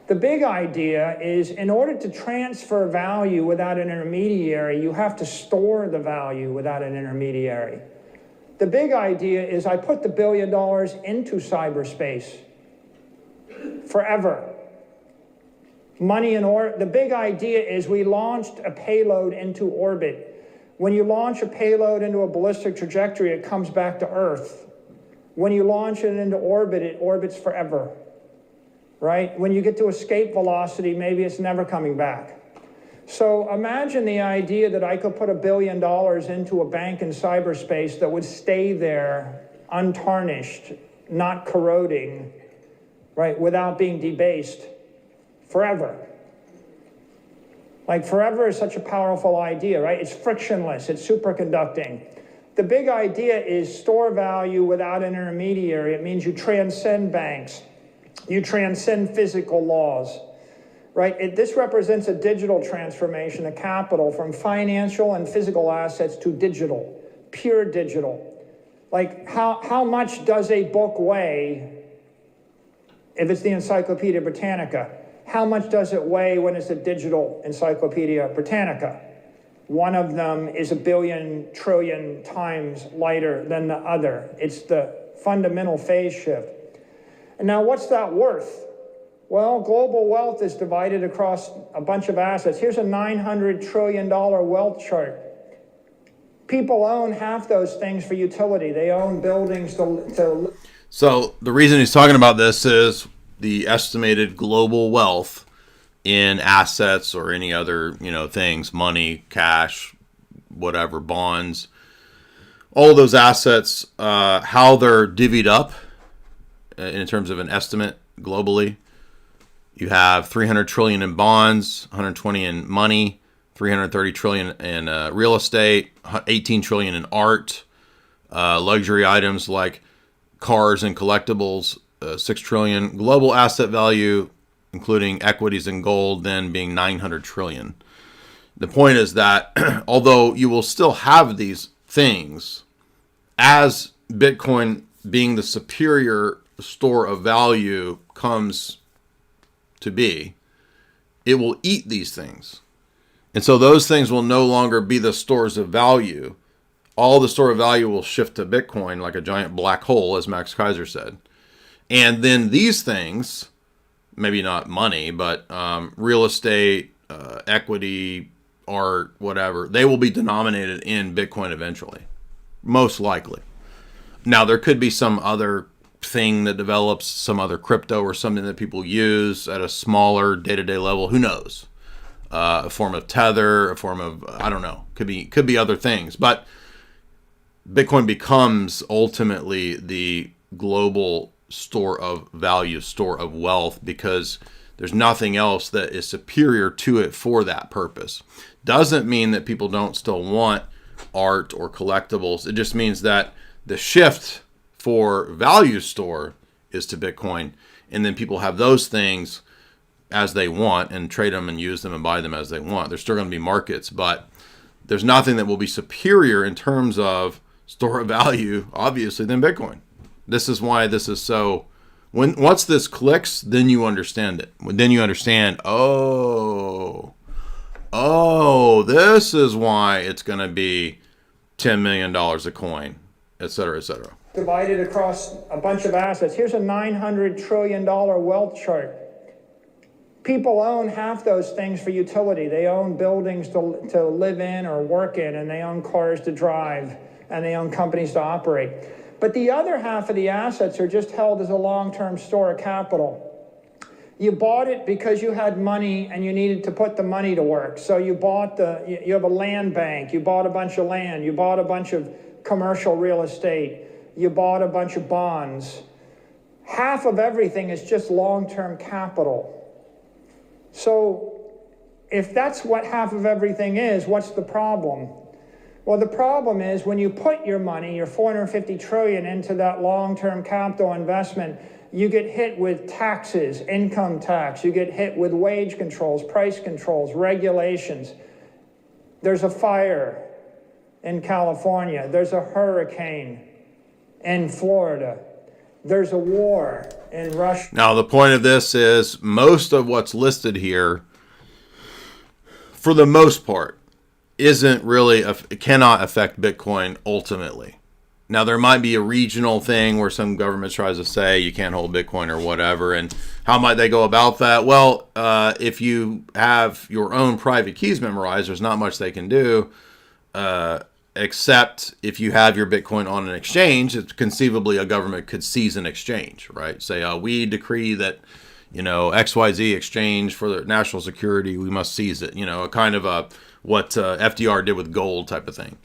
The big idea is in order to transfer value without an intermediary, you have to store the value without an intermediary. The big idea is I put the $1 billion into cyberspace forever. The big idea is we launched a payload into orbit. When you launch a payload into a ballistic trajectory, it comes back to Earth. When you launch it into orbit, it orbits forever, right? When you get to escape velocity, maybe it's never coming back. So imagine the idea that I could put $1 billion into a bank in cyberspace that would stay there untarnished, not corroding, right, without being debased. Forever. Like forever is such a powerful idea, right? It's frictionless, it's superconducting. The big idea is store value without an intermediary. It means you transcend banks. You transcend physical laws, right? This represents a digital transformation of capital from financial and physical assets to digital, pure digital. Like how much does a book weigh if it's the Encyclopedia Britannica? How much does it weigh when it's a digital Encyclopedia Britannica? One of them is 1 billion trillion times lighter than the other. It's the fundamental phase shift. And now what's that worth? Well, global wealth is divided across a bunch of assets. Here's a $900 trillion wealth chart. People own half those things for utility. They own buildings to... So the reason he's talking about this is the estimated global wealth in assets or any other, things, money, cash, whatever, bonds, all those assets, how they're divvied up in terms of an estimate globally. You have 300 trillion in bonds, 120 in money, 330 trillion in real estate, 18 trillion in art, luxury items like cars and collectibles, 6 trillion. Global asset value, including equities and gold, then being 900 trillion. The point is that although you will still have these things, as Bitcoin being the superior store of value comes to be, it will eat these things. And so those things will no longer be the stores of value. All the store of value will shift to Bitcoin like a giant black hole, as Max Kaiser said. And then these things, maybe not money, but real estate, equity, art, whatever, they will be denominated in Bitcoin eventually, most likely. Now, there could be some other thing that develops, some other crypto or something that people use at a smaller day-to-day level. Who knows? A form of tether, a form of, I don't know, could be other things. But Bitcoin becomes ultimately the global store of value, store of wealth, because there's nothing else that is superior to it for that purpose. Doesn't mean that people don't still want art or collectibles. It just means that the shift for value store is to Bitcoin, and then people have those things as they want and trade them and use them and buy them as they want. There's still going to be markets, but there's nothing that will be superior in terms of store of value, obviously, than Bitcoin. This is why this is so... Once this clicks, then you understand it. Then you understand, oh, this is why it's going to be $10 million a coin, et cetera, et cetera. Divided across a bunch of assets. Here's a $900 trillion wealth chart. People own half those things for utility. They own buildings to live in or work in, and they own cars to drive, and they own companies to operate. But the other half of the assets are just held as a long-term store of capital. You bought it because you had money and you needed to put the money to work. So you have a land bank, you bought a bunch of land, you bought a bunch of commercial real estate, you bought a bunch of bonds. Half of everything is just long-term capital. So if that's what half of everything is, what's the problem? Well, the problem is when you put your money, your $450 trillion, into that long-term capital investment, you get hit with taxes, income tax, you get hit with wage controls, price controls, regulations. There's a fire in California. There's a hurricane in Florida. There's a war in Russia. Now, the point of this is most of what's listed here, for the most part, isn't really, it cannot affect Bitcoin ultimately. Now, there might be a regional thing where some government tries to say you can't hold Bitcoin or whatever, and how might they go about that? Well, if you have your own private keys memorized, there's not much they can do, except if you have your Bitcoin on an exchange. It's conceivably a government could seize an exchange, right? Say, we decree that, XYZ exchange for the national security, we must seize it. A kind of what FDR did with gold type of thing.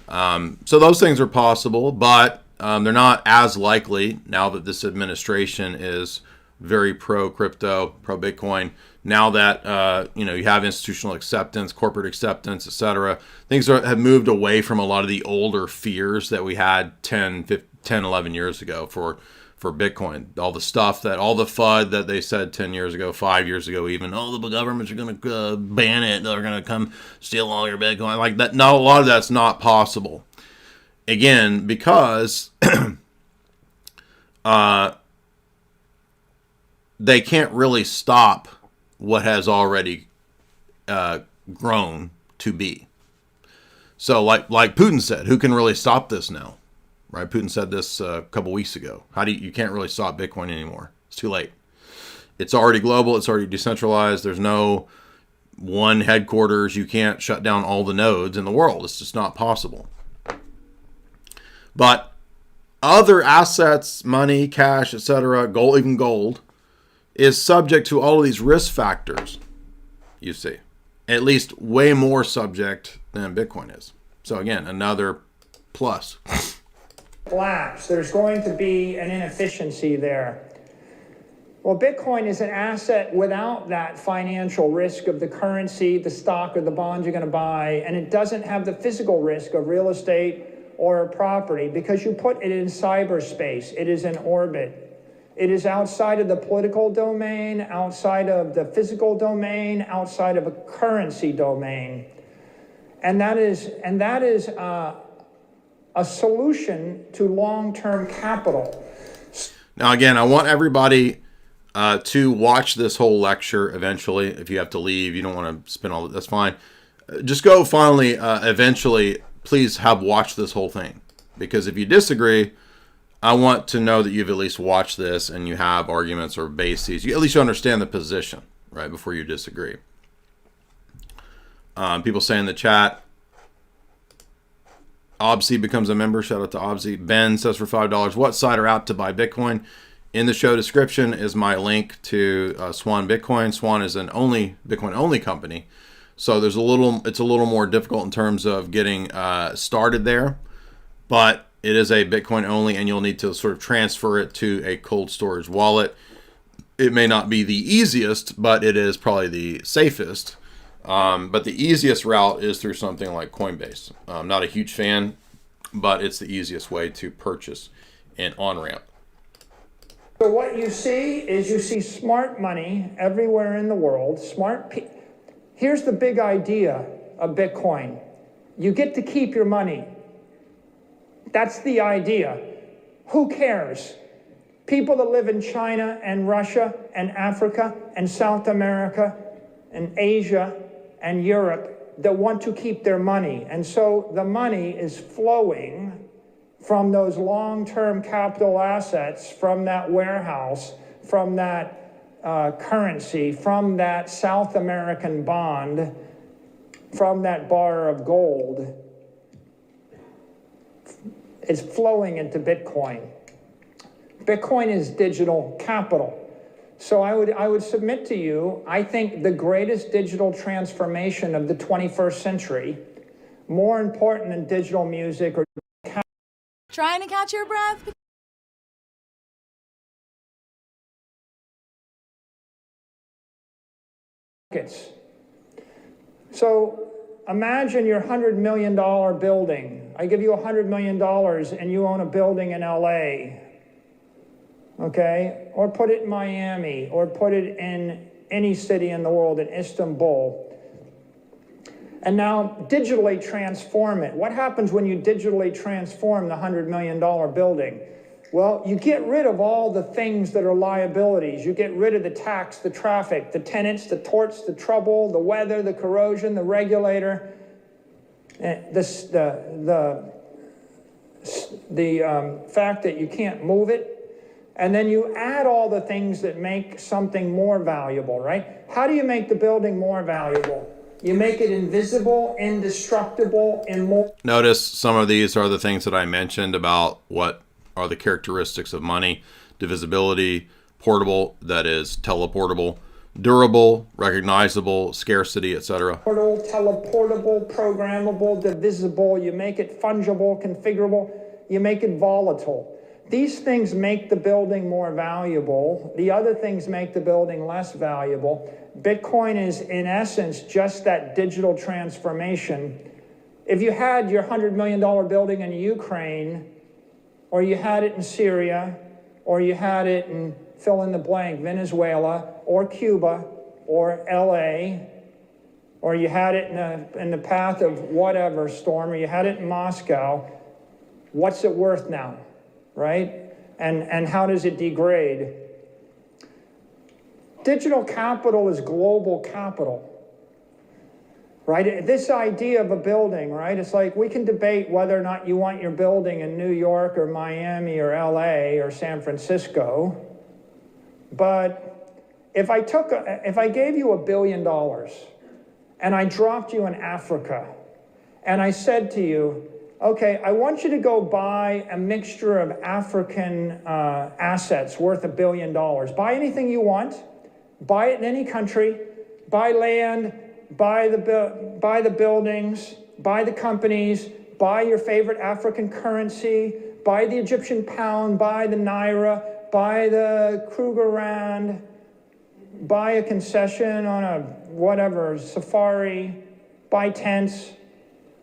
So those things are possible, but they're not as likely now that this administration is very pro crypto, pro Bitcoin. Now that you have institutional acceptance, corporate acceptance, etc., things have moved away from a lot of the older fears that we had 10, 11 years ago for Bitcoin. All the FUD that they said 10 years ago, 5 years ago even, the governments are going to ban it, they're going to come steal all your Bitcoin. Like that, no, a lot of that's not possible. Again, because they can't really stop what has already grown to be. So like Putin said, who can really stop this now? Right? Putin said this a couple weeks ago. You can't really stop Bitcoin anymore. It's too late. It's already global. It's already decentralized. There's no one headquarters. You can't shut down all the nodes in the world. It's just not possible. But other assets, money, cash, etc., gold, even gold, is subject to all of these risk factors, you see. At least way more subject than Bitcoin is. So again, another plus. Collapse. There's going to be an inefficiency there. Well, Bitcoin is an asset without that financial risk of the currency, the stock, or the bond you're going to buy, and it doesn't have the physical risk of real estate or property because you put it in cyberspace. It is in orbit. It is outside of the political domain, outside of the physical domain, outside of a currency domain. And that is a solution to long-term capital. Now, again, I want everybody to watch this whole lecture eventually. If you have to leave, you don't want to spend all that's fine. Just go finally, eventually, please have watched this whole thing. Because if you disagree, I want to know that you've at least watched this and you have arguments or bases. At least you understand the position, right, before you disagree. People say in the chat, Obsy becomes a member. Shout out to Obsy. Ben says for $5, what site or app to buy Bitcoin? In the show description is my link to Swan Bitcoin. Swan is an Bitcoin only company. So it's a little more difficult in terms of getting started there. But it is a Bitcoin only, and you'll need to sort of transfer it to a cold storage wallet. It may not be the easiest, but it is probably the safest. But the easiest route is through something like Coinbase. I'm not a huge fan, but it's the easiest way to purchase an on-ramp. So what you see is smart money everywhere in the world. Here's the big idea of Bitcoin. You get to keep your money. That's the idea. Who cares? People that live in China and Russia and Africa and South America and Asia and Europe that want to keep their money. And so the money is flowing from those long-term capital assets, from that warehouse, from that currency, from that South American bond, from that bar of gold. It's flowing into Bitcoin. Bitcoin is digital capital. So I would submit to you, I think the greatest digital transformation of the 21st century, more important than digital music or trying to catch your breath. So imagine your $100 million building. I give you $100 million and you own a building in LA. Okay, or put it in Miami, or put it in any city in the world, in Istanbul. And now digitally transform it. What happens when you digitally transform the $100 million building? Well, you get rid of all the things that are liabilities. You get rid of the tax, the traffic, the tenants, the torts, the trouble, the weather, the corrosion, the regulator, the fact that you can't move it. And then you add all the things that make something more valuable, right? How do you make the building more valuable? You make it invisible, indestructible, immortal. Notice some of these are the things that I mentioned about what are the characteristics of money. Divisibility, portable, that is teleportable, durable, recognizable, scarcity, etc. Teleportable, programmable, divisible. You make it fungible, configurable. You make it volatile. These things make the building more valuable. The other things make the building less valuable. Bitcoin is, in essence, just that digital transformation. If you had your $100 million building in Ukraine, or you had it in Syria, or you had it in fill in the blank, Venezuela, or Cuba, or LA, or you had it in the path of whatever storm, or you had it in Moscow, what's it worth now, right? And how does it degrade? Digital capital is global capital, right? This idea of a building, right? It's like we can debate whether or not you want your building in New York or Miami or LA or San Francisco, but if I gave you $1 billion and I dropped you in Africa and I said to you, okay, I want you to go buy a mixture of African assets worth $1 billion. Buy anything you want, buy it in any country, buy land, buy the buildings, buy the companies, buy your favorite African currency, buy the Egyptian pound, buy the Naira, buy the Kruger Rand, buy a concession on a whatever, safari, buy tents,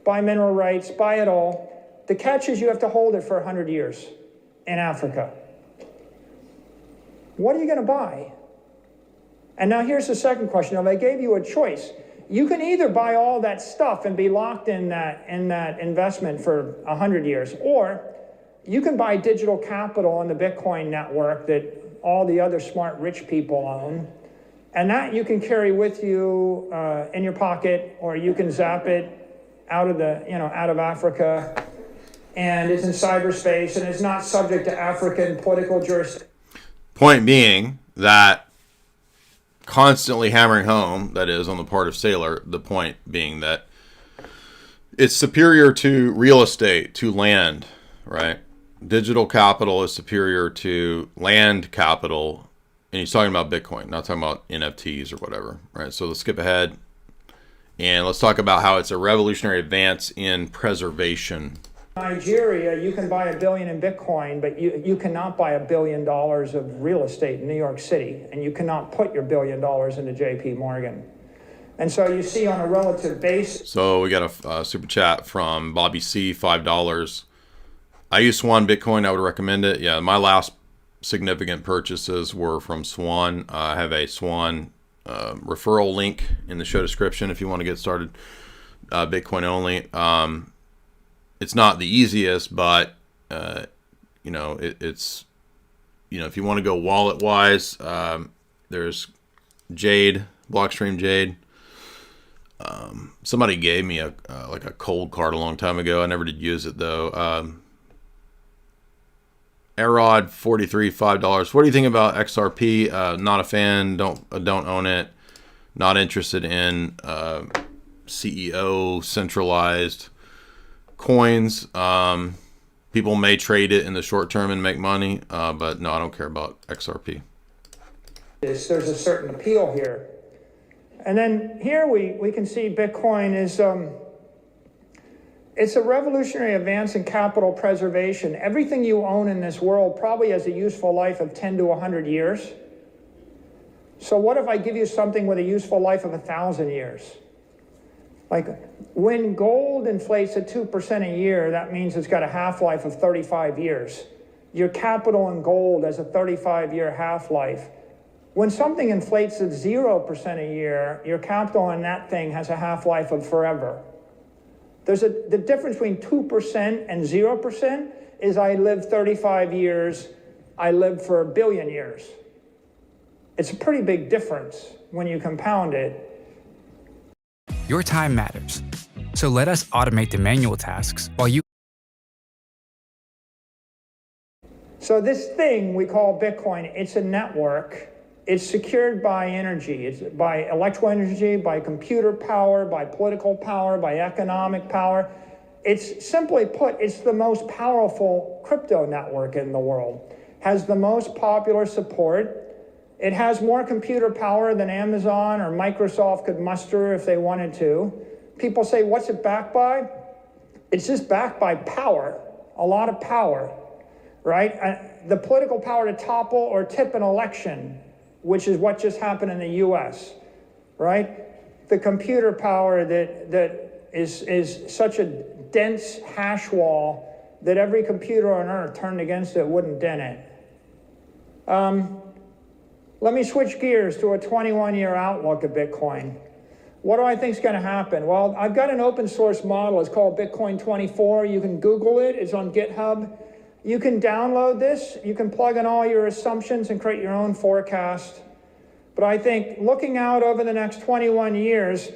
buy mineral rights, buy it all. The catch is you have to hold it for 100 years in Africa. What are you going to buy? And now here's the second question. If I gave you a choice, you can either buy all that stuff and be locked in that investment for 100 years, or you can buy digital capital on the Bitcoin network that all the other smart rich people own, and that you can carry with you in your pocket, or you can zap it out of Africa, and it's in cyberspace, and it's not subject to African political jurisdiction. Point being that constantly hammering home, that is, on the part of Saylor, the point being that it's superior to real estate, to land, right? Digital capital is superior to land capital, and he's talking about Bitcoin, not talking about NFTs or whatever, right? So let's skip ahead, and let's talk about how it's a revolutionary advance in preservation. Nigeria, you can buy $1 billion in Bitcoin, but you cannot buy $1 billion of real estate in New York City, and you cannot put your $1 billion into JP Morgan. And so you see on a relative basis. So we got a super chat from Bobby C, $5. I use Swan Bitcoin. I would recommend it. Yeah, my last significant purchases were from Swan. I have a Swan referral link in the show description if you want to get started. Bitcoin only. It's not the easiest, but it's if you want to go wallet wise, there's Jade, Blockstream Jade. Somebody gave me a cold card a long time ago. I never did use it though. Arod 43, $5. What do you think about XRP? Not a fan. Don't own it. Not interested in CEO centralized coins. People may trade it in the short term and make money, but no, I don't care about XRP. There's a certain appeal here. And then here we can see Bitcoin is it's a revolutionary advance in capital preservation. Everything you own in this world probably has a useful life of 10 to 100 years. So what if I give you something with a useful life of 1,000 years? Like when gold inflates at 2% a year, that means it's got a half-life of 35 years. Your capital in gold has a 35-year half-life. When something inflates at 0% a year, your capital in that thing has a half-life of forever. The difference between 2% and 0% is I live 35 years, I live for 1 billion years. It's a pretty big difference when you compound it. Your time matters, so let us automate the manual tasks while you... So this thing we call Bitcoin, it's a network. It's secured by energy. It's by electrical energy, by computer power, by political power, by economic power. It's simply put, it's the most powerful crypto network in the world. Has the most popular support. It has more computer power than Amazon or Microsoft could muster if they wanted to. People say, what's it backed by? It's just backed by power, a lot of power. right? The political power to topple or tip an election, which is what just happened in the US, right? The computer power that is such a dense hash wall that every computer on earth turned against it wouldn't dent it. Let me switch gears to a 21-year outlook of Bitcoin. What do I think is going to happen? Well, I've got an open source model. It's called Bitcoin 24. You can Google it. It's on GitHub. You can download this. You can plug in all your assumptions and create your own forecast. But I think looking out over the next 21 years,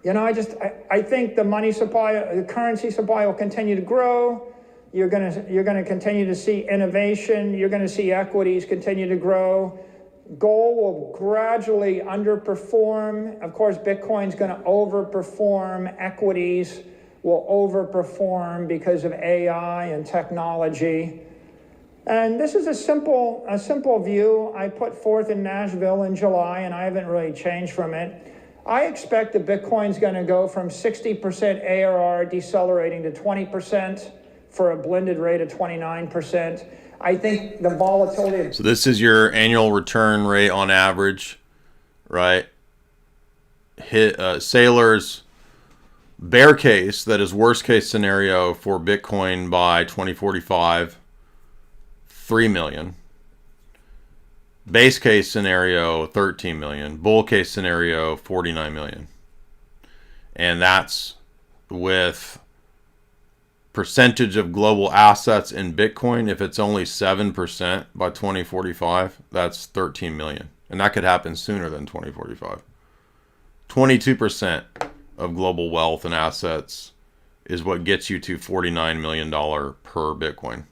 you know, I think the money supply, the currency supply will continue to grow. You're going to continue to see innovation. You're going to see equities continue to grow. Gold will gradually underperform. Of course, Bitcoin's going to overperform. Equities will overperform because of AI and technology. And this is a simple view I put forth in Nashville in July, and I haven't really changed from it. I expect that Bitcoin's going to go from 60% ARR decelerating to 20% for a blended rate of 29%. I think the volatility. So this is your annual return rate on average, right? Saylor's bear case, that is worst case scenario for Bitcoin by 2045, 3 million. Base case scenario, 13 million. Bull case scenario, 49 million. And that's with percentage of global assets in Bitcoin. If it's only 7% by 2045, that's 13 million. And that could happen sooner than 2045. 22% of global wealth and assets is what gets you to $49 million per Bitcoin.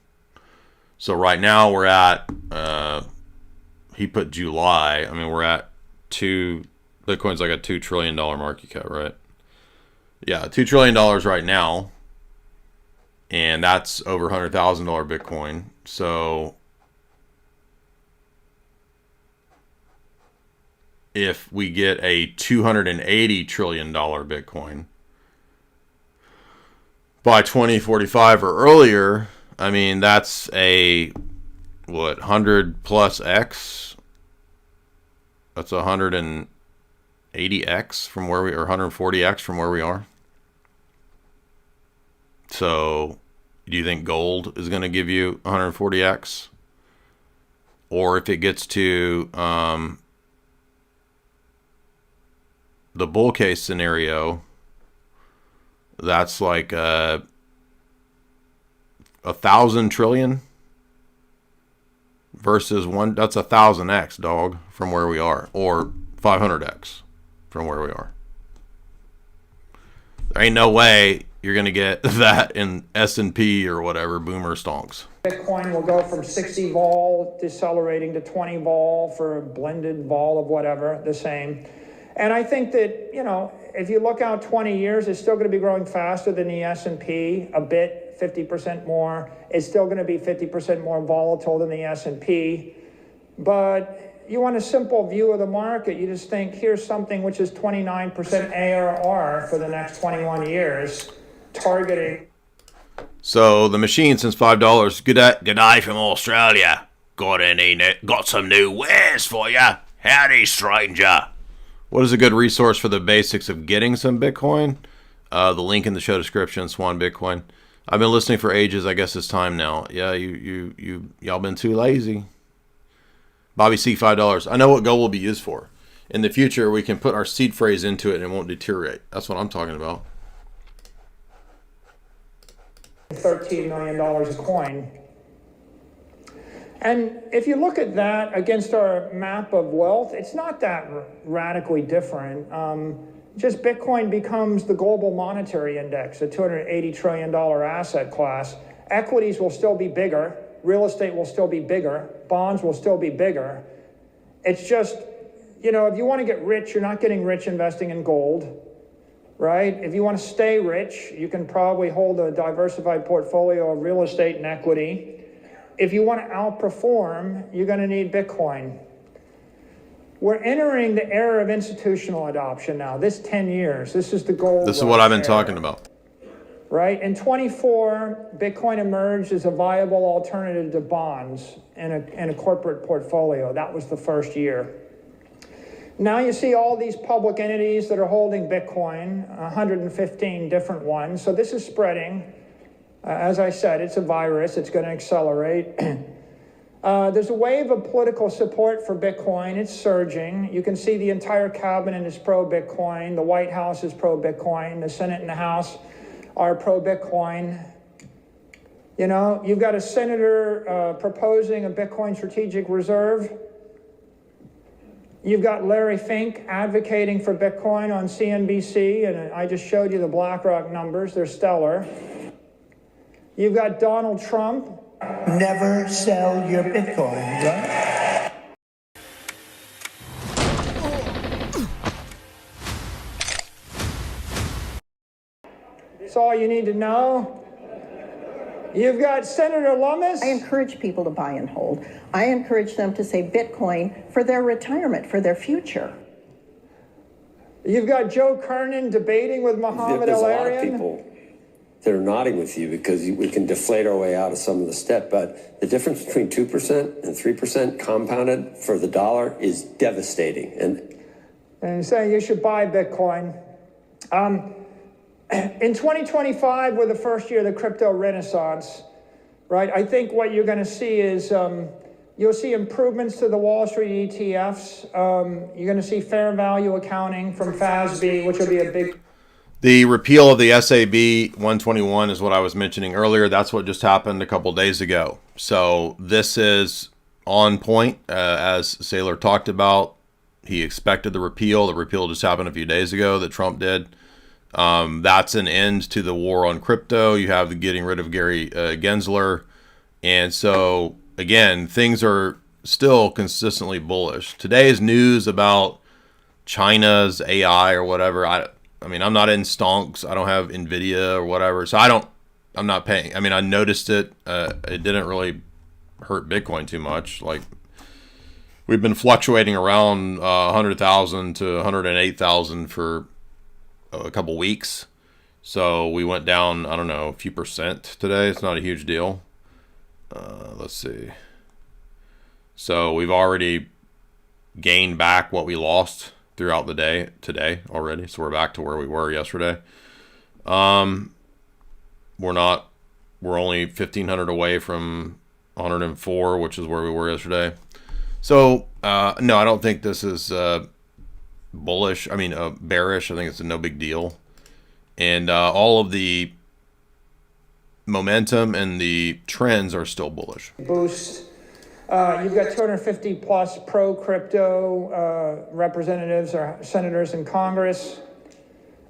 So right now we're at, he put July, I mean, we're at Bitcoin's like a $2 trillion market cap, right? Yeah, $2 trillion right now. And that's over $100,000 Bitcoin. So if we get a $280 trillion Bitcoin by 2045 or earlier, I mean, that's a, 100 plus X? That's 180X from where we, or 140X from where we are. So, do you think gold is going to give you 140x? Or if it gets to the bull case scenario, that's like 1,000 trillion versus one. That's 1,000x, dog, from where we are, or 500x from where we are. There ain't no way you're going to get that in S&P or whatever, boomer stonks. Bitcoin will go from 60 vol decelerating to 20 vol for a blended vol of whatever, the same. And I think that, you know, if you look out 20 years, it's still going to be growing faster than the S&P, a bit, 50% more. It's still going to be 50% more volatile than the S&P. But you want a simple view of the market. You just think, here's something which is 29% ARR for the next 21 years, targeting. So the machine since $5. Good day from Australia. Got some new wares for you. Howdy, stranger. What is a good resource for the basics of getting some Bitcoin? The link in the show description, Swan Bitcoin. I've been listening for ages. I guess it's time now. Yeah, y'all been too lazy. Bobby C, $5. I know what gold will be used for. In the future, we can put our seed phrase into it and it won't deteriorate. That's what I'm talking about. $13 million a coin. And if you look at that against our map of wealth, it's not that radically different. Just Bitcoin becomes the global monetary index, a $280 trillion asset class. Equities will still be bigger. Real estate will still be bigger. Bonds will still be bigger. It's just, you know, if you want to get rich, you're not getting rich investing in gold, right? If you want to stay rich, you can probably hold a diversified portfolio of real estate and equity. If you want to outperform, you're going to need Bitcoin. We're entering the era of institutional adoption now. This 10 years, this is the gold. This is what I've been talking about. right? In 24, Bitcoin emerged as a viable alternative to bonds in a corporate portfolio. That was the first year. Now you see all these public entities that are holding Bitcoin, 115 different ones. So this is spreading. As I said, it's a virus. It's going to accelerate. There's a wave of political support for Bitcoin. It's surging. You can see the entire cabinet is pro-Bitcoin. The White House is pro-Bitcoin. The Senate and the House are pro-Bitcoin. You know, you've got a senator proposing a Bitcoin strategic reserve. You've got Larry Fink advocating for Bitcoin on CNBC, and I just showed you the BlackRock numbers. They're stellar. You've got Donald Trump. Never sell your Bitcoin, right? That's all you need to know. You've got Senator Lummis. I encourage people to buy and hold. I encourage them to save Bitcoin for their retirement, for their future. You've got Joe Kernan debating with Mohammed There's El-Arian. a lot of people that are nodding with you because we can deflate our way out of some of the step, but the difference between 2% and 3% compounded for the dollar is devastating. And saying you should buy Bitcoin. In 2025, we're the first year of the crypto renaissance, right? I think what you're going to see is you'll see improvements to the Wall Street ETFs. You're going to see fair value accounting from FASB, which will be a big... The repeal of the SAB 121 is what I was mentioning earlier. That's what just happened a couple days ago. So this is on point, as Saylor talked about. He expected the repeal. The repeal just happened a few days ago that Trump did. That's an end to the war on crypto. You have the getting rid of Gary Gensler. And so, again, things are still consistently bullish. Today's news about China's AI or whatever, I mean, I'm not in stonks. I don't have NVIDIA or whatever. So I'm not paying. I mean, I noticed it. It didn't really hurt Bitcoin too much. Like, we've been fluctuating around 100,000 to 108,000 for a couple weeks. So we went down, I don't know, a few percent today. It's not a huge deal. Let's see. So we've already gained back what we lost throughout the day today already. So we're back to where we were yesterday. We're only 1,500 away from 104, which is where we were yesterday. So, no, I don't think this is bullish. I mean, bearish. I think it's a no big deal. And all of the momentum and the trends are still bullish. Boost. You've got 250 plus pro-crypto representatives or senators in Congress.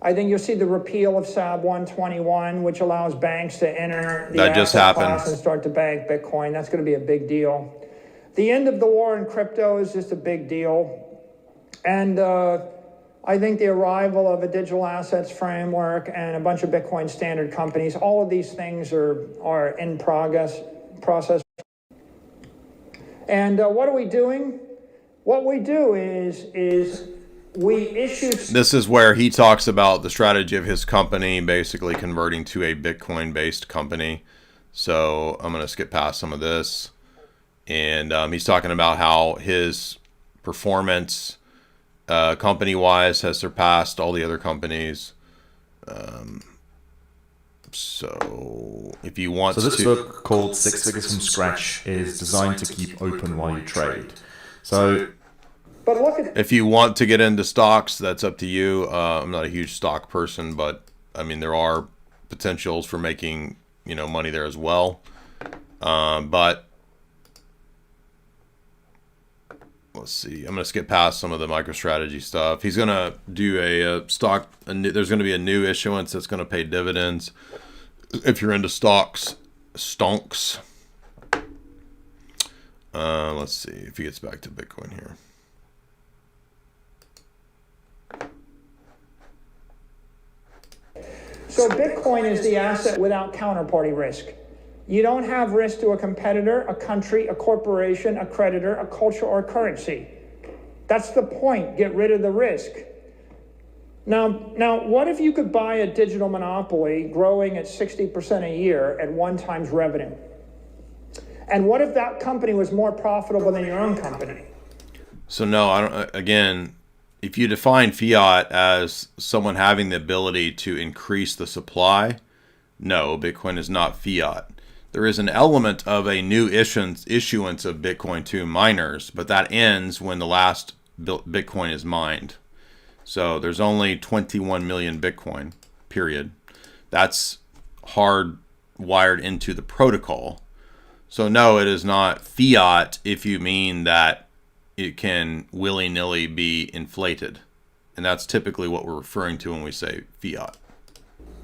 I think you'll see the repeal of SAB 121, which allows banks to enter the asset class and start to bank Bitcoin. That's going to be a big deal. The end of the war in crypto is just a big deal. And I think the arrival of a digital assets framework and a bunch of Bitcoin standard companies, all of these things are in process. And what are we doing? What we do is we issue... This is where he talks about the strategy of his company, basically converting to a Bitcoin-based company. So I'm going to skip past some of this. And he's talking about how his performance company-wise has surpassed all the other companies. So if you want this book called 6 Figures from Scratch is designed to keep open while you trade. So but look at... If you want to get into stocks, that's up to you. I'm not a huge stock person, but I mean, there are potentials for making, money there as well. But let's see. I'm going to skip past some of the MicroStrategy stuff. He's going to do there's going to be a new issuance that's going to pay dividends. If you're into stonks. Let's see if he gets back to Bitcoin here. So Bitcoin is the asset without counterparty risk. You don't have risk to a competitor, a country, a corporation, a creditor, a culture, or a currency. That's the point. Get rid of the risk. Now, what if you could buy a digital monopoly growing at 60% a year at 1x revenue? And what if that company was more profitable than your own company? So no, I don't. Again, if you define fiat as someone having the ability to increase the supply, no, Bitcoin is not fiat. There is an element of a new issuance of Bitcoin to miners, but that ends when the last Bitcoin is mined. So there's only 21 million Bitcoin, period. That's hardwired into the protocol. So no, it is not fiat if you mean that it can willy-nilly be inflated. And that's typically what we're referring to when we say fiat.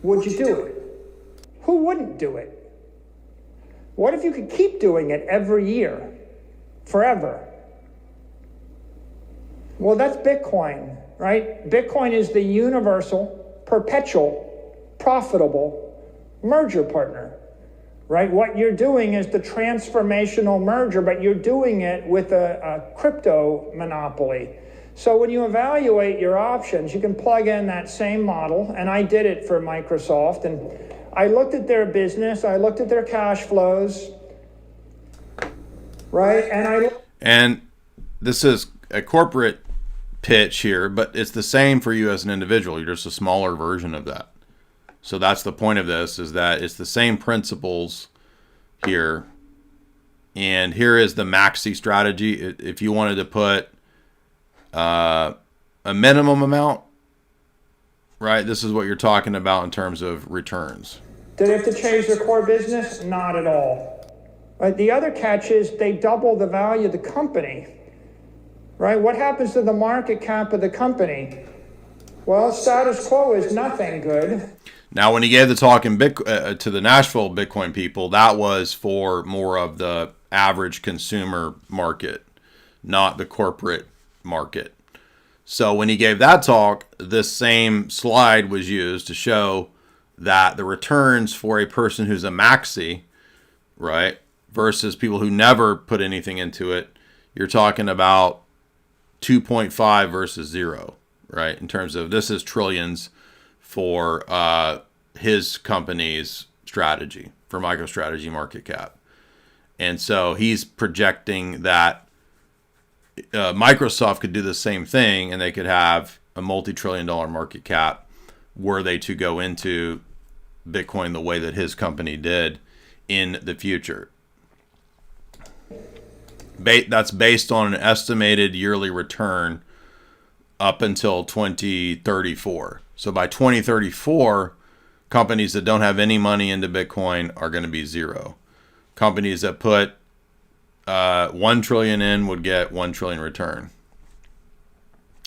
Would you do it? Who wouldn't do it? What if you could keep doing it every year, forever? Well, that's Bitcoin, right? Bitcoin is the universal, perpetual, profitable merger partner, right? What you're doing is the transformational merger, but you're doing it with a crypto monopoly. So when you evaluate your options, you can plug in that same model, and I did it for Microsoft, and I looked at their business, I looked at their cash flows, right? And this is a corporate pitch here, but it's the same for you as an individual. You're just a smaller version of that. So that's the point of this, is that it's the same principles here. And here is the maxi strategy. If you wanted to put a minimum amount, right, this is what you're talking about in terms of returns. Did they have to change their core business? Not at all. Right? The other catch is they double the value of the company. Right? What happens to the market cap of the company? Well, status quo is nothing good. Now, when he gave the talk in to the Nashville Bitcoin people, that was for more of the average consumer market, not the corporate market. So when he gave that talk, this same slide was used to show that the returns for a person who's a maxi, right, versus people who never put anything into it, you're talking about 2.5 versus 0, right? In terms of this is trillions for his company's strategy, for MicroStrategy market cap. And so he's projecting that Microsoft could do the same thing, and they could have a multi-trillion-dollar market cap were they to go into Bitcoin the way that his company did in the future. That's based on an estimated yearly return up until 2034. So by 2034, companies that don't have any money into Bitcoin are going to be zero. Companies that put 1 trillion in would get 1 trillion return.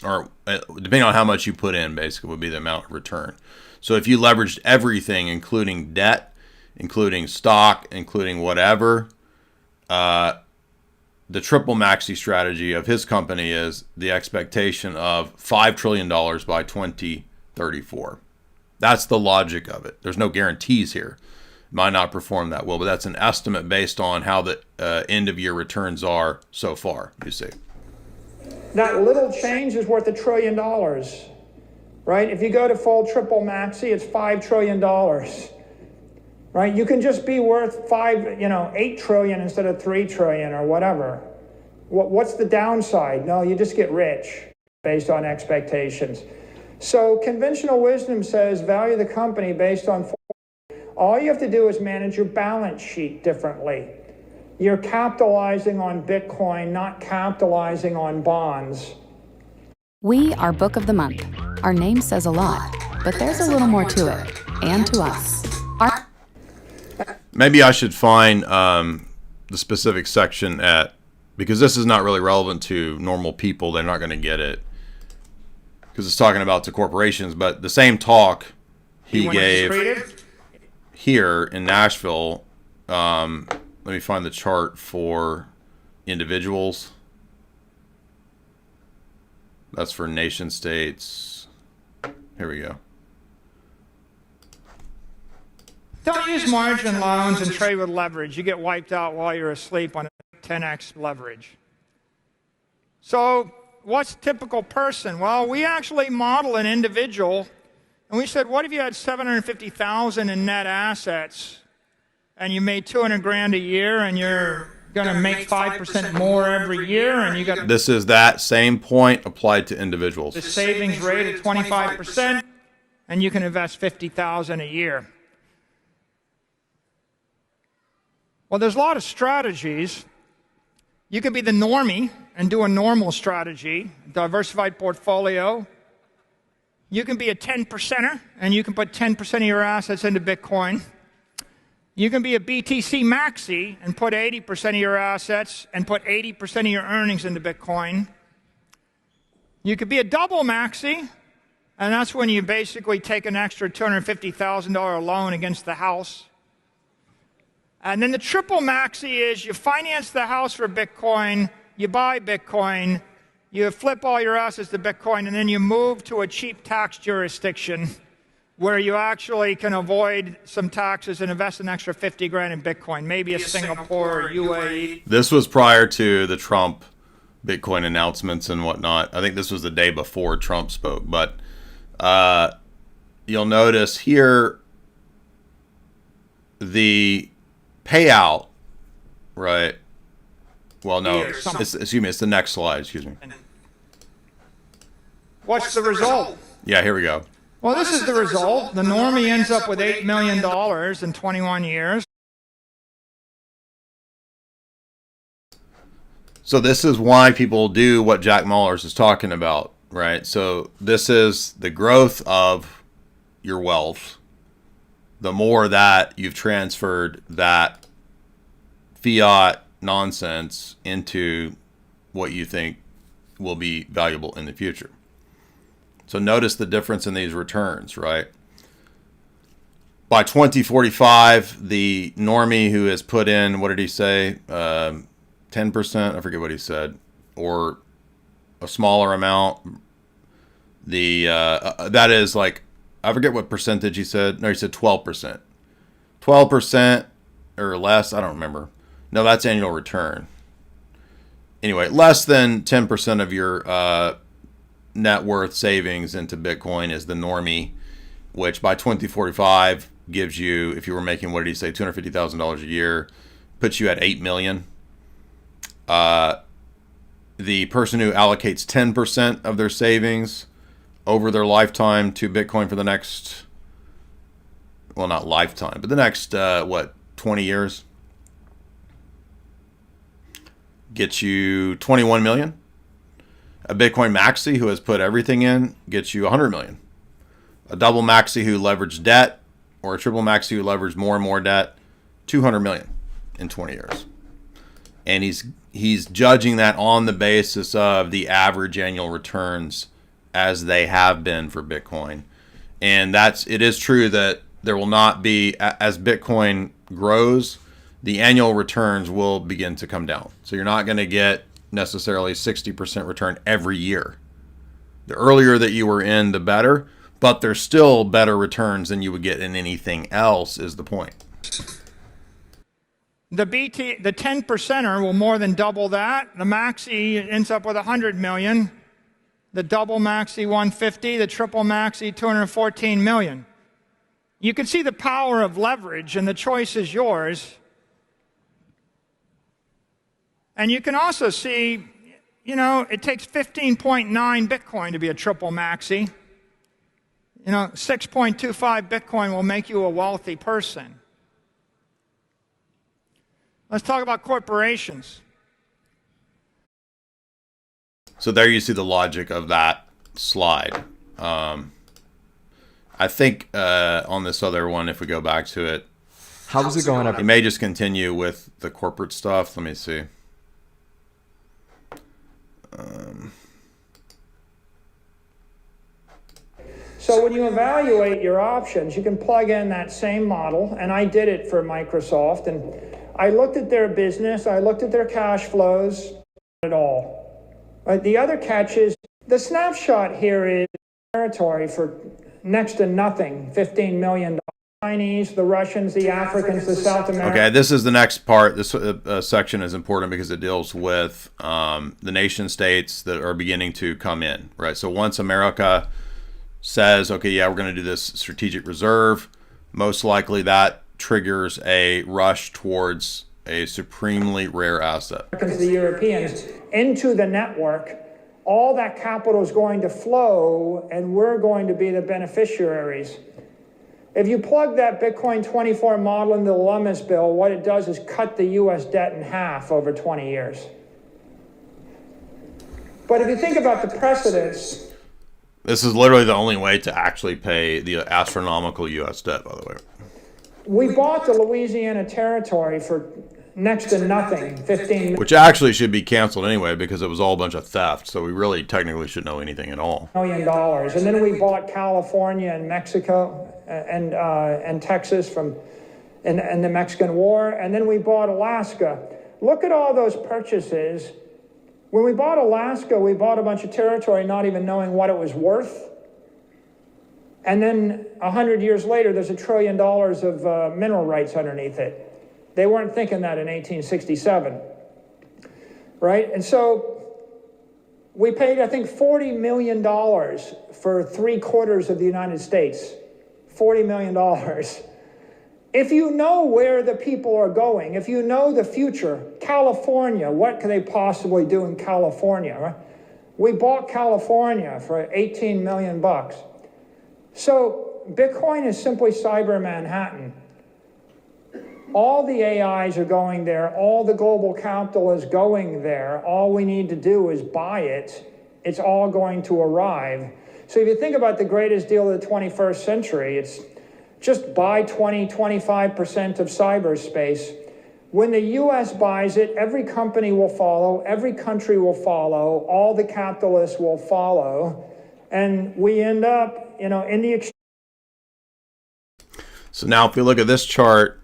Or depending on how much you put in, basically, would be the amount of return. So if you leveraged everything, including debt, including stock, including whatever, the triple maxi strategy of his company is the expectation of $5 trillion by 2034. That's the logic of it. There's no guarantees here. It might not perform that well, but that's an estimate based on how the end of year returns are so far, you see. That little change is worth $1 trillion, right? If you go to full triple maxi, it's $5 trillion, right? You can just be worth 8 trillion instead of 3 trillion or whatever. What's the downside? No, you just get rich based on expectations. So conventional wisdom says value the company based on. All you have to do is manage your balance sheet differently. You're capitalizing on Bitcoin, not capitalizing on bonds. We are Book of the Month. Our name says a lot, but there's a little more to it, and to us. Maybe I should find the specific section because this is not really relevant to normal people. They're not going to get it because it's talking about to corporations. But the same talk he gave here in Nashville. Let me find the chart for individuals. That's for nation states. Here we go. Don't use margin loans and trade with leverage. You get wiped out while you're asleep on 10x leverage. So what's a typical person? Well, we actually model an individual, and we said, what if you had 750,000 in net assets, and you made 200 grand a year, and you're going to make 5% more every year, and you got This is that same point applied to individuals. the savings rate at 25%, and you can invest 50,000 a year. Well, there's a lot of strategies. You could be the normie and do a normal strategy, diversified portfolio. You can be a 10%er, and you can put 10% of your assets into Bitcoin. You can be a BTC maxi and put 80% of your assets and put 80% of your earnings into Bitcoin. You could be a double maxi, and that's when you basically take an extra $250,000 loan against the house. And then the triple maxi is you finance the house for Bitcoin, you buy Bitcoin, you flip all your assets to Bitcoin, and then you move to a cheap tax jurisdiction where you actually can avoid some taxes and invest an extra 50 grand in Bitcoin, maybe a Singapore or UAE. This was prior to the Trump Bitcoin announcements and whatnot. I think this was the day before Trump spoke, but you'll notice here the payout, right? Well, no, it's the next slide, excuse me. What's the result? Yeah, here we go. Well, this is the result. The normie ends up with $8 million in 21 years. So this is why people do what Jack Mallers is talking about, right? So this is the growth of your wealth. The more that you've transferred that fiat nonsense into what you think will be valuable in the future. So notice the difference in these returns, right? By 2045, the normie who has put in, what did he say? 10%, I forget what he said, or a smaller amount. That is like, I forget what percentage he said. No, he said 12%. 12% or less, I don't remember. No, that's annual return. Anyway, less than 10% of your net worth savings into Bitcoin is the normie, which by 2045 gives you, if you were making, what did he say, $250,000 a year, puts you at 8 million. The person who allocates 10% of their savings over their lifetime to Bitcoin for the next, well, not lifetime, but the next, 20 years, gets you 21 million. A Bitcoin maxi who has put everything in gets you 100 million. A double maxi who leveraged debt, or a triple maxi who leveraged more and more debt, 200 million in 20 years. And he's judging that on the basis of the average annual returns as they have been for Bitcoin. And it is true that there will not be, as Bitcoin grows, the annual returns will begin to come down. So you're not going to get necessarily 60% return every year. The earlier that you were in, the better, but there's still better returns than you would get in anything else, is the point. The 10%er will more than double that. The maxi ends up with 100 million. The double maxi 150, the triple maxi 214 million. You can see the power of leverage, and the choice is yours. And you can also see, it takes 15.9 Bitcoin to be a triple maxi. 6.25 Bitcoin will make you a wealthy person. Let's talk about corporations. So there you see the logic of that slide. I think on this other one, if we go back to it, how's it going up? It may just continue with the corporate stuff. Let me see. So when you evaluate your options, you can plug in that same model, and I did it for Microsoft, and I looked at their business, I looked at their cash flows, at all. But the other catch is the snapshot here is territory for next to nothing, $15 million. Chinese, the Russians, the Africans, the South Americans. Okay, this is the next part. This section is important because it deals with the nation states that are beginning to come in, right? So once America says, okay, yeah, we're going to do this strategic reserve, most likely that triggers a rush towards a supremely rare asset. The Europeans into the network, all that capital is going to flow, and we're going to be the beneficiaries. If you plug that Bitcoin 24 model into the Lummis bill, what it does is cut the U.S. debt in half over 20 years. But if you think about the precedents... This is literally the only way to actually pay the astronomical U.S. debt, by the way. We bought the Louisiana Territory for next to nothing, 15 Which actually should be canceled anyway because it was all a bunch of theft. So we really technically shouldn't know anything at all. $1 million. And then we bought California and Mexico and Texas from in the Mexican War. And then we bought Alaska. Look at all those purchases. When we bought Alaska, we bought a bunch of territory not even knowing what it was worth. And then 100 years later, there's $1 trillion of mineral rights underneath it. They weren't thinking that in 1867, right? And so we paid, I think, $40 million for 3/4 of the United States. $40 million. If you know where the people are going, if you know the future, California, what could they possibly do in California, right? We bought California for 18 million bucks. So Bitcoin is simply cyber Manhattan. All the AIs are going there. All the global capital is going there. All we need to do is buy it. It's all going to arrive. So if you think about the greatest deal of the 21st century, it's just buy 20, 25% of cyberspace. When the US buys it, every company will follow, every country will follow, all the capitalists will follow, and we end up, in the... So now if you look at this chart,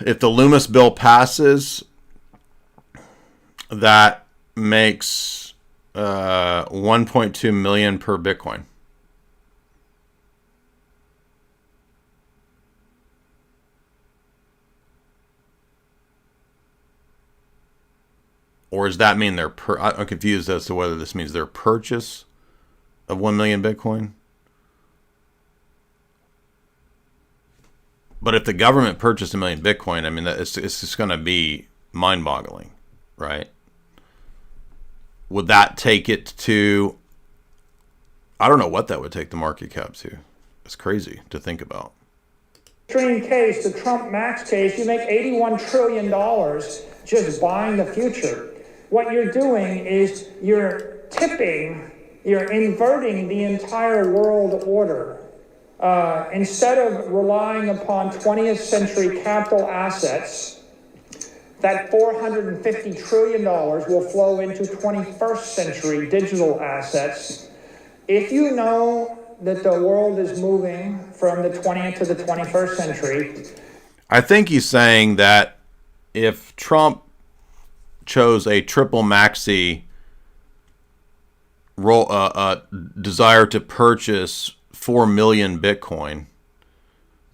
if the Loomis bill passes, that makes 1.2 million per Bitcoin. Or does that mean I'm confused as to whether this means their purchase of 1 million Bitcoin? But if the government purchased 1 million Bitcoin, I mean, it's just going to be mind-boggling, right? Would that take it to... I don't know what that would take the market cap to. It's crazy to think about. Extreme case, the Trump Max case, you make $81 trillion just buying the future. What you're doing is you're inverting the entire world order. Instead of relying upon 20th century capital assets, that $450 trillion will flow into 21st century digital assets. If you know that the world is moving from the 20th to the 21st century. I think he's saying that if Trump chose a triple maxi desire to purchase 4 million Bitcoin,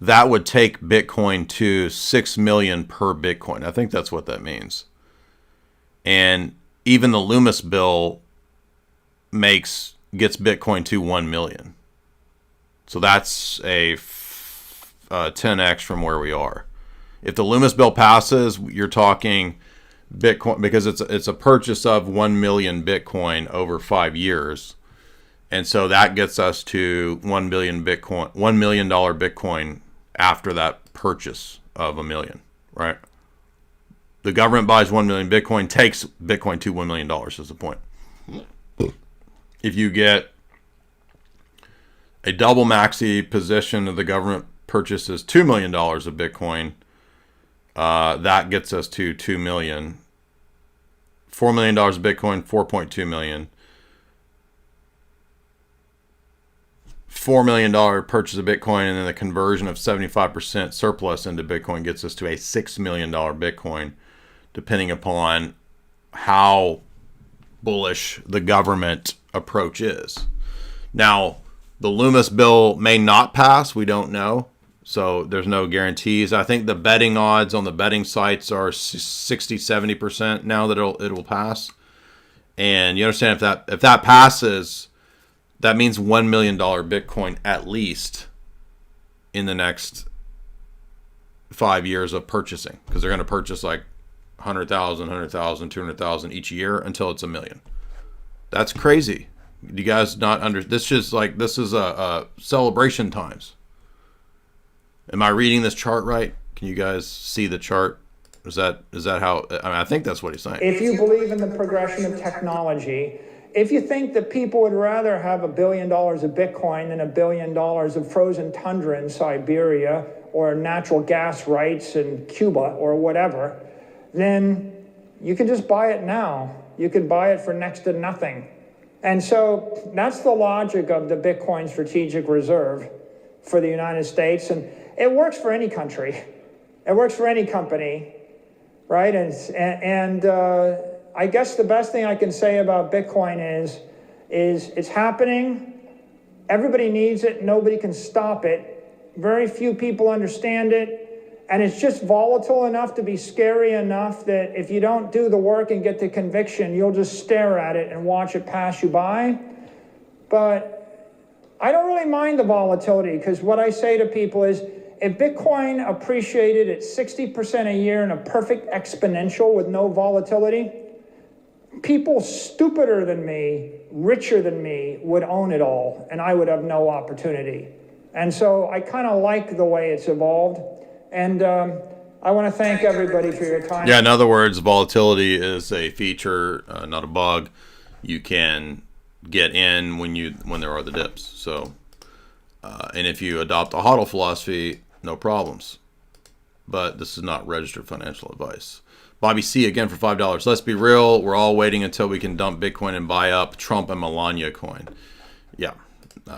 that would take Bitcoin to 6 million per Bitcoin. I think that's what that means. And even the Loomis bill gets Bitcoin to 1 million. So that's a 10x from where we are. If the Loomis bill passes, you're talking Bitcoin, because it's a purchase of 1 million Bitcoin over 5 years. And so that gets us to $1 million Bitcoin after that purchase of 1 million, right? The government buys 1 million Bitcoin, takes Bitcoin to $1 million is the point. If you get a double maxi position of the government purchases $2 million of Bitcoin, that gets us to 2 million. $4 million of Bitcoin, 4.2 million. $4 million purchase of Bitcoin, and then the conversion of 75% surplus into Bitcoin gets us to a $6 million Bitcoin, depending upon how bullish the government approach is. Now, the Loomis bill may not pass. We don't know. So there's no guarantees. I think the betting odds on the betting sites are 60, 70% now that it will pass. And you understand if that passes, that means $1 million Bitcoin at least in the next 5 years of purchasing, because they're going to purchase like 100,000, 200,000 each year until it's $1 million. That's crazy. Do you guys not this is a celebration times. Am I reading this chart right? Can you guys see the chart? Is that how? I mean, I think that's what he's saying. If you believe in the progression of technology, if you think that people would rather have $1 billion of Bitcoin than $1 billion of frozen tundra in Siberia or natural gas rights in Cuba or whatever, then you can just buy it now. You can buy it for next to nothing. And so that's the logic of the Bitcoin Strategic Reserve for the United States. And it works for any country. It works for any company, right? And I guess the best thing I can say about Bitcoin is it's happening. Everybody needs it. Nobody can stop it. Very few people understand it. And it's just volatile enough to be scary enough that if you don't do the work and get the conviction, you'll just stare at it and watch it pass you by. But I don't really mind the volatility, because what I say to people is, if Bitcoin appreciated at 60% a year in a perfect exponential with no volatility, people stupider than me, richer than me, would own it all, and I would have no opportunity. And so I kind of like the way it's evolved. And I want to thank everybody for your time. Yeah, in other words, volatility is a feature, not a bug. You can get in when there are the dips. So, and if you adopt a HODL philosophy, no problems. But this is not registered financial advice. Bobby C. again for $5. Let's be real. We're all waiting until we can dump Bitcoin and buy up Trump and Melania coin. Yeah,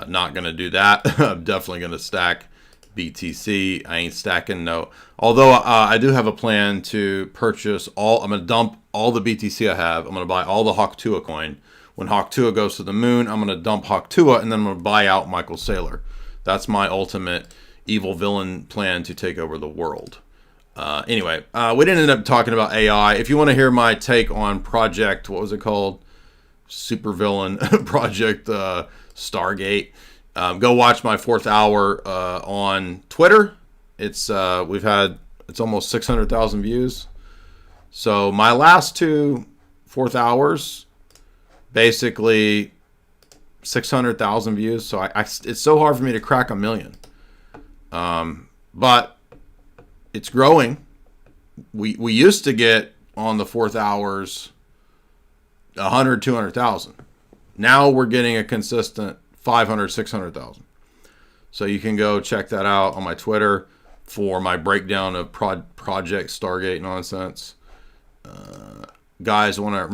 not going to do that. I'm definitely going to stack BTC. I ain't stacking, no. Although I do have a plan to purchase I'm going to dump all the BTC I have. I'm going to buy all the Hawk-Tua coin. When Hawk-Tua goes to the moon, I'm going to dump Hawk-Tua, and then I'm going to buy out Michael Saylor. That's my ultimate evil villain plan to take over the world. Anyway, we didn't end up talking about AI. If you want to hear my take on Project, what was it called? Supervillain Project Stargate. Go watch my 4th hour on Twitter. It's almost 600,000 views. So my last 2 4th hours, basically 600,000 views. So it's so hard for me to crack 1 million. But it's growing. We used to get on the 4th hours 100, 200,000. Now we're getting a consistent 500, 600,000. So you can go check that out on my Twitter for my breakdown of Project Stargate nonsense. Guys, I want to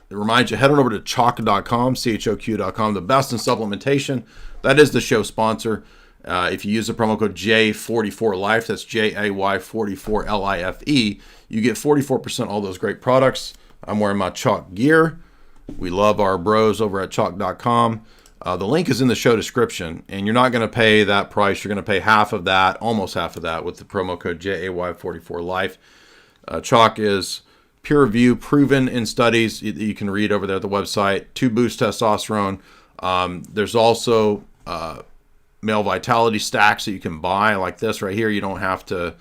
remind you, head on over to chalk.com, CHOQ.com, the best in supplementation. That is the show sponsor. If you use the promo code J44Life, that's JAY44LIFE, you get 44% all those great products. I'm wearing my Chalk gear. We love our bros over at chalk.com. The link is in the show description, and you're not going to pay that price. You're going to pay half of that, almost half of that, with the promo code JAY44Life. Chalk is peer review, proven in studies that you can read over there at the website to boost testosterone. There's also male vitality stacks that you can buy, like this right here. You don't have to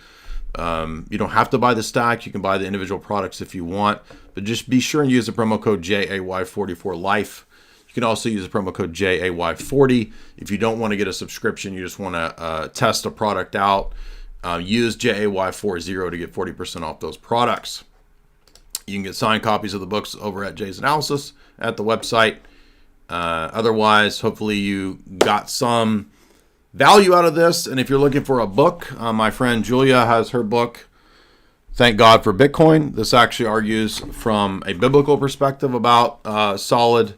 buy the stack. You can buy the individual products if you want, but just be sure and use the promo code JAY44Life. You can also use the promo code JAY40 if you don't want to get a subscription. You just want to test a product out. Use JAY40 to get 40% off those products. You can get signed copies of the books over at Jay's Analysis at the website. Otherwise, hopefully you got some value out of this. And if you're looking for a book, my friend Julia has her book, Thank God for Bitcoin. This actually argues from a biblical perspective about solid,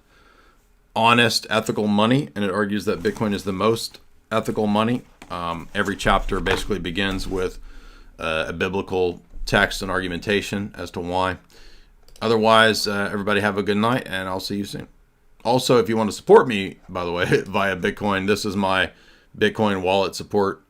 honest, ethical money. And it argues that Bitcoin is the most ethical money. Every chapter basically begins with a biblical text and argumentation as to why. Otherwise, everybody have a good night, and I'll see you soon. Also, if you want to support me, by the way, via Bitcoin, this is my Bitcoin wallet support